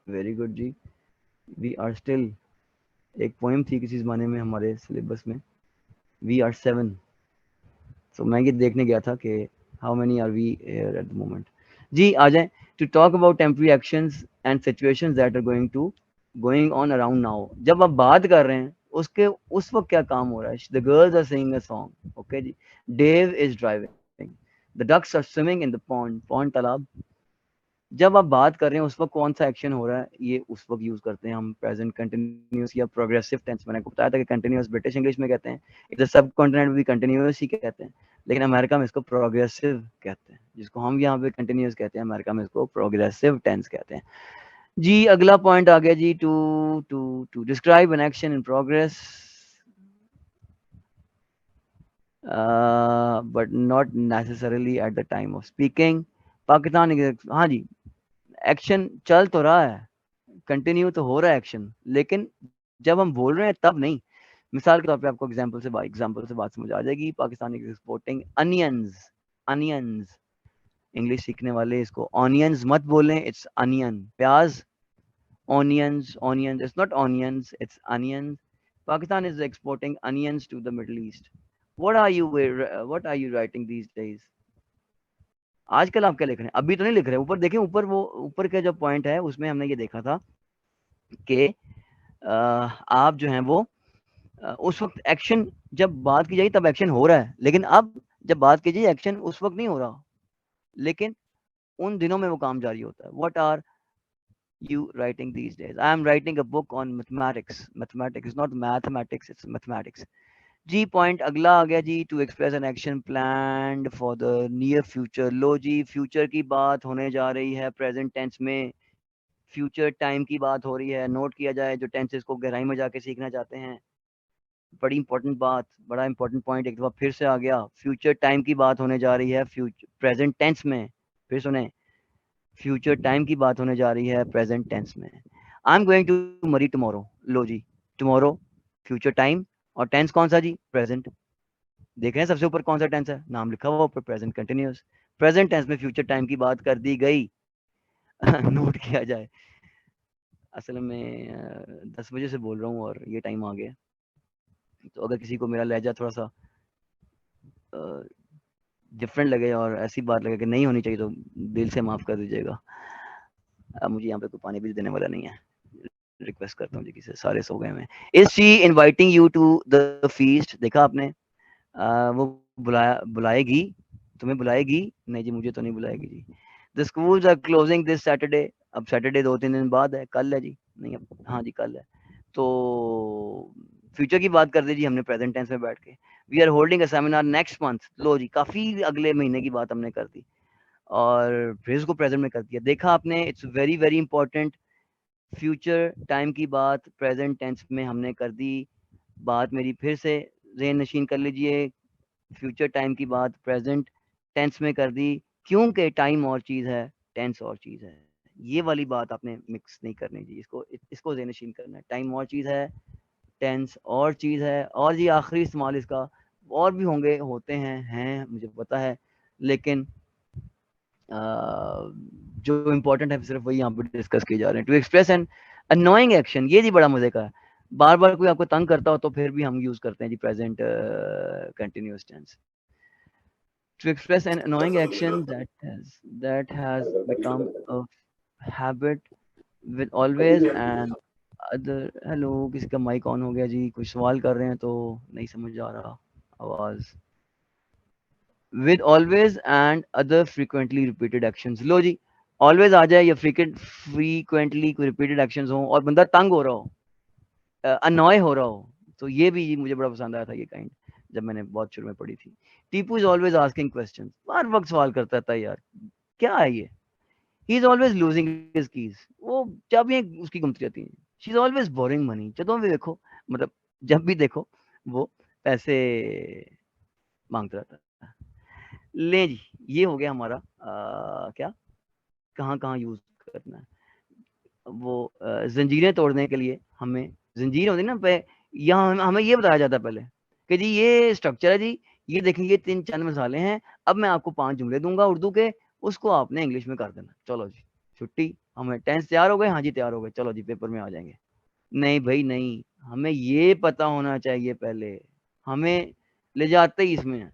वेरी गुड जी। वी आर स्टिल, एक पोएम थी किसी ज़माने में हमारे सिलेबस में, वी आर 7। सो मैं ये देखने गया था कि how many are we here at the moment. जी आ जाएं to talk about temporary actions and situations that are going on around now. जब आप बात कर रहे हैं उसके उस वक्त क्या काम हो रहा है? The girls are singing a song, okay जी। Dave is driving, the ducks are swimming in the pond, तालाब। जब आप बात कर रहे हैं उस वक्त कौन सा एक्शन हो रहा है, ये उस वक्त यूज करते हैं हम प्रेजेंट कंटिन्यूअस या प्रोग्रेसिव टेंस। मैंने आपको बताया था कि कंटिन्यूअस ब्रिटिश इंग्लिश में कहते हैं, इधर सब कॉन्टिनेंट भी कंटिन्यूअस ही कहते हैं, लेकिन अमेरिका में इसको प्रोग्रेसिव कहते हैं। जिसको हम यहाँ पे कंटिन्यूअस कहते हैं, अमेरिका में इसको प्रोग्रेसिव टेंस कहते हैं। जी अगला पॉइंट आ गया जी, to describe an action in progress but not necessarily at the time of speaking. Pakistan, हाँ जी, एक्शन चल तो रहा है, कंटिन्यू तो हो रहा है एक्शन, लेकिन जब हम बोल रहे हैं तब नहीं। मिसाल के तौर पे आपको एग्जांपल से बात समझ आ जाएगी। Pakistan is exporting onions. English सीखने वाले इसको ऑनियंस मत बोलें, इट्स अनियन। प्याज, onions, it's not onions, it's onions. Pakistan is exporting onions to the Middle East. What are you writing these days? आजकल आप क्या लिख रहे हैं? अभी तो नहीं लिख रहे। ऊपर देखें, ऊपर का जो पॉइंट है उसमें हमने ये देखा था कि आप जो हैं वो उस वक्त एक्शन जब बात की जाए तब एक्शन हो रहा है, लेकिन अब जब बात की जाए एक्शन उस वक्त नहीं हो रहा, लेकिन उन दिनों में वो काम जारी होता है। What are you writing these days? I am writing a book on mathematics. Mathematics is not mathematics, it's mathematics. जी पॉइंट अगला आ गया जी, to express an action planned for the near future. लो जी, फ्यूचर की बात होने जा रही है प्रेजेंट टेंस में, फ्यूचर टाइम की बात हो रही है। नोट किया जाए जो टेंसेस को गहराई में जाके सीखना चाहते हैं, बड़ी इंपॉर्टेंट बात, बड़ा इंपॉर्टेंट पॉइंट एक दफा फिर से आ गया। फ्यूचर टाइम की बात होने जा रही है फ्यूचर प्रेजेंट टेंस में। फिर सुने, फ्यूचर टाइम की बात होने जा रही है प्रेजेंट टेंस में। आई एम गोइंग टू मरी टुमारो। लो जी, टुमारो फ्यूचर टाइम और टेंस कौन सा जी? प्रेजेंट। देख रहे हैं सबसे ऊपर कौन सा टेंस है? नाम लिखा हुआ ऊपर, प्रेजेंट कंटिन्यूअस। प्रेजेंट टेंस में फ्यूचर टाइम की बात कर दी गई। नोट किया जाए, असल में 10 बजे से बोल रहा हूँ और ये टाइम आ गया, तो अगर किसी को मेरा लहजा थोड़ा सा डिफरेंट लगे और ऐसी बात लगे कि नहीं होनी चाहिए तो दिल से माफ़ कर दीजिएगा। अब मुझे यहाँ पे कोई पानी भी देने वाला नहीं है, रिक्वेस्ट करता हूँ जी किसी, सारे सो गए हैं। Is she inviting you to the feast? देखा आपने, वो बुलाएगी, तुम्हें बुलाएगी? नहीं जी, मुझे तो नहीं बुलाएगी जी। The schools are closing this Saturday. अब सैटरडे 2-3 दिन बाद है, कल है जी? नहीं, अब हाँ जी कल है। तो फ्यूचर की बात कर दी जी हमने प्रेजेंट टेंस में बैठ के। We are holding a seminar next month. लो जी, काफी अगले महीने की बात हमने कर दी और फिर उसको प्रेजेंट में कर दिया। देखा आपने, it's very very important. Future time की बात प्रेजेंट टेंस में हमने कर दी। बात मेरी फिर से ज़हन नशीन कर लीजिए, फ्यूचर टाइम की बात प्रेजेंट टेंस में कर दी, क्योंकि टाइम और चीज़ है, टेंस और चीज़ है। ये वाली बात आपने मिक्स नहीं करनी जी, इसको ज़हन नशीन करना है। टाइम और चीज़ है, टेंस और चीज़ है। और जी आखिरी इस्तेमाल इसका, और भी होंगे, होते हैं मुझे पता है, लेकिन जो इम्पोर्टेंट है सिर्फ वही यहाँ पे डिस्कस किए जा रहे हैं। To express an annoying action, ये जी बड़ा मजे का है। बार बार कोई आपको तंग करता हो तो फिर भी हम यूज करते हैं जी present continuous tense. To express an annoying action that has become a habit with always and other। Hello, किसी का माइक ऑन हो गया जी, कुछ सवाल कर रहे हैं तो नहीं समझ आ रहा आवाज। with always and other frequently repeated actions। Low ji, always आ जाए या frequently कोई repeated actions हो और बंदा तंग हो रहा हो, annoy हो रहा हो, तो ये भी मुझे बड़ा पसंद आया था ये काइंड, जब मैंने बहुत शुरू में पढ़ी थी। Tipu is always asking questions, हर वक्त सवाल करता था यार, क्या है ये? He is always losing his keys, वो चाबियां उसकी गुमती रहती हैं। She is always borrowing money, जब भी देखो, मतलब जब भी देखो वो पैसे मांगता रहता है। ले जी, ये हो गया हमारा क्या, कहाँ कहाँ यूज करना है। वो जंजीरें तोड़ने के लिए हमें जंजीर होती ना पे, यहाँ हमें ये बताया जाता है पहले कि जी ये स्ट्रक्चर है जी, ये देखें ये 3 चंद मसाले हैं, अब मैं आपको 5 जुमले दूंगा उर्दू के, उसको आपने इंग्लिश में कर देना। चलो जी, छुट्टी, हमें टेंस तैयार हो गए, हाँ जी तैयार हो गए, चलो जी पेपर में आ जाएंगे। नहीं भाई नहीं, हमें ये पता होना चाहिए पहले, हमें ले जाते ही इसमें है,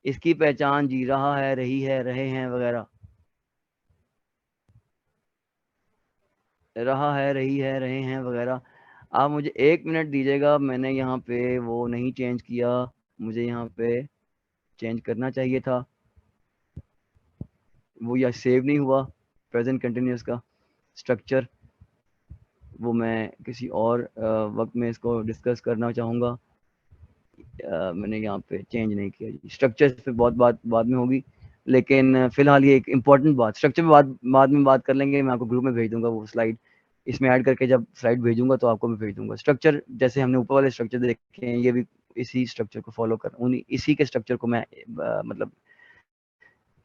इसकी पहचान जी रहा है, रही है, रहे हैं वगैरह, रहा है, रही है, रहे हैं वगैरह। आप मुझे 1 मिनट दीजिएगा, मैंने यहाँ पे वो नहीं चेंज किया, मुझे यहाँ पे चेंज करना चाहिए था, वो या सेव नहीं हुआ प्रेजेंट कंटिन्यूस का स्ट्रक्चर, वो मैं किसी और वक्त में इसको डिस्कस करना चाहूँगा। मैंने यहाँ पे चेंज नहीं किया जी, स्ट्रक्चर पे बहुत बाद में होगी, लेकिन फिलहाल ये एक इम्पॉर्टेंट बात, स्ट्रक्चर बाद में बात कर लेंगे, मैं आपको ग्रुप में भेज दूंगा वो स्लाइड, इसमें ऐड करके जब स्लाइड भेजूंगा तो आपको मैं भेज दूंगा। स्ट्रक्चर जैसे हमने ऊपर वाले स्ट्रक्चर देखे हैं, ये भी इसी स्ट्रक्चर को फॉलो कर, इसी के स्ट्रक्चर को मैं मतलब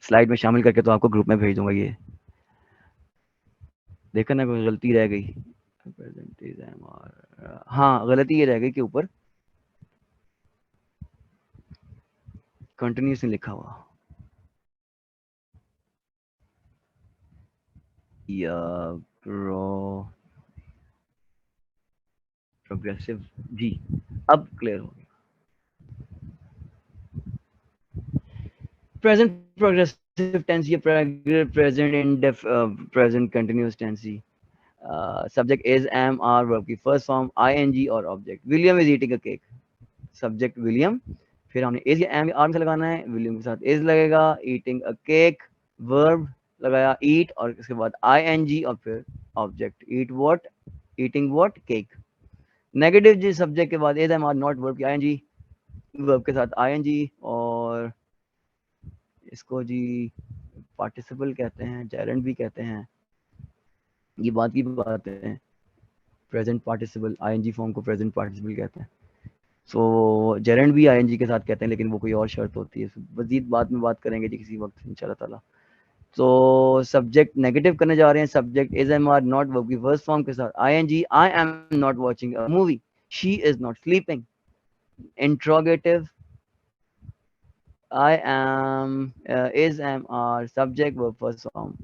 स्लाइड में शामिल करके तो आपको ग्रुप में भेज दूंगा। ये देखा ना, कोई गलती रह गई, हाँ गलती ये रह गई कि ऊपर कंटिन्यूस नहीं लिखा हुआ, या प्रोग्रेसिव जी, अब क्लियर हो गया। प्रेजेंट प्रोग्रेसिव टेंस, ये present indef present continuous tense ही, subject is, am, are, verb की फर्स्ट फॉर्म, आईएनजी और object. William is eating a cake, subject William, फिर हमने इज या एम आर से लगाना है, विलियम के साथ इज लगेगा, ईटिंग अ केक वर्ब लगाया ईट, और इसके बाद आईएनजी और फिर object, eat what, eating what, cake. Negative जी, सब्जेक्ट के बाद is, am, are, not, verb की आईएनजी, वर्ब के साथ आईएनजी, और इसको जी पार्टिसिपल कहते हैं, जेरेंड भी कहते हैं, ये बात की बात है, प्रेजेंट पार्टिसिपल आईएनजी फॉर्म को प्रेजेंट पार्टिसिपल कहते हैं। सो जेरेंड भी आईएनजी के साथ कहते हैं, लेकिन वो कोई और शर्त होती है, मजीद बाद में बात करेंगे जी किसी वक्त इंशाल्लाह ताला। तो सब्जेक्ट नेगेटिव करने जा रहे हैं, subject is, am, are, not, verb की फर्स्ट फॉर्म के साथ ING, I am not watching a movie, she is not sleeping. Interrogative, I am, is, am, are, subject, verb, first form,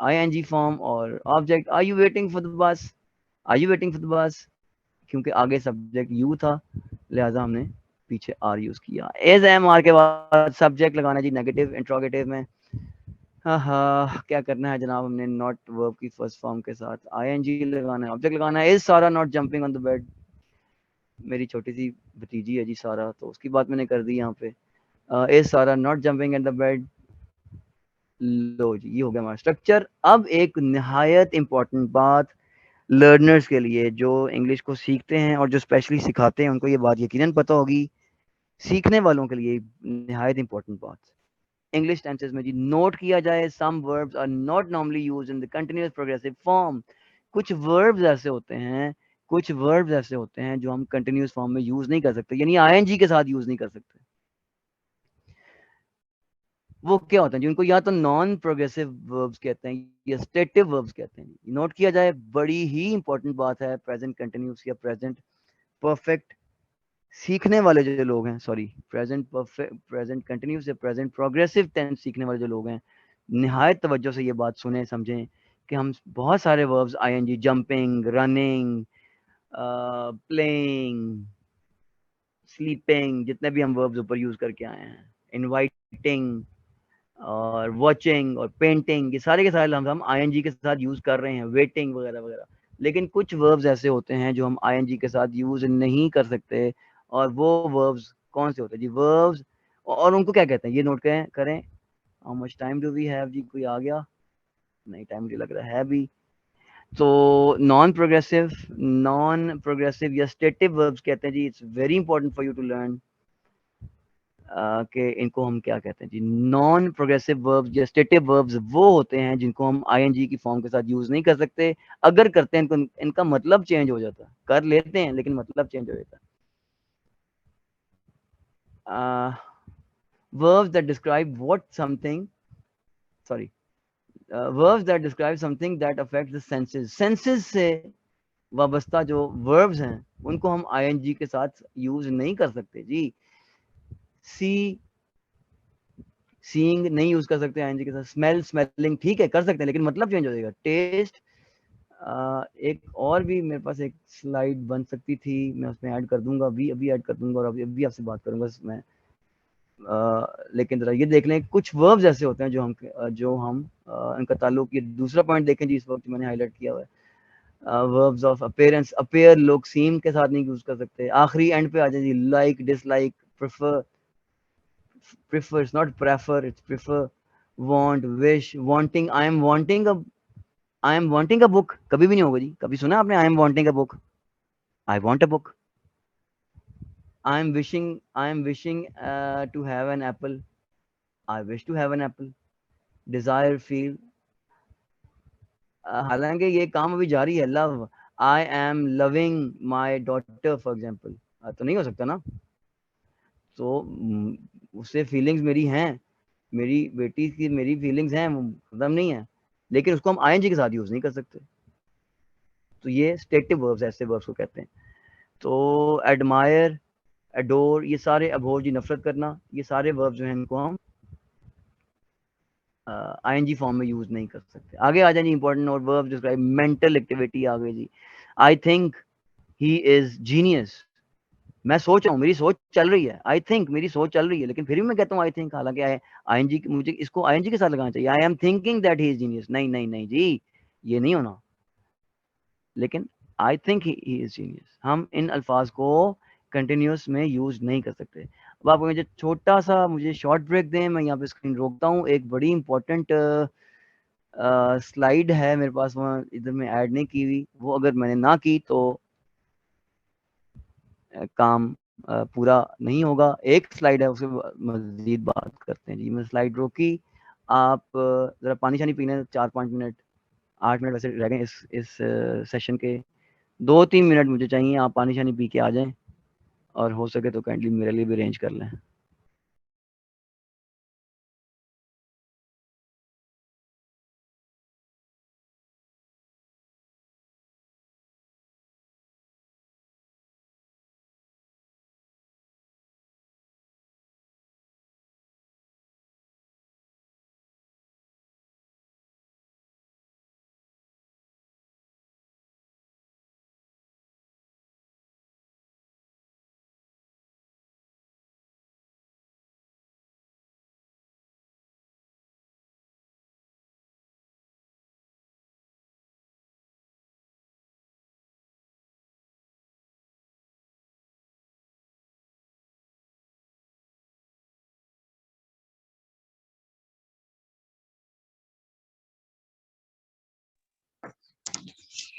ing form और object, are you waiting for the bus, are you waiting for the bus, क्योंकि आगे subject you था लिहाजा हमने पीछे are use किया। is, am, are के बाद सब्जेक्ट लगाना जी नेगेटिव इंट्रोगेटिव में, हाँ क्या करना है जनाब, हमने नॉट वर्ब की फर्स्ट फॉर्म के साथ ing लगाना है, ऑब्जेक्ट लगाना है, is Sara not jumping on the bed, मेरी छोटी सी भतीजी है जी सारा, तो उसकी बात मैंने कर दी यहाँ पे, is Sara not jumping at the bed. लो जी, ये हो गया हमारा स्ट्रक्चर। अब एक निहायत इंपॉर्टेंट बात लर्नर्स के लिए, जो इंग्लिश को सीखते हैं और जो स्पेशली सिखाते हैं, उनको ये बात यकीनन पता होगी, सीखने वालों के लिए निहायत इंपॉर्टेंट बात, इंग्लिश टेंसेस में जी नोट किया जाए, some verbs are not normally used in the continuous progressive form. कुछ वर्ब्स ऐसे होते हैं, कुछ वर्ब्स ऐसे होते हैं जो हम कंटिन्यूअस फॉर्म में यूज नहीं कर सकते, यानी आईएनजी के साथ यूज नहीं कर सकते। वो क्या होता है जी, उनको या तो नॉन प्रोग्रेसिव वर्ब्स कहते हैं या स्टेटिव वर्ब्स कहते हैं। नोट किया जाए, बड़ी ही इंपॉर्टेंट बात है, प्रेजेंट कंटिन्यूस या प्रेजेंट परफेक्ट सीखने वाले जो लोग हैं, sorry present perfect, present continuous या प्रेजेंट प्रोग्रेसिव टेंस सीखने वाले जो लोग हैं, निहायत तवज्जो से ये बात सुने समझें कि हम बहुत सारे verbs ING, jumping, running, playing, sleeping, जितने भी हम वर्ब्स ऊपर यूज करके आए हैं, इनवाइटिंग और वॉचिंग और पेंटिंग, ये सारे के सारे हम आईएनजी के साथ यूज कर रहे हैं, वेटिंग वगैरह वगैरह। लेकिन कुछ वर्ब्स ऐसे होते हैं जो हम आईएनजी के साथ यूज नहीं कर सकते, और वो वर्ब्स कौन से होते हैं जी, वर्ब्स, और उनको क्या कहते हैं ये नोट करें। How much time do we have जी, कोई आ गया? नहीं, टाइम मुझे लग रहा है भी। तो नॉन प्रोग्रेसिव या स्टेटिव वर्ब्स कहते हैं जी, it's very important for you to learn कि इनको हम क्या कहते हैं जी, नॉन प्रोग्रेसिव वर्ब्स या स्टेटिव वर्ब्स वो होते हैं जिनको हम आईएनजी की फॉर्म के साथ यूज नहीं कर सकते, अगर करते हैं इनका मतलब चेंज हो जाता है, कर लेते हैं लेकिन मतलब चेंज हो जाता है। verbs that describe what something, sorry, verbs that describe something that affects the senses, senses से वाबस्ता जो verbs हैं उनको हम ing के साथ यूज नहीं कर सकते जी। see, सीइंग नहीं यूज कर सकते आईएनजी के साथ। स्मेल, स्मेलिंग ठीक है कर सकते हैं, लेकिन मतलब चेंज हो जाएगा। टेस्ट, एक और भी मेरे पास एक स्लाइड बन सकती थी, मैं उसमें ऐड कर दूंगा, अभी ऐड कर दूंगा और अभी आपसे बात करूंगा इसमें। लेकिन जरा ये देख लें, कुछ वर्ब्स ऐसे होते हैं जो हम इनका ताल्लुक, ये दूसरा पॉइंट देखें जी, इस वक्त मैंने हाईलाइट किया हुआ है। वर्ब्स ऑफ अपीयरेंस, अपीयर लोग सीम के साथ नहीं यूज कर सकते। आखिरी एंड पे आ जाए जी, like, dislike, prefer, it's not prefer, it's prefer, want, wish, wanting, I am wanting a book कभी भी नहीं होगा जी। कभी सुना आपने I am wanting a book? I want a book. I am wishing to have an apple. I wish to have an apple. Desire, feel, हालांकि ये काम अभी जारी है। love, I am loving my daughter for example, तो नहीं हो सकता ना। तो उससे फीलिंग्स मेरी हैं, मेरी बेटी की मेरी फीलिंग्स हैं, खत्म नहीं है, लेकिन उसको हम आईएनजी के साथ यूज नहीं कर सकते। तो ये स्टेटिव वर्ब्स, ऐसे वर्ब्स को कहते हैं। तो एडमायर, एडोर, ये सारे, अबोर जी नफरत करना, ये सारे वर्ब्स जो हैं इनको हम आईएनजी फॉर्म में यूज नहीं कर सकते। आगे आ जाए जी, इंपॉर्टेंट और वर्ब डिस्क्राइब मेंटल एक्टिविटी आ गई जी। I think he is genius, मैं सोच रहा हूँ, मेरी सोच चल रही है। आई थिंक, मेरी सोच चल रही है, लेकिन फिर भी मैं कहता हूँ आई थिंक, हालांकि आईएनजी, मुझे इसको आईएनजी के साथ लगाना चाहिए। I am thinking that he is genius, नहीं नहीं नहीं जी, ये नहीं होना। लेकिन आई थिंक ही इज जीनियस, हम इन अल्फाज को कंटिन्यूस में यूज नहीं कर सकते। अब आपको मुझे छोटा सा, मुझे शॉर्ट ब्रेक दें, मैं यहाँ पे स्क्रीन रोकता हूँ। एक बड़ी इंपॉर्टेंट स्लाइड है मेरे पास, वहाँ इधर में ऐड नहीं की हुई, वो अगर मैंने ना की तो काम पूरा नहीं होगा। एक स्लाइड है, उससे मजीद बात करते हैं जी। मैं स्लाइड रोकी, आप जरा पानी शानी पीने 4-5 मिनट, 8 मिनट वैसे रह गए इस सेशन के। 2-3 मिनट मुझे चाहिए, आप पानी शानी पी के आ जाएं, और हो सके तो काइंडली मेरे लिए भी अरेंज कर लें।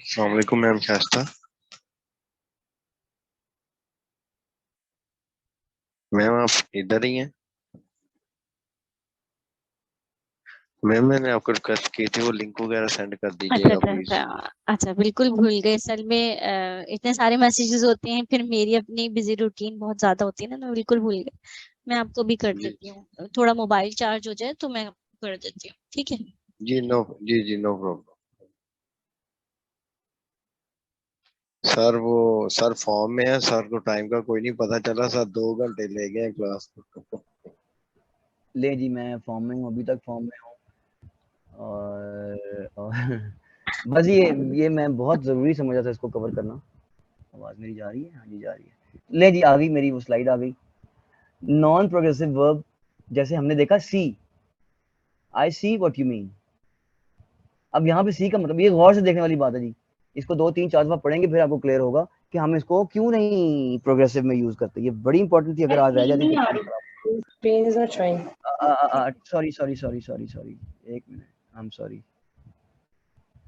अस्सलाम वालेकुम मैम शाइस्ता। मैम आप इधर ही हैं? मैम मैंने आपको रिक्वेस्ट की थी, वो लिंक वगैरह सेंड कर दीजिएगा प्लीज। अच्छा बिल्कुल भूल गए। असल में इतने सारे मैसेजेस होते हैं, फिर मेरी अपनी बिजी रूटीन बहुत ज्यादा होती है ना, तो बिल्कुल भूल गए। मैं आपको भी कर देती हूँ, थोड़ा मोबाइल चार्ज हो जाए तो मैं आपको कर देती हूँ, ठीक है? जी नो प्रॉब्लम। सर वो सर फॉर्म में है, सर को टाइम का कोई नहीं पता चला, सर 2 घंटे ले गए क्लास। ले जी, मैं फॉर्म में हूँ, अभी तक फॉर्म में हूँ, और बस ये मैं बहुत ज़रूरी समझा था इसको कवर करना। आवाज़ मेरी जा रही है? हाँ जी जा रही है। ले जी, आ गई मेरी वो स्लाइड आ गई। नॉन प्रोग्रेसिव वर्ब, जैसे हमने देखा सी, आई सी व्हाट यू मीन। अब यहाँ पे सी का मतलब, ये गौर से देखने वाली बात है जी, इसको 2-3-4 दफा पढ़ेंगे फिर आपको क्लियर होगा कि हम इसको क्यों नहीं प्रोग्रेसिव में यूज करते। ये बड़ी इंपॉर्टेंट थी, अगर आज रह जाती सॉरी, एक मिनट, आई एम सॉरी।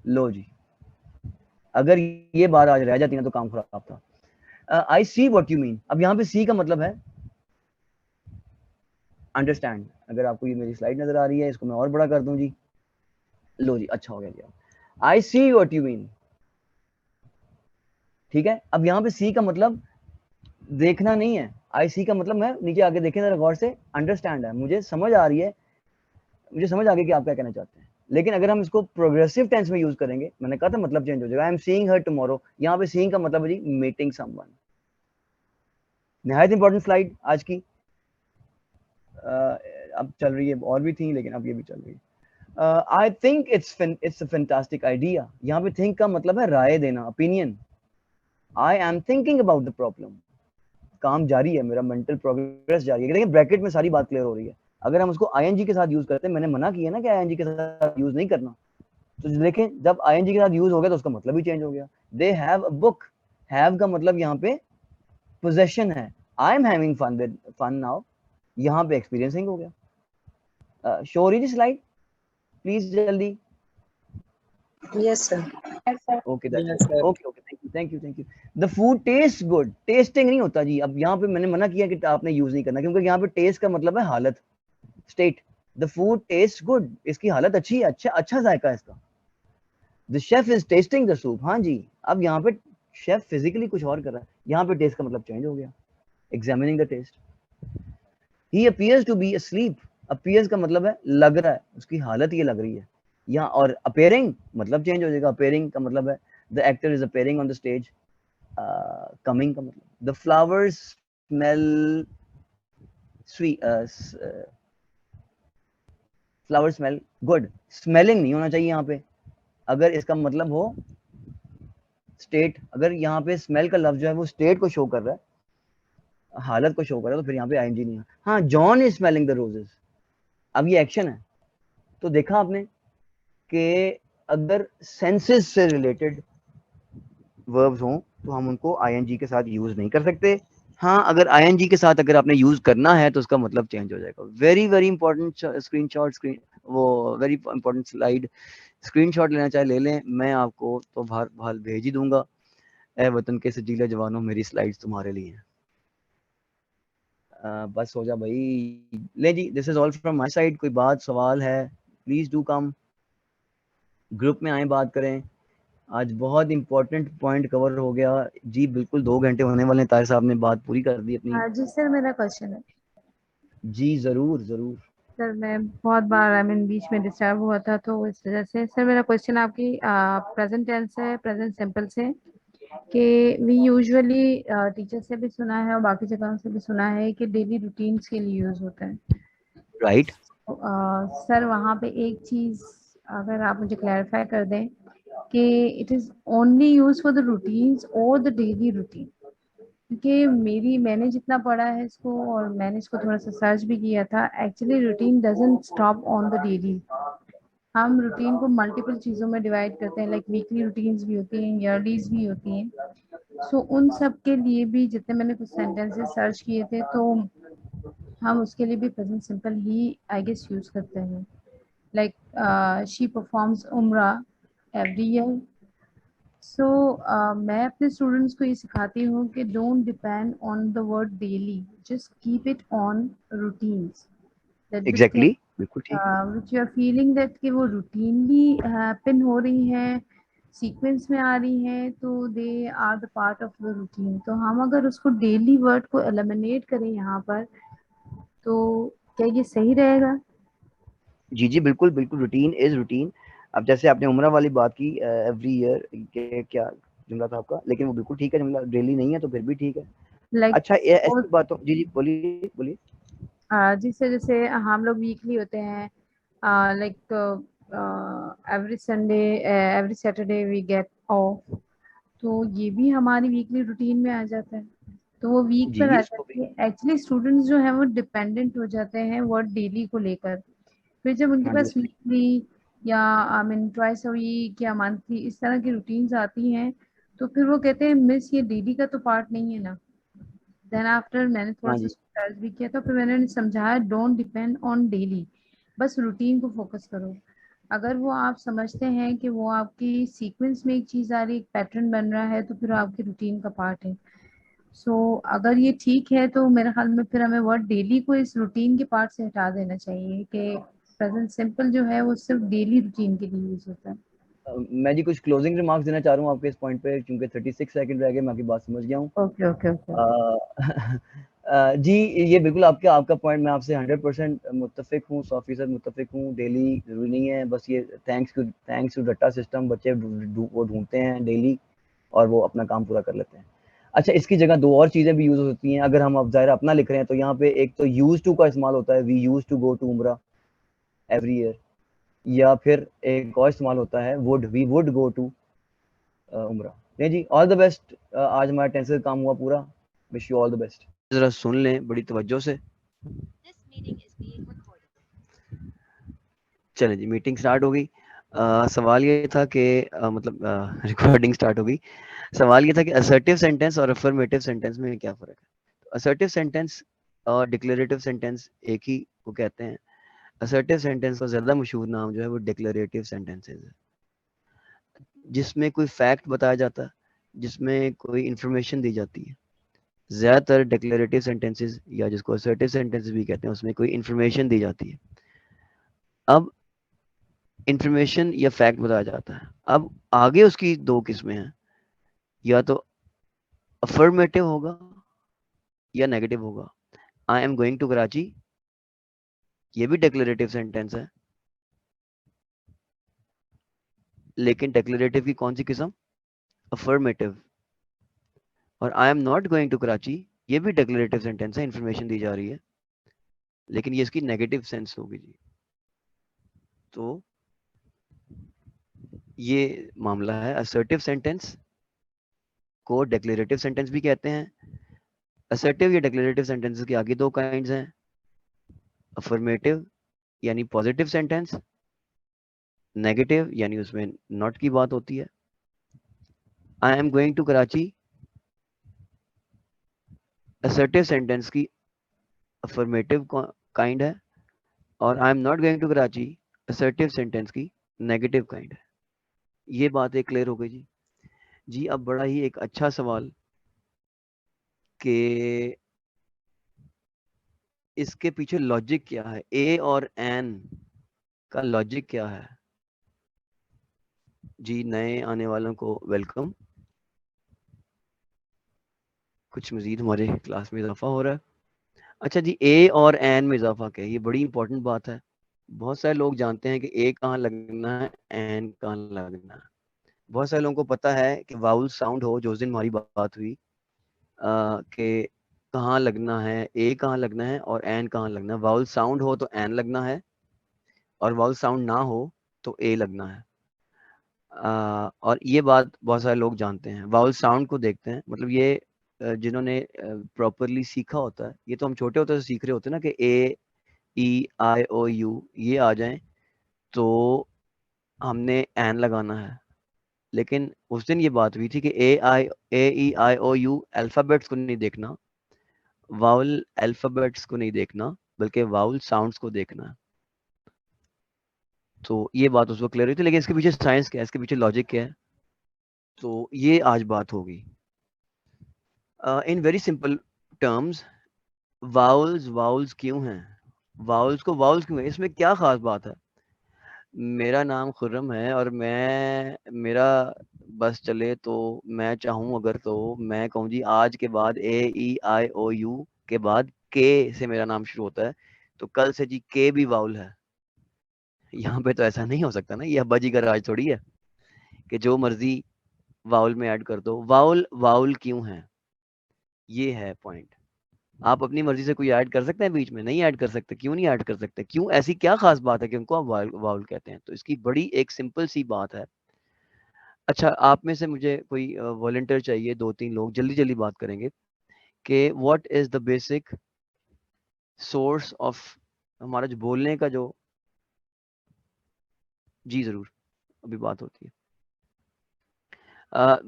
लो जी, अगर ये बात आज रह जाती ना तो काम खराब था। आई सी व्हाट यू मीन, अब यहाँ पे सी का मतलब है अंडरस्टैंड। अगर आपको ये मेरी स्लाइड नजर आ रही है, इसको मैं और बड़ा कर दूं जी। लो जी, अच्छा हो गया जी। आई सी व्हाट यू मीन, ठीक है। अब यहाँ पे सी का मतलब देखना नहीं है, आई सी का मतलब है, नीचे आगे देखें जरा गौर से, अंडरस्टैंड है, मुझे समझ आ रही है, मुझे समझ आ गई कि आप क्या कहना चाहते हैं। लेकिन अगर हम इसको प्रोग्रेसिव टेंस में यूज करेंगे, मैंने कहा था मतलब चेंज हो जाएगा। I am seeing her tomorrow, यहाँ पे सीइंग का मतलब है जी मीटिंग समवन। निहायत इंपॉर्टेंट स्लाइड आज की। अब चल रही है, और भी थी लेकिन अब ये भी चल रही है। I think it's a fantastic idea. यहाँ पे थिंक का मतलब है राय देना, opinion. I am thinking about the problem. काम जारी है, मेरा मेंटल प्रोग्रेस जारी है। देखिए ब्रैकेट में सारी बात क्लियर हो रही है। अगर हम उसको आईएनजी के साथ यूज करते हैं, मैंने मना किया ना कि आईएनजी के साथ यूज नहीं करना, तो देखें जब आईएनजी के साथ यूज हो गया तो उसका मतलब ही चेंज हो गया। They have a book, have का मतलब यहाँ पे पोजेशन है। I am having fun with fun now, यहाँ पे एक्सपीरियंसिंग हो गया। शो रही स्लाइड प्लीज जल्दी। Yes, sir. Okay, that's Yes, it. sir. Okay, thank you. The food tastes good. Tasting नहीं होता जी। अब यहाँ पे मैंने मना किया कि आपने यूज नहीं करना, क्योंकि यहाँ पे टेस्ट का मतलब है हालत, state. The food tastes good. इसकी हालत अच्छी है, अच्छा जायका है इसका। The chef is tasting the soup. हाँ जी, अब यहाँ पे शेफ फिजिकली कुछ और कर रहा है, यहाँ पे टेस्ट का मतलब चेंज हो गया। Examining the taste. He appears to be asleep. Appears का मतलब है लग रहा है, उसकी हालत ये लग रही है यहाँ। और appearing मतलब चेंज हो जाएगा। appearing का मतलब है the actor is appearing on the stage. coming का मतलब the flowers smell sweet. flowers smell good. smelling नहीं होना चाहिए यहाँ पे। अगर इसका मतलब हो स्टेट, अगर यहाँ पे स्मेल का लफ्ज जो है वो स्टेट को शो कर रहा है, हालत को शो कर रहा है, तो फिर यहाँ पे आईएनजी नहीं है। हाँ, John is smelling the roses. अब ये एक्शन है, तो देखा आपने कि अगर सेंसेस से रिलेटेड वर्ब्स हों तो हम उनको आईएनजी के साथ यूज नहीं कर सकते। हाँ, अगर आईएनजी के साथ अगर आपने यूज करना है तो उसका मतलब चेंज हो जाएगा। वेरी इंपॉर्टेंट स्क्रीन वो वेरी इंपॉर्टेंट स्लाइड। स्क्रीनशॉट लेना चाहे ले लें, मैं आपको तो भाल भेज ही दूंगा। ए वतन के सजीले जवानों, मेरी स्लाइड्स तुम्हारे लिए हैं। बस हो जा भाई। ले जी, this is all from my side. कोई बात सवाल है प्लीज डू कम, ग्रुप में आए, बात करें। आज बहुत इंपॉर्टेंट पॉइंट कवर हो गया जी। बिल्कुल 2 घंटे होने वाले हैं। ताहिर साहब ने बात पूरी कर दी अपनी। हाँ जी सर, मेरा क्वेश्चन है। जी जरूर। सर मैं बहुत बार बीच में डिस्टर्ब हुआ था, तो इस वजह से सर मेरा क्वेश्चन आपकी प्रेजेंट टेंस है, प्रेजेंट सिंपल से, कि वी यूजुअली टीचर से भी सुना है और बाकी जगहों से भी सुना है कि डेली रूटीन्स के लिए यूज होता है। राइट। सर वहाँ पे एक चीज अगर आप मुझे क्लैरिफाई कर दें कि it is only use for the routines और द डेली रूटीन, क्योंकि मैंने जितना पढ़ा है इसको और मैंने इसको थोड़ा सा सर्च भी किया था, actually routine doesn't stop on the daily. हम रूटीन को मल्टीपल चीज़ों में डिवाइड करते हैं, लाइक वीकली रूटीन्स भी होती हैं, ईयरलीज भी होती हैं। सो उन सब के लिए भी जितने मैंने कुछ सेंटेंसेस सर्च किए थे, तो हम उसके लिए भी प्रेजेंट सिंपल ही आई गेस यूज करते हैं। Like she performs Umrah every year. So मैं अपने स्टूडेंट्स को ये सिखाती हूँ कि don't depend on the word daily, just keep it on routines. Exactly, बिल्कुल ठीक। Which you are feeling that कि वो रूटीनली हैपन हो रही है, सीक्वेंस में आ रही है, तो they are the part of the routine. तो हम अगर उसको डेली वर्ड को एलिमिनेट करें यहाँ पर, तो क्या ये सही रहेगा? जी बिल्कुल। Routine is routine. अब जैसे आपने उम्रा वाली बात की, एवरी ईयर के क्या जुमला था आपका, लेकिन वो बिल्कुल ठीक है, जुमला डेली नहीं है तो फिर भी ठीक है। अच्छा, ऐसी बात हो। जी बोलिए। जी सर, जैसे हम लोग वीकली होते हैं, like every Sunday every Saturday we get off, तो ये भी हमारी वीकली रूटीन में आ जाता है, तो वो वीक पर आ जाती है। एक्चुअली स्टूडेंट्स जो है वो डिपेंडेंट हो जाते हैं वर्ड डेली को लेकर। फिर जब उनके पास वीकली या ट्वाइस अ वीक या मंथली इस तरह की रूटीन्स आती हैं, तो फिर वो कहते हैं मिस ये डेली का तो पार्ट नहीं है ना। देन आफ्टर मैंने थोड़ा सा सर्च भी किया, तो फिर मैंने समझाया डोंट डिपेंड ऑन डेली, बस रूटीन को फोकस करो। अगर वो आप समझते हैं कि वो आपकी सीक्वेंस में एक चीज़ आ रही है, एक पैटर्न बन रहा है, तो फिर आपकी रूटीन का पार्ट है। सो अगर ये ठीक है तो मेरे ख्याल में फिर हमें वर्ड डेली को इस रूटीन के पार्ट से हटा देना चाहिए, कि प्रेजेंट सिंपल जो है वो सिर्फ डेली रूटीन के लिए यूज होता है। मैं जी कुछ क्लोजिंग रिमार्क्स देना चाह रहा हूँ आपके इस पॉइंट पे, क्योंकि 36 सेकंड रह गए, मैं आपकी बात समझ गया हूँ। ओके। जी ये बिल्कुल आपका पॉइंट, मैं आपसे 100% मुत्तफिक हूँ, 100% मुत्तफिक हूँ। डेली जरूरी नहीं है, बस ये थैंक्स टू डाटा सिस्टम बच्चे वो ढूंढते हैं डेली और वो अपना काम पूरा कर लेते हैं। अच्छा, इसकी जगह दो और चीजें भी यूज होती हैं। अगर हम अब ज़ाहिर अपना लिख रहे हैं तो यहाँ पे एक तो यूज टू का इस्तेमाल होता है, we use to go to Umrah every year, या फिर एक और इस्तेमाल होता है would, we would go to Umrah. नहीं जी, ऑल द बेस्ट। आज हमारा टेंस का काम हुआ पूरा। Wish you all the best. जरा सुन लें बड़ी तवज्जो से। चलें जी, मीटिंग स्टार्ट हो गई। सवाल ये था कि मतलब रिकॉर्डिंग स्टार्ट हो गई। सवाल ये था कि असर्टिव सेंटेंस और अफर्मेटिव सेंटेंस में क्या फ़र्क है। असर्टिव सेंटेंस और डिक्लेरेटिव सेंटेंस एक ही को कहते हैं। असर्टिव सेंटेंस का ज़्यादा मशहूर नाम जो है वो डिक्लेरेटिव सेंटेंसेस है, जिसमें कोई फैक्ट बताया जाता है, जिसमें कोई इंफॉर्मेशन दी जाती है। ज़्यादातर डिक्लेरेटिव सेंटेंसेस या जिसको असर्टिव सेंटेंसेस भी कहते हैं उसमें कोई इंफॉर्मेशन दी जाती है। अब इंफॉर्मेशन या फैक्ट बताया जाता है। अब आगे उसकी दो किस्में हैं, या तो अफर्मेटिव होगा या नेगेटिव होगा। I am going to Karachi, ये भी डिक्लेरेटिव सेंटेंस है, लेकिन डिक्लेरेटिव की कौन सी किस्म? अफर्मेटिव। और I am not going to Karachi, ये भी डिक्लेरेटिव सेंटेंस है, इंफॉर्मेशन दी जा रही है, लेकिन ये इसकी नेगेटिव सेंस होगी जी। तो ये मामला है। असर्टिव सेंटेंस को डिक्लेरेटिव सेंटेंस भी कहते हैं। असर्टिव या डिक्लेरेटिव सेंटेंसेस के आगे दो काइंड्स हैं, अफर्मेटिव यानी पॉजिटिव सेंटेंस, नेगेटिव यानी उसमें नॉट की बात होती है। I am going to Karachi assertive sentence की अफर्मेटिव काइंड है, और I am not going to Karachi assertive sentence की नेगेटिव काइंड है। ये बात एक क्लियर हो गई जी। जी अब बड़ा ही एक अच्छा सवाल कि इसके पीछे लॉजिक क्या है, ए और एन का लॉजिक क्या है। जी नए आने वालों को वेलकम। कुछ मजीद हमारे क्लास में इजाफा हो रहा है। अच्छा जी, ए और एन में इजाफा क्या है, ये बड़ी इंपॉर्टेंट बात है। बहुत सारे लोग जानते हैं कि ए कहाँ लगना है, एन कहाँ लगना है। बहुत सारे लोगों को पता है कि वाउल साउंड हो, जो उस दिन हमारी बात हुई कि कहाँ लगना है, ए कहाँ लगना है और एन कहाँ लगना है। वाउल साउंड हो तो एन लगना है, और वाउल साउंड ना हो तो ए लगना है। और ये बात बहुत सारे लोग जानते हैं। वाउल साउंड को देखते हैं, मतलब ये जिन्होंने प्रॉपरली सीखा होता है, ये तो हम छोटे होते से सीख रहे होते हैं ना कि ए ई आई ओ यू ये आ जाएं तो हमने एन लगाना है। लेकिन उस दिन ये बात हुई थी कि ए ई आई ओ यू अल्फ़ाबेट्स को नहीं देखना, वाउल अल्फ़ाबेट्स को नहीं देखना, बल्कि वाउल साउंड्स को देखना। तो ये बात उस वक्त क्लियर हुई थी, लेकिन इसके पीछे साइंस क्या है, इसके पीछे लॉजिक क्या है, तो ये आज बात होगी। In very simple terms, vowels क्यों हैं, वाउल्स क्यों है, इसमें क्या खास बात है। मेरा नाम खुर्रम है और मेरा बस चले तो मैं चाहूँ अगर, तो मैं कहूँ जी आज के बाद ए ई आई ओ यू के बाद के से मेरा नाम शुरू होता है, तो कल से जी के भी वाउल है। यहाँ पे तो ऐसा नहीं हो सकता ना, ये अब्बाजी का राज थोड़ी है कि जो मर्जी वाउल में ऐड कर दो। वाउल क्यों है, ये है पॉइंट। आप अपनी मर्जी से कोई ऐड कर सकते हैं बीच में? नहीं ऐड कर सकते। क्यों नहीं ऐड कर सकते? क्यों, ऐसी क्या खास बात है कि उनको आप वाउल कहते हैं? तो इसकी बड़ी एक सिंपल सी बात है। अच्छा, आप में से मुझे कोई वॉलंटियर चाहिए, 2-3 लोग जल्दी जल्दी बात करेंगे कि what is the basic source of हमारा जो बोलने का जो, जी जरूर अभी बात होती है।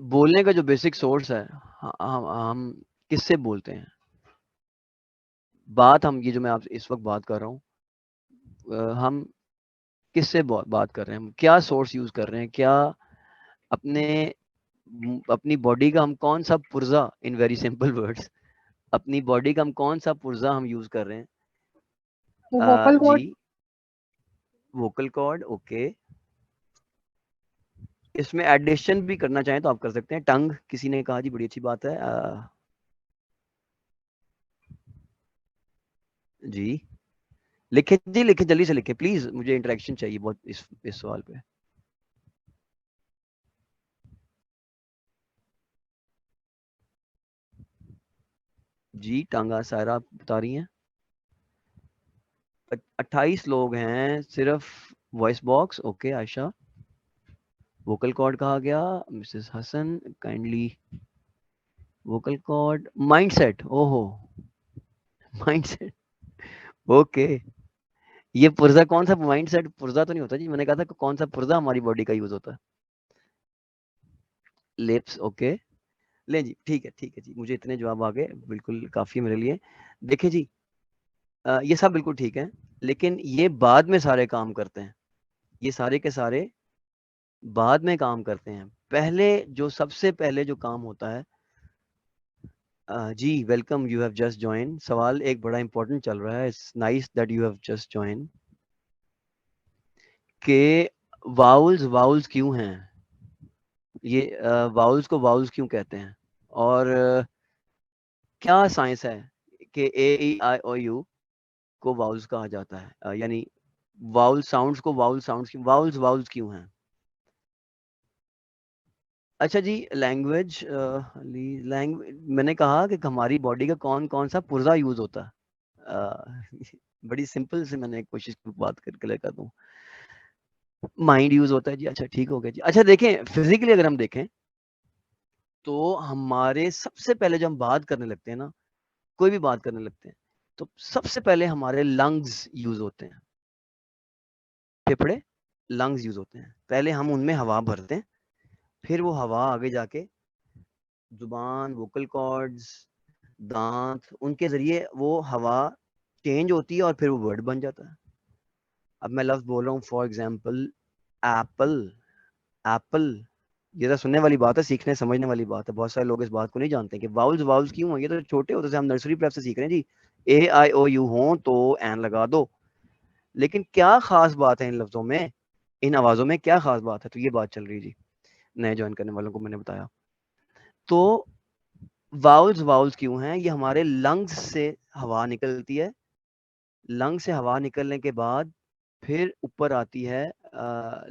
बोलने का जो बेसिक सोर्स है, हम किससे बोलते हैं? बात हम ये जो मैं आपसे इस वक्त बात कर रहा हूँ, हम किससे बात कर रहे हैं, हम क्या सोर्स यूज कर रहे हैं, क्या अपनी बॉडी का हम कौन सा पुर्जा, इन वेरी सिंपल वर्ड्स, अपनी बॉडी का हम कौन सा पुर्जा हम यूज कर रहे हैं? Vocal cord. जी वोकल कॉर्ड, ओके। इसमें एडिशन भी करना चाहें तो आप कर सकते हैं। टंग किसी ने कहा जी, बड़ी अच्छी बात है। जी लिखे जी, लिखे जल्दी से लिखे प्लीज, मुझे इंटरेक्शन चाहिए बहुत इस सवाल पे। जी टांगा सायरा बता रही हैं 28 लोग हैं सिर्फ voice box. Okay Ayesha. Vocal cord कहा गया Mrs Hasan kindly. Vocal cord mindset. ओहो माइंडसेट ओके। ये पुर्जा कौन सा माइंडसेट पुर्जा तो नहीं होता जी। मैंने कहा था कौन सा पुर्जा हमारी बॉडी का यूज होता है। लिप्स ओके ले जी ठीक है जी मुझे इतने जवाब आ गए बिल्कुल काफी मेरे लिए। देखिए जी ये सब बिल्कुल ठीक है लेकिन ये बाद में सारे काम करते हैं। ये सारे के सारे बाद में काम करते हैं। पहले जो सबसे पहले जो काम होता है जी welcome you have just join. सवाल एक बड़ा इंपॉर्टेंट चल रहा है। It's nice that you have just join के वाउल्स वाउल्स क्यों हैं। ये वाउल्स को वाउल्स क्यों कहते हैं और क्या साइंस है कि ए ई आई ओ यू को वाउल्स कहा जाता है यानी वाउल साउंड्स को वाउल साउंड्स वाउल्स वाउल्स क्यों हैं। अच्छा जी लैंग्वेज मैंने कहा कि हमारी बॉडी का कौन कौन सा पुर्जा यूज होता है बड़ी सिंपल से मैंने कोशिश की बात करके लेकर दूं। माइंड यूज होता है जी। अच्छा ठीक हो गया जी। अच्छा देखें फिजिकली अगर हम देखें तो हमारे सबसे पहले जब हम बात करने लगते हैं ना कोई भी बात करने लगते हैं तो सबसे पहले हमारे लंग्स यूज होते हैं। फेफड़े लंग्स यूज होते हैं। पहले हम उनमें हवा भरते हैं फिर वो हवा आगे जाके जुबान वोकल कॉर्ड्स दांत उनके जरिए वो हवा चेंज होती है और फिर वो वर्ड बन जाता है। अब मैं लफ्ज बोल रहा हूँ फॉर एग्जाम्पल एप्पल। एप्पल ये तो सुनने वाली बात है सीखने समझने वाली बात है। बहुत सारे लोग इस बात को नहीं जानते कि वाउल्स वाउल्स क्यों हैं। ये तो छोटे होते से हम नर्सरी प्रेप से सीख रहे हैं जी। ए आई ओ यू हो तो एन लगा दो। लेकिन क्या खास बात है इन लफ्जों में इन आवाजों में क्या खास बात है। तो ये बात चल रही है जी नए ज्वाइन करने वालों को मैंने बताया। तो वाउल्स वाउल्स क्यों हैं ये हमारे लंग्स से हवा निकलती है। लंग से हवा निकलने के बाद फिर ऊपर आती है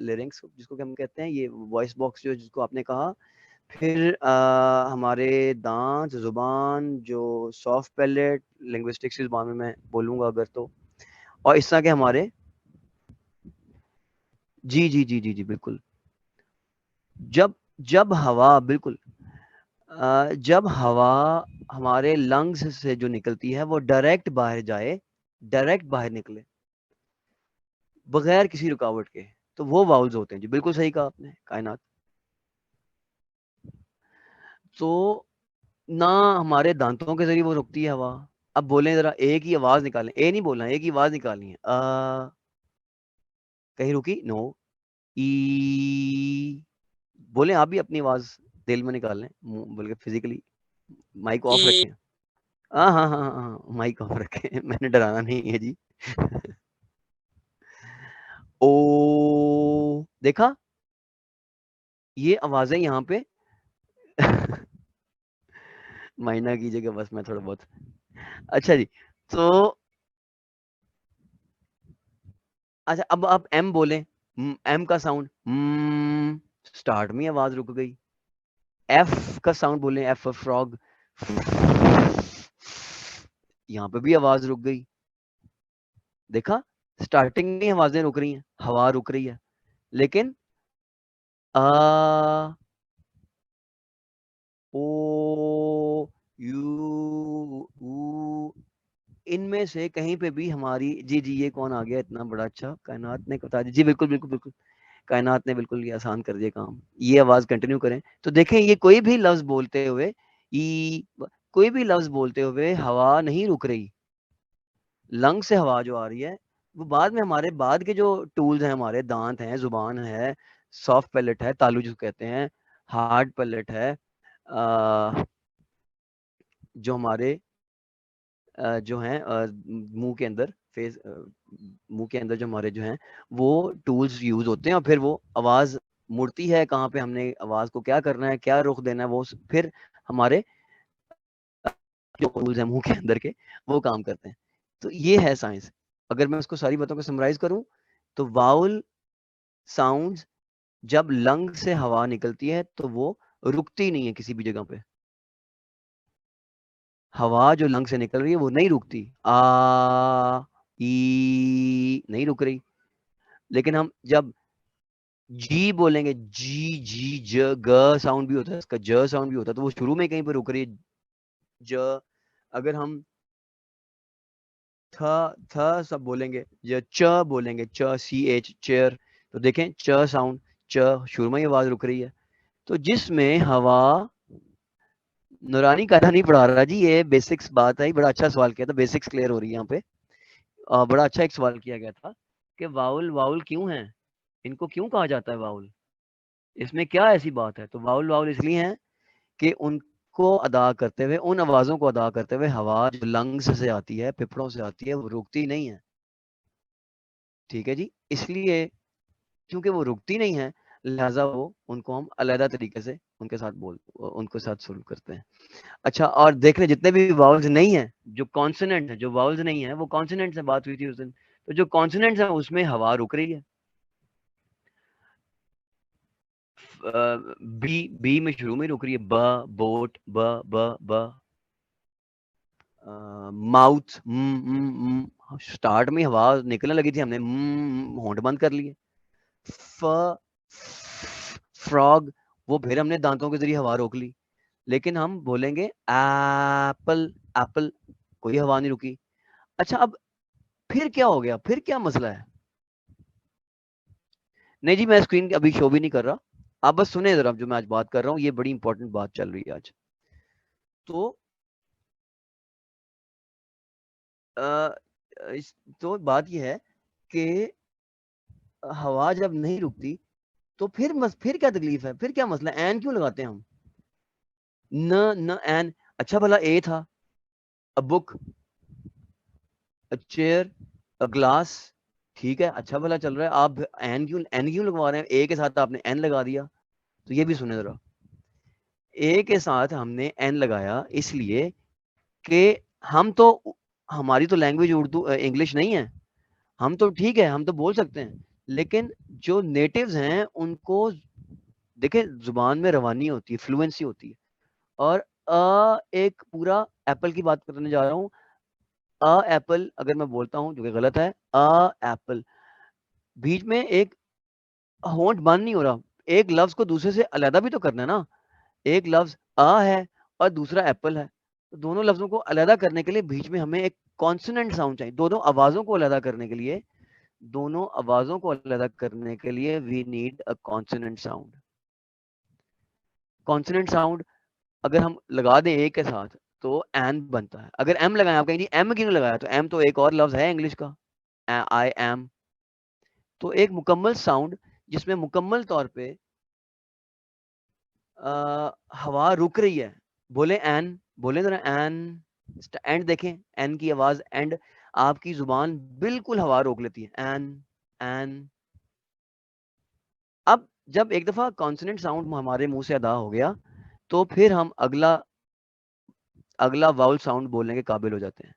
लिरिंग्स जिसको हम कहते हैं ये वॉइस बॉक्स जो जिसको आपने कहा। फिर हमारे दांत जुबान जो सॉफ्ट पैलेट लिंग्विस्टिक्स इस बारे में मैं बोलूँगा अगर तो और इस तरह के हमारे जी जी जी जी जी बिल्कुल। जब जब हवा बिल्कुल जब हवा हमारे लंग्स से जो निकलती है वो डायरेक्ट बाहर जाए डायरेक्ट बाहर निकले बगैर किसी रुकावट के तो वो वाउल्स होते हैं जी। बिल्कुल सही कहा आपने कायनात। तो ना हमारे दांतों के जरिए वो रुकती है हवा। अब बोलें जरा एक ही आवाज निकालें ए नहीं बोलना एक ही आवाज निकालनी है कहीं रुकी नो ई बोले आप भी अपनी आवाज दिल में निकाल लें बोल के फिजिकली माइक ऑफ रखें। हाँ हाँ हाँ हाँ माइक ऑफ रखें मैंने डराना नहीं है जी ओ देखा ये आवाजें यहाँ पे मायना कीजिएगा बस मैं थोड़ा बहुत। अच्छा जी तो अच्छा अब आप एम बोलें एम का साउंड स्टार्ट में आवाज रुक गई। एफ का साउंड बोलें एफ फॉर फ्रॉग यहाँ पे भी आवाज रुक गई। देखा स्टार्टिंग में आवाजें रुक रही हैं हवा रुक रही है लेकिन ओ यू इनमें से कहीं पे भी हमारी जी जी ये कौन आ गया इतना बड़ा अच्छा कायनात ने बता दी जी बिल्कुल बिल्कुल बिल्कुल कायनात ने बिल्कुल ये आसान कर दिया काम। ये आवाज कंटिन्यू करें तो देखें ये कोई भी लफ्ज बोलते हुए कोई भी लफ्ज बोलते हुए हवा नहीं रुक रही। लंग से हवा जो आ रही है वो बाद में हमारे बाद के जो टूल्स हैं हमारे दांत हैं जुबान है सॉफ्ट पैलेट है तालू जिसको कहते हैं हार्ड पैलेट है जो हमारे जो हैं मुंह के अंदर फेस मुंह के अंदर जो हमारे जो हैं वो टूल्स यूज होते हैं और फिर वो आवाज मुड़ती है कहाँ पे हमने आवाज को क्या करना है क्या रुख देना है वो फिर हमारे जो टूल्स हैं मुंह के अंदर के वो काम करते हैं। तो ये है साइंस। अगर मैं उसको सारी बातों को समराइज करूं तो वाउल साउंड्स जब लंग से हवा निकलती है तो वो रुकती नहीं है किसी भी जगह पे। हवा जो लंग से निकल रही है वो नहीं रुकती, आ ई नहीं रुक रही। लेकिन हम जब जी बोलेंगे, जी जी ज ग साउंड भी होता है, इसका ज साउंड भी होता है, तो वो शुरू में कहीं पर रुक रही है ज। अगर हम थ सब बोलेंगे, या च बोलेंगे, च सी एच चेयर, तो देखें च साउंड, च शुरू में ही आवाज रुक रही है। तो जिसमें हवा, नूरानी कायदा नहीं पढ़ा रहा जी, ये बेसिक्स बात है, बड़ा अच्छा सवाल किया था, बेसिक्स क्लियर हो रही है यहाँ पे। बड़ा अच्छा एक सवाल किया गया था कि वाउल वाउल क्यों है, इनको क्यों कहा जाता है वाउल, इसमें क्या ऐसी बात है। तो वाउल वाउल इसलिए है कि उनको अदा करते हुए, उन आवाजों को अदा करते हुए हवा जो लंग्स से आती है, फेफड़ों से आती है, वो रुकती नहीं है। ठीक है जी, इसलिए क्योंकि वो रुकती नहीं है, लिहाजा वो उनको हम अलग तरीके से उनके साथ शुरू करते हैं। अच्छा, और देख रहे जितने भी वावल्स नहीं है, जो कॉन्सोनेंट है, जो वावल्स नहीं है वो कॉन्सोनेंट से बात हुई थी उस दिन, तो जो कॉन्सोनेंट्स है उसमें हवा रुक रही है। बी बी में शुरू में रुक रही है, ब बोट, ब ब ब माउथ, स्टार्ट में हवा निकलने लगी थी, हमने होंठ बंद कर लिए। फ्रॉग, वो फिर हमने दांतों के जरिए हवा रोक ली। लेकिन हम बोलेंगे एप्पल, एप्पल, कोई हवा नहीं रुकी। अच्छा, अब फिर क्या हो गया, फिर क्या मसला है? नहीं जी, मैं स्क्रीन अभी शो भी नहीं कर रहा, आप बस सुने जरा जो मैं आज बात कर रहा हूँ, ये बड़ी इंपॉर्टेंट बात चल रही है आज। तो बात ये है कि हवा जब नहीं रुकती तो फिर क्या तकलीफ है, फिर क्या मसला है, एन क्यों लगाते हैं हम? न न एन, अच्छा भला ए था, a book, a chair, a glass, ठीक है, अच्छा भला चल रहा है, आप एन क्यों लगवा रहे हैं? ए के साथ आपने एन लगा दिया। तो ये भी सुने जरा, ए के साथ हमने एन लगाया इसलिए कि हमारी तो लैंग्वेज उर्दू इंग्लिश नहीं है, हम तो ठीक है, हम तो बोल सकते हैं, लेकिन जो नेटिव्स हैं उनको देखें, जुबान में रवानी होती है, फ्लुएंसी होती है। और एक पूरा एप्पल की बात करने जा रहा हूँ, एप्पल अगर मैं बोलता हूँ जो कि गलत है, एप्पल, बीच में एक होंठ बंद नहीं हो रहा, एक लफ्ज को दूसरे से अलग भी तो करना है ना। एक लफ्ज है और दूसरा एप्पल है, तो दोनों लफ्जों को अलग करने के लिए बीच में हमें एक कॉन्सोनेंट साउंड चाहिए। दोनों आवाजों को अलग करने के लिए, we need a consonant sound. Consonant sound अगर हम लगा दें ए के साथ तो एन बनता है। अगर एम लगाया, आप कहेंगे एम क्यों लगाया, तो एम तो एक और लफ्ज है इंग्लिश का, आई एम। तो एक मुकम्मल साउंड जिसमें मुकम्मल तौर पे हवा रुक रही है, बोले एन, बोले जरा एन, एंड देखें, एन की आवाज, एंड आपकी जुबान बिल्कुल हवा रोक लेती है, एन एन। अब जब एक दफा कॉन्सोनेंट साउंड हमारे मुंह से अदा हो गया, तो फिर हम अगला वाउल साउंड बोलने के काबिल हो जाते हैं,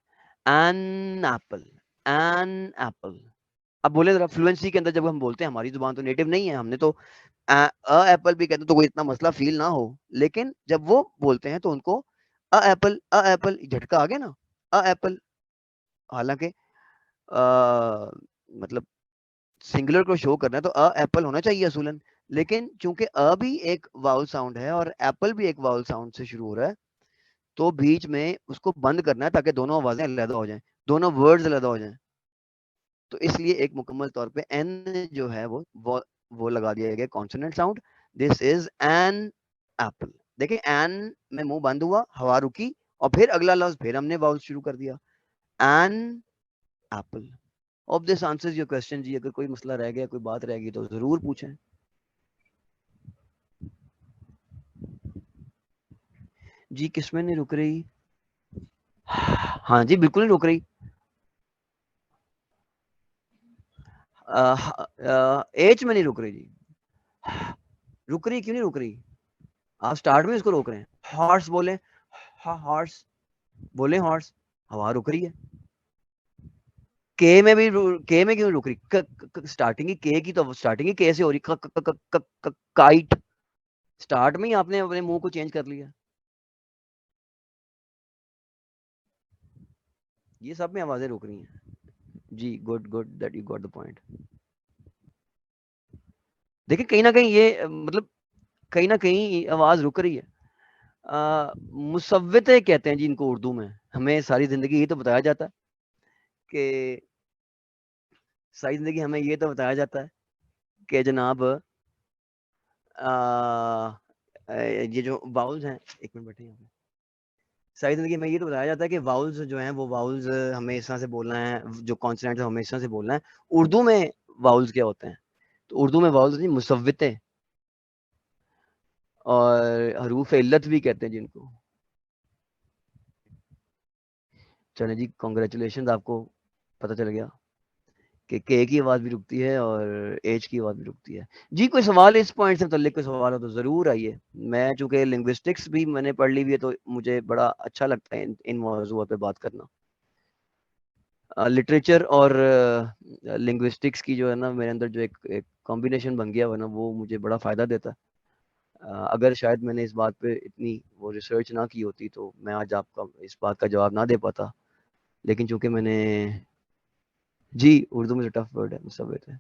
एन एप्पल, एन एप्पल। अब बोले जरा फ्लुएंसी के अंदर, जब हम बोलते हैं, हमारी जुबान तो नेटिव नहीं है, हमने तो एप्पल भी कहते तो कोई इतना मसला फील ना हो, लेकिन जब वो बोलते हैं तो उनको अ एप्पल झटका आ गया ना, एप्पल। हालांकि मतलब सिंगुलर को शो करना है तो एप्पल होना चाहिए असूलन, लेकिन चूंकि भी एक वाउल साउंड है और एप्पल भी एक वाउल साउंड से शुरू हो रहा है, तो बीच में उसको बंद करना है ताकि दोनों आवाजें अलग हो जाएं, दोनों वर्ड्स अलग हो जाएं। तो इसलिए एक मुकम्मल तौर पे एन जो है वो लगा दिया गया consonant sound, this is an apple. देखिए एन में मुंह बंद हुआ, हवा रुकी, और फिर अगला लफ्ज फिर हमने वाउल शुरू कर दिया, an apple. Of this answers your question जी। अगर कोई मसला रह गया, कोई बात रह गई तो जरूर पूछें। जी किसमें नहीं रुक रही? हाँ जी, बिल्कुल नहीं रुक रही। एच में नहीं रुक रही जी। रुक रही क्यों नहीं रुक रही? आप स्टार्ट में इसको रोक रहे हैं। हॉर्स बोले, हॉर्स बोले, हॉर्स, हवा रुक रही है। के में क्यों रुक रही? स्टार्टिंग की के की तो स्टार्टिंग ही के से हो रही। काइट, स्टार्ट में ही आपने अपने मुंह को चेंज कर लिया। ये सब में आवाजें रुक रही हैं जी। Good good that you got the point. देखिए कहीं ना कहीं ये मतलब कहीं ना कहीं आवाज रुक रही है। मुसव्विते कहते हैं जी इनको उर्दू में। हमें सारी जिंदगी ये तो बताया जाता है कि सारी जिंदगी हमें ये तो बताया जाता है कि जनाब ये जो वाउल्स हैं, एक मिनट बैठे यहाँ पे। सारी जिंदगी में ये तो बताया जाता है कि वाउल्स जो हैं वो वाउल्स हमें इस तरह से बोलना है, जो कॉन्सोनेंट्स हमें इस तरह से बोलना है। उर्दू में वाउल्स क्या होते हैं? तो उर्दू में वाउल्स नहीं, मुसव्विते और हरूफ इल्लत भी कहते हैं जिनको। चले जी, कॉन्ग्रेचुलेशन, आपको पता चल गया कि के की आवाज भी रुकती है और एच की आवाज भी रुकती है। जी कोई सवाल इस पॉइंट से मुतल्लिक कोई सवाल हो तो जरूर आइए। मैं चूंकि लिंग्विस्टिक्स भी मैंने पढ़ ली हुई है तो मुझे बड़ा अच्छा लगता है इन मौजूद पे बात करना। लिटरेचर और लिंग्विस्टिक्स की जो है ना मेरे अंदर जो एक कॉम्बिनेशन बन गया हुआ ना, वो मुझे बड़ा फ़ायदा देता है। अगर शायद मैंने इस बात पे इतनी वो रिसर्च ना की होती तो मैं आज आपका इस बात का जवाब ना दे पाता। लेकिन चूंकि मैंने जी उर्दू में टफ वर्ड है मुसव्वित है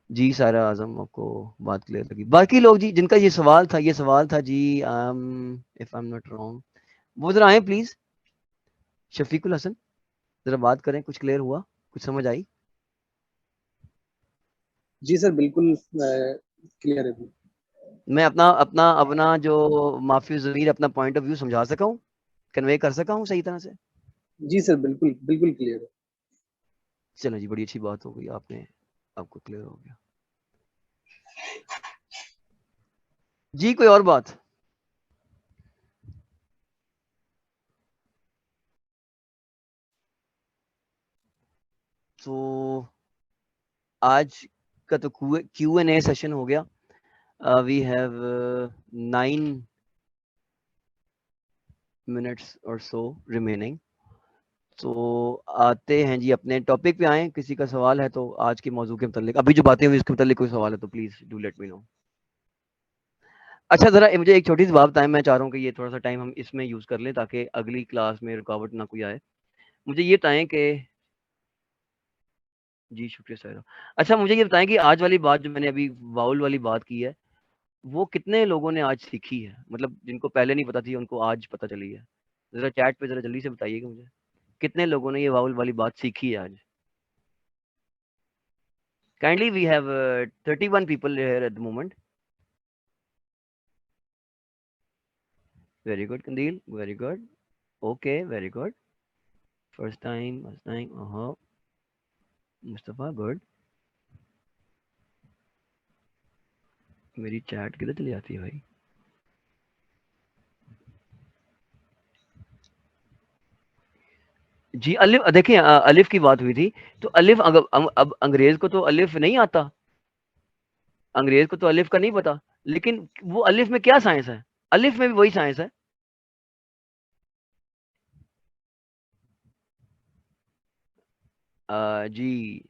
जी। सारा आजम आपको बात क्लियर लगी। बाकी लोग जी जिनका ये सवाल था जी, if I am not wrong, वो जरा आए प्लीज। शफीकुल हसन जरा बात करें, कुछ क्लियर हुआ, कुछ समझ आई? जी सर बिल्कुल क्लियर है। मैं अपना अपना अपना जो माफी ज़मीर अपना पॉइंट ऑफ व्यू समझा सका हूँ, कन्वे कर सका हूँ सही तरह से? जी सर बिल्कुल बिल्कुल क्लियर है। चलो जी, बड़ी अच्छी बात हो गई, आपको क्लियर हो गया जी। कोई और बात? तो आज का तो Q&A सेशन हो गया। वी हैव 9 minutes और सो रिमेनिंग। तो आते हैं जी अपने टॉपिक पे आए। किसी का सवाल है तो आज के मौजू के मतलब अभी जो बातें हुई इसके मतलब कोई सवाल है तो please do let me know. अच्छा जरा मुझे एक छोटी सी बात बताएं, मैं चाह रहा हूँ कि ये थोड़ा सा टाइम हम इसमें यूज कर लें ताकि अगली क्लास में रुकावट ना कोई आए। मुझे ये बताएं कि जी शुक्रिया सर। अच्छा मुझे ये बताएं कि आज वाली बात जो मैंने अभी वाउल वाली बात की है वो कितने लोगों ने आज सीखी है? मतलब जिनको पहले नहीं पता थी उनको आज पता चली है। जरा चैट पे जरा जल्दी से बताइएगा मुझे, कितने लोगों ने ये वाउल वाली बात सीखी है आज? Kindly we have 31 people here at the moment. Very good Kandil, very good. Okay, very good. First time. Mustafa good. मेरी चैट किधर चली जाती है भाई? जी अलिफ, देखिए अलिफ की बात हुई थी तो अलिफ अब अंग्रेज को तो अलिफ नहीं आता, अंग्रेज को तो अलिफ का नहीं पता, लेकिन वो अलिफ में क्या साइंस है? अलिफ में भी वही साइंस है। जी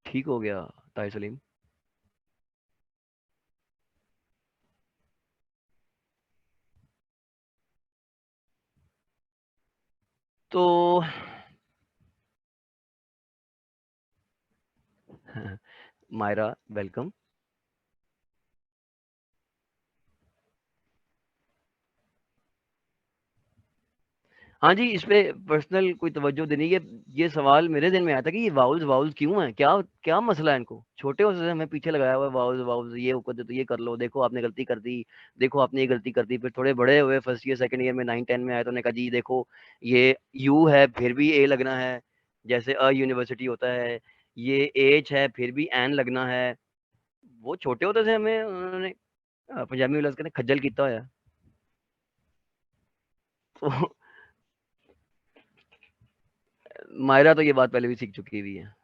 ठीक हो गया ताहिर सलीम। तो मायरा वेलकम। हाँ जी, इस पे पर्सनल कोई तवज्जो देनी है। ये सवाल मेरे दिन में आया था कि ये वाउल्स वाउल्स क्यों हैं, क्या क्या मसला है इनको? छोटे होते से हमें पीछे लगाया हुआ है वाउल्स वाउल्स, ये कर दो तो ये कर लो, देखो आपने गलती कर दी, देखो आपने ये गलती कर दी। फिर थोड़े बड़े हुए फर्स्ट ईयर सेकंड ईयर में 9 10 में आए तो उन्होंने कहा जी देखो ये यू है फिर भी ए लगना है, जैसे अ यूनिवर्सिटी होता है, ये एच है फिर भी एन लगना है। वो छोटे होते से हमें उन्होंने पंजाबी में कहते खज्जल किया होया। तो मायरा तो ये बात पहले भी सीख चुकी हुई है।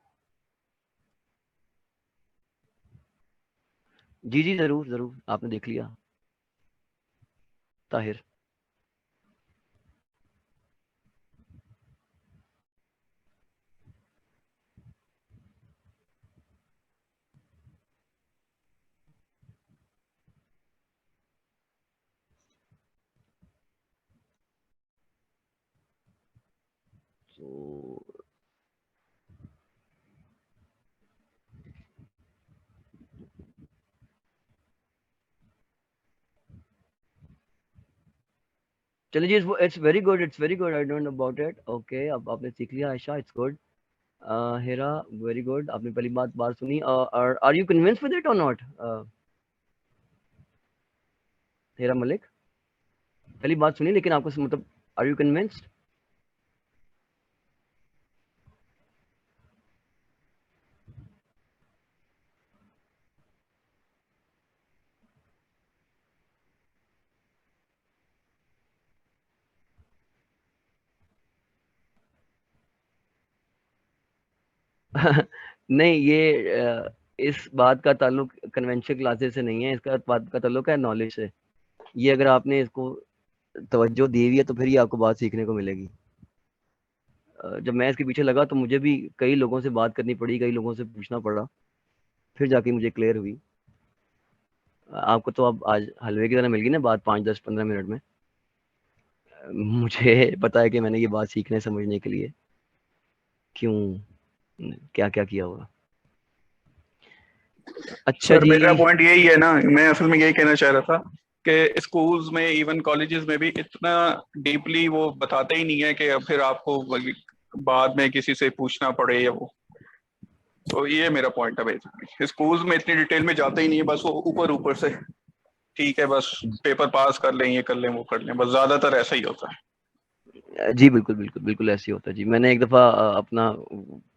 जी जी जरूर जरूर, आपने देख लिया ताहिर। So चलिए जी, it's very good, it's very good, I don't know about it. Okay, अब आपने सीख लिया Ayesha, it's good. Hira, very good, आपने पहली बात सुनी। Are you convinced with it or not? Hira Malik, पहली बात सुनी लेकिन आपको मतलब आर यू कन्विंस्ड? नहीं, ये इस बात का ताल्लुक कन्वेंशन क्लासेस से नहीं है, इसका बात का ताल्लुक है नॉलेज से। ये अगर आपने इसको तवज्जो दी हुई है तो फिर ही आपको बात सीखने को मिलेगी। जब मैं इसके पीछे लगा तो मुझे भी कई लोगों से बात करनी पड़ी, कई लोगों से पूछना पड़ा, फिर जाके मुझे क्लियर हुई। आपको तो अब आज हलवे की तरह मिल गई ना बात 5, 10, 15 मिनट में। मुझे पता है कि मैंने ये बात सीखने समझने के लिए क्यों क्या क्या किया होगा। अच्छा सर जी, मेरा पॉइंट यही है ना, मैं असल में यही कहना चाह रहा था कि स्कूल्स में इवन कॉलेजेस में भी इतना डीपली वो बताते ही नहीं है कि फिर आपको बाद में किसी से पूछना पड़े या वो। तो ये मेरा पॉइंट है बेसिकली, स्कूल्स में इतनी डिटेल में जाते ही नहीं है, बस वो ऊपर ऊपर से ठीक है, बस पेपर पास कर लें, ये कर लें, वो कर लें, बस ज्यादातर ऐसा ही होता है। जी बिल्कुल बिल्कुल बिल्कुल ऐसे ही होता है जी। मैंने एक दफ़ा अपना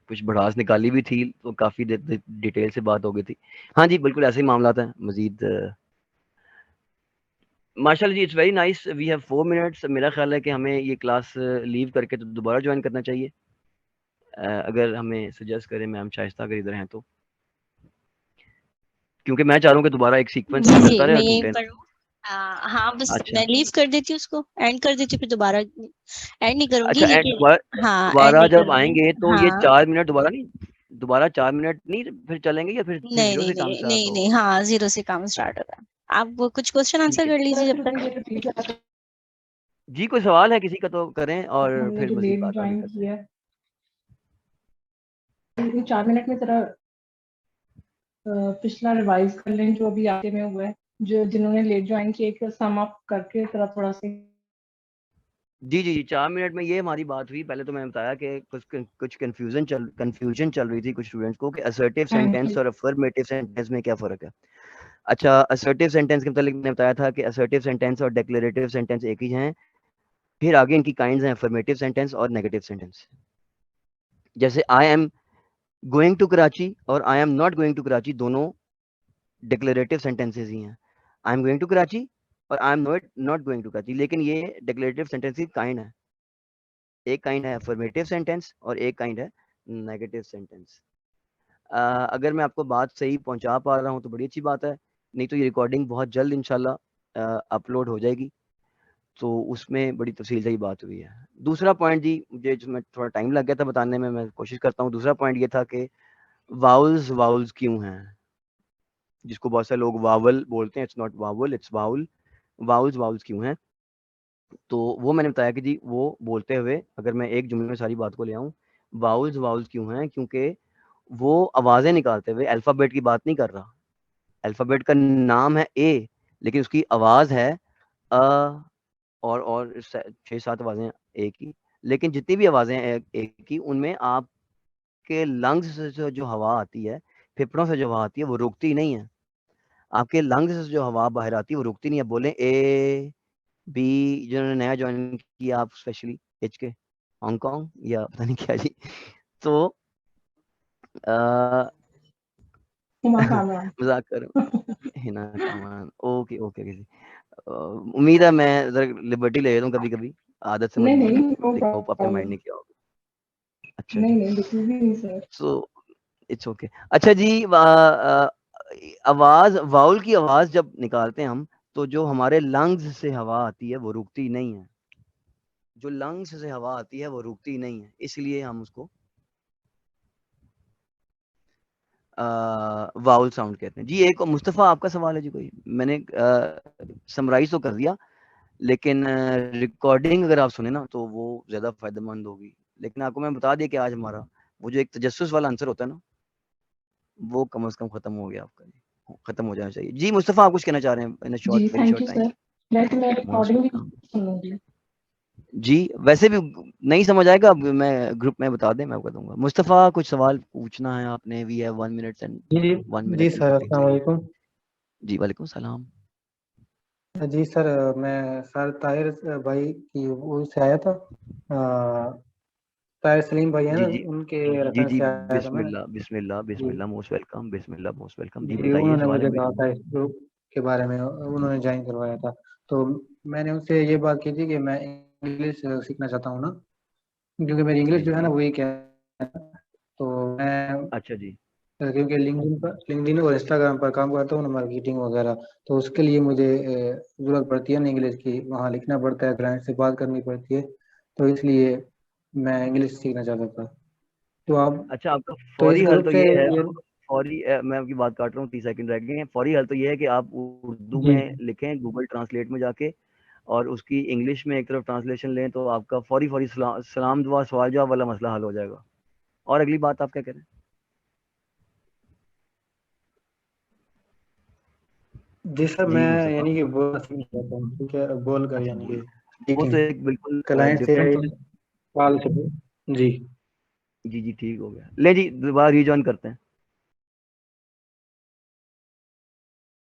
कुछ भड़ास निकाली भी थी तो काफ़ी डिटेल से बात हो गई थी। हाँ जी, बिल्कुल ऐसे ही मामला था। मज़ीद माशाल्लाह जी, it's very nice. We have 4 minutes. मेरा ख्याल है कि हमें ये क्लास लीव करके तो दोबारा ज्वाइन करना चाहिए, अगर हमें सजेस्ट करें मैम शाइस्ता अगर इधर हैं तो, क्योंकि मैं चाह रहा हूँ कि दोबारा एक सीक्वेंस जी चलता जी, रहे मैं और यहीं टूटे ना। पर हूँ। हाँ बस अच्छा मैं लीव कर देती हूँ उसको, एंड कर देती हूँ, फिर दोबारा एंड नहीं करूंगी अच्छा, एंड लेकिन हाँ एंड दोबारा नहीं जब करूंगी। आएंगे तो ये हाँ 4 मिनट दोबारा 4 मिनट नहीं फिर चलेंगे, या फिर नहीं जीरो नहीं से काम नहीं स्टार्ट नहीं होगा? नहीं, हाँ 0 से काम स्टार्ट होगा। आप वो कुछ क्वेश्चन आंसर ठीक है कर लीजिए जब तक। जी, कोई सवाल है किसी का तो करें और हमने फिर जो मजीद लेट बात आगे ज्वाइन करते हैं। किया है 4 मिनट में जरा पिछला रिवाइज कर लें जो अभी आगे में हुआ है, जो जिन्होंने लेट ज्वाइन किया, एक सम अप करके जरा थोड़ा सा। जी जी जी, 4 मिनट में ये हमारी बात हुई। पहले तो मैंने बताया कि कुछ कंफ्यूजन चल रही थी कुछ स्टूडेंट्स को कि असर्टिव हाँ सेंटेंस जी। और अफर्मेटिव सेंटेंस में क्या फ़र्क है। अच्छा, असर्टिव सेंटेंस के मतलब मैंने बताया था कि असर्टिव सेंटेंस और डिक्लेरेटिव सेंटेंस एक ही हैं। फिर आगे इनकी काइंड्स हैं अफर्मेटिव सेंटेंस और नेगेटिव सेंटेंस। जैसे I am going to Karachi और I am not going to Karachi दोनों डिक्लेरेटिव सेंटेंसेस ही हैं। I am going to Karachi और I am not going to Karachi, लेकिन ये डिक्लेरेटिव सेंटेंस की काइंड है। एक काइंड है अफर्मेटिव सेंटेंस और एक काइंड है नेगेटिव सेंटेंस। अगर मैं आपको बात सही पहुंचा पा रहा हूं तो बड़ी अच्छी बात है, नहीं तो ये रिकॉर्डिंग बहुत जल्द इंशाल्लाह अपलोड हो जाएगी, तो उसमें बड़ी तफसील से ही बात हुई है। दूसरा पॉइंट जी, मुझे जिसमें थोड़ा टाइम लग गया था बताने में, मैं कोशिश करता हूँ। दूसरा पॉइंट ये था कि वाउल्स क्यों हैं, जिसको बहुत सारे लोग वावल बोलते हैं, it's not vowel, it's vowel. Vowels क्यों हैं, तो वो मैंने बताया कि जी वो बोलते हुए, अगर मैं एक जुमले में सारी बात को ले आऊँ, वाउल्स क्यों हैं, क्योंकि वो आवाज़ें निकालते हुए अल्फ़ाबेट की बात नहीं कर रहा। अल्फ़ाबेट का नाम है ए, लेकिन उसकी आवाज़ है अ, और 6-7 आवाज़ें ए की। लेकिन जितनी भी आवाज़ें हैं ए की, उनमें आपके लंग्स से जो हवा आती है, फेफड़ों से जो हवा आती है, वो रुकती नहीं है। आपके लंग्स से जो हवा बाहर आती है, वो रुकती नहीं है। बोलें ए, बी, जिन्होंने नया जॉइन किया आप स्पेशली एच के हांगकांग या पता नहीं क्या जी, तो हुमा कामरान। मजाक कर रहा हूँ। हिना कामान, ओके ओके जी। उम्मीद है मैं जरा लिबर्टी ले लेता हूँ कभी कभी, आदत से नहीं मजबूर नहीं, हूँ, नो लेकिन होप आपने माइंड प्रॉब्लम। नहीं किया होगा। अच्छा नहीं जी, नहीं, बिल्कुल भी नहीं सर। So it's okay. अच्छा जी, आवाज वाउल की आवाज जब निकालते हैं हम, तो जो हमारे लंग्स से हवा आती है वो रुकती नहीं है। जो लंग्स से हवा आती है वो रुकती नहीं है, इसलिए हम उसको वाउल साउंड कहते हैं जी। एक मुस्तफ़ा आपका सवाल है जी कोई? मैंने समराइज तो कर दिया, लेकिन रिकॉर्डिंग अगर आप सुने ना तो वो ज़्यादा फायदेमंद होगी, लेकिन आपको मैं बता दिया कि आज हमारा वो जो एक तजस्सुस वाला आंसर होता है ना, वो कम से कम खत्म हो गया आपका, खत्म हो जाना चाहिए। जी मुस्तफ़ा, आप कुछ कहना चाह रहे हैं इन शॉर्ट, जी very thank short you time? Sir, मैं रिकॉर्डिंग भी सुन लूंगी। जी वैसे भी नहीं समझ आएगा, मैं ग्रुप में बता दें, मैं आपको दूंगा। मुस्तफ़ा कुछ सवाल पूछना है आपने? वी हैव 1 मिनट एंड जी 1 जी मिनट सर, अस्सलाम वालेकुम। जी वालेकुम सलाम। जी सर, मैं सर ताहिर भाई की वो से आया था, ताहिर सलीम भाई है जी ना, जी उनके जी रेफरेंस जी, से आया था मैं। बिस्मिल्लाह बिस्मिल्लाह जी बिस्मिल्लाह, मोस्ट वेलकम, बिस्मिल्लाह मोस्ट वेलकम। जी जी, बताइए उन्होंने सवाल है मुझे कोई? कहा था इस ग्रुप के बारे में, उन्होंने ज्वाइन करवाया था। तो मैंने उनसे ये बात की थी कि मैं इंग्लिश सीखना चाहता हूँ ना, क्योंकि मेरी इंग्लिश जी जो है ना जी, वही क्या है। तो मैं अच्छा जी, क्योंकि लिंक्डइन और इंस्टाग्राम पर काम करता हूँ ना, मार्केटिंग वगैरह, तो उसके लिए मुझे ज़रूरत पड़ती है ना इंग्लिश की, वहाँ लिखना पड़ता है, क्लाइंट से बात करनी पड़ती है, तो इसलिए मैं इंग्लिश सीखना चाहता था। तो आप अच्छा आपका तो इस फौरी हल ग्रुप तो से ये है, ये फौरी मैं आपकी बात काट रहा हूँ, 30 सेकंड रह गए हैं। फौरी हल तो ये है कि आप उर्दू जी में लिखें गूगल ट्रांसलेट में जाके, और उसकी इंग्लिश में एक तरफ ट्रांसलेशन लें, तो आपका फौरी फौरी सलाम दुआ सवाल जवाब वाला मसला हल हो जाएगा। और अगली बात आप क्या कह रहे हैं? जी सर, मैं जी मुस्तफ़ा, यानी कि बोलना सीखना चाहता हूँ, ठीक है, बोल कर अच्छा यानी बोल, कि वो तो स्पीकिंग, एक बिल्कुल क्लाइंट से डिफरेंट कॉल से। जी जी जी ठीक हो गया। ले जी दोबारा रिजॉइन करते हैं।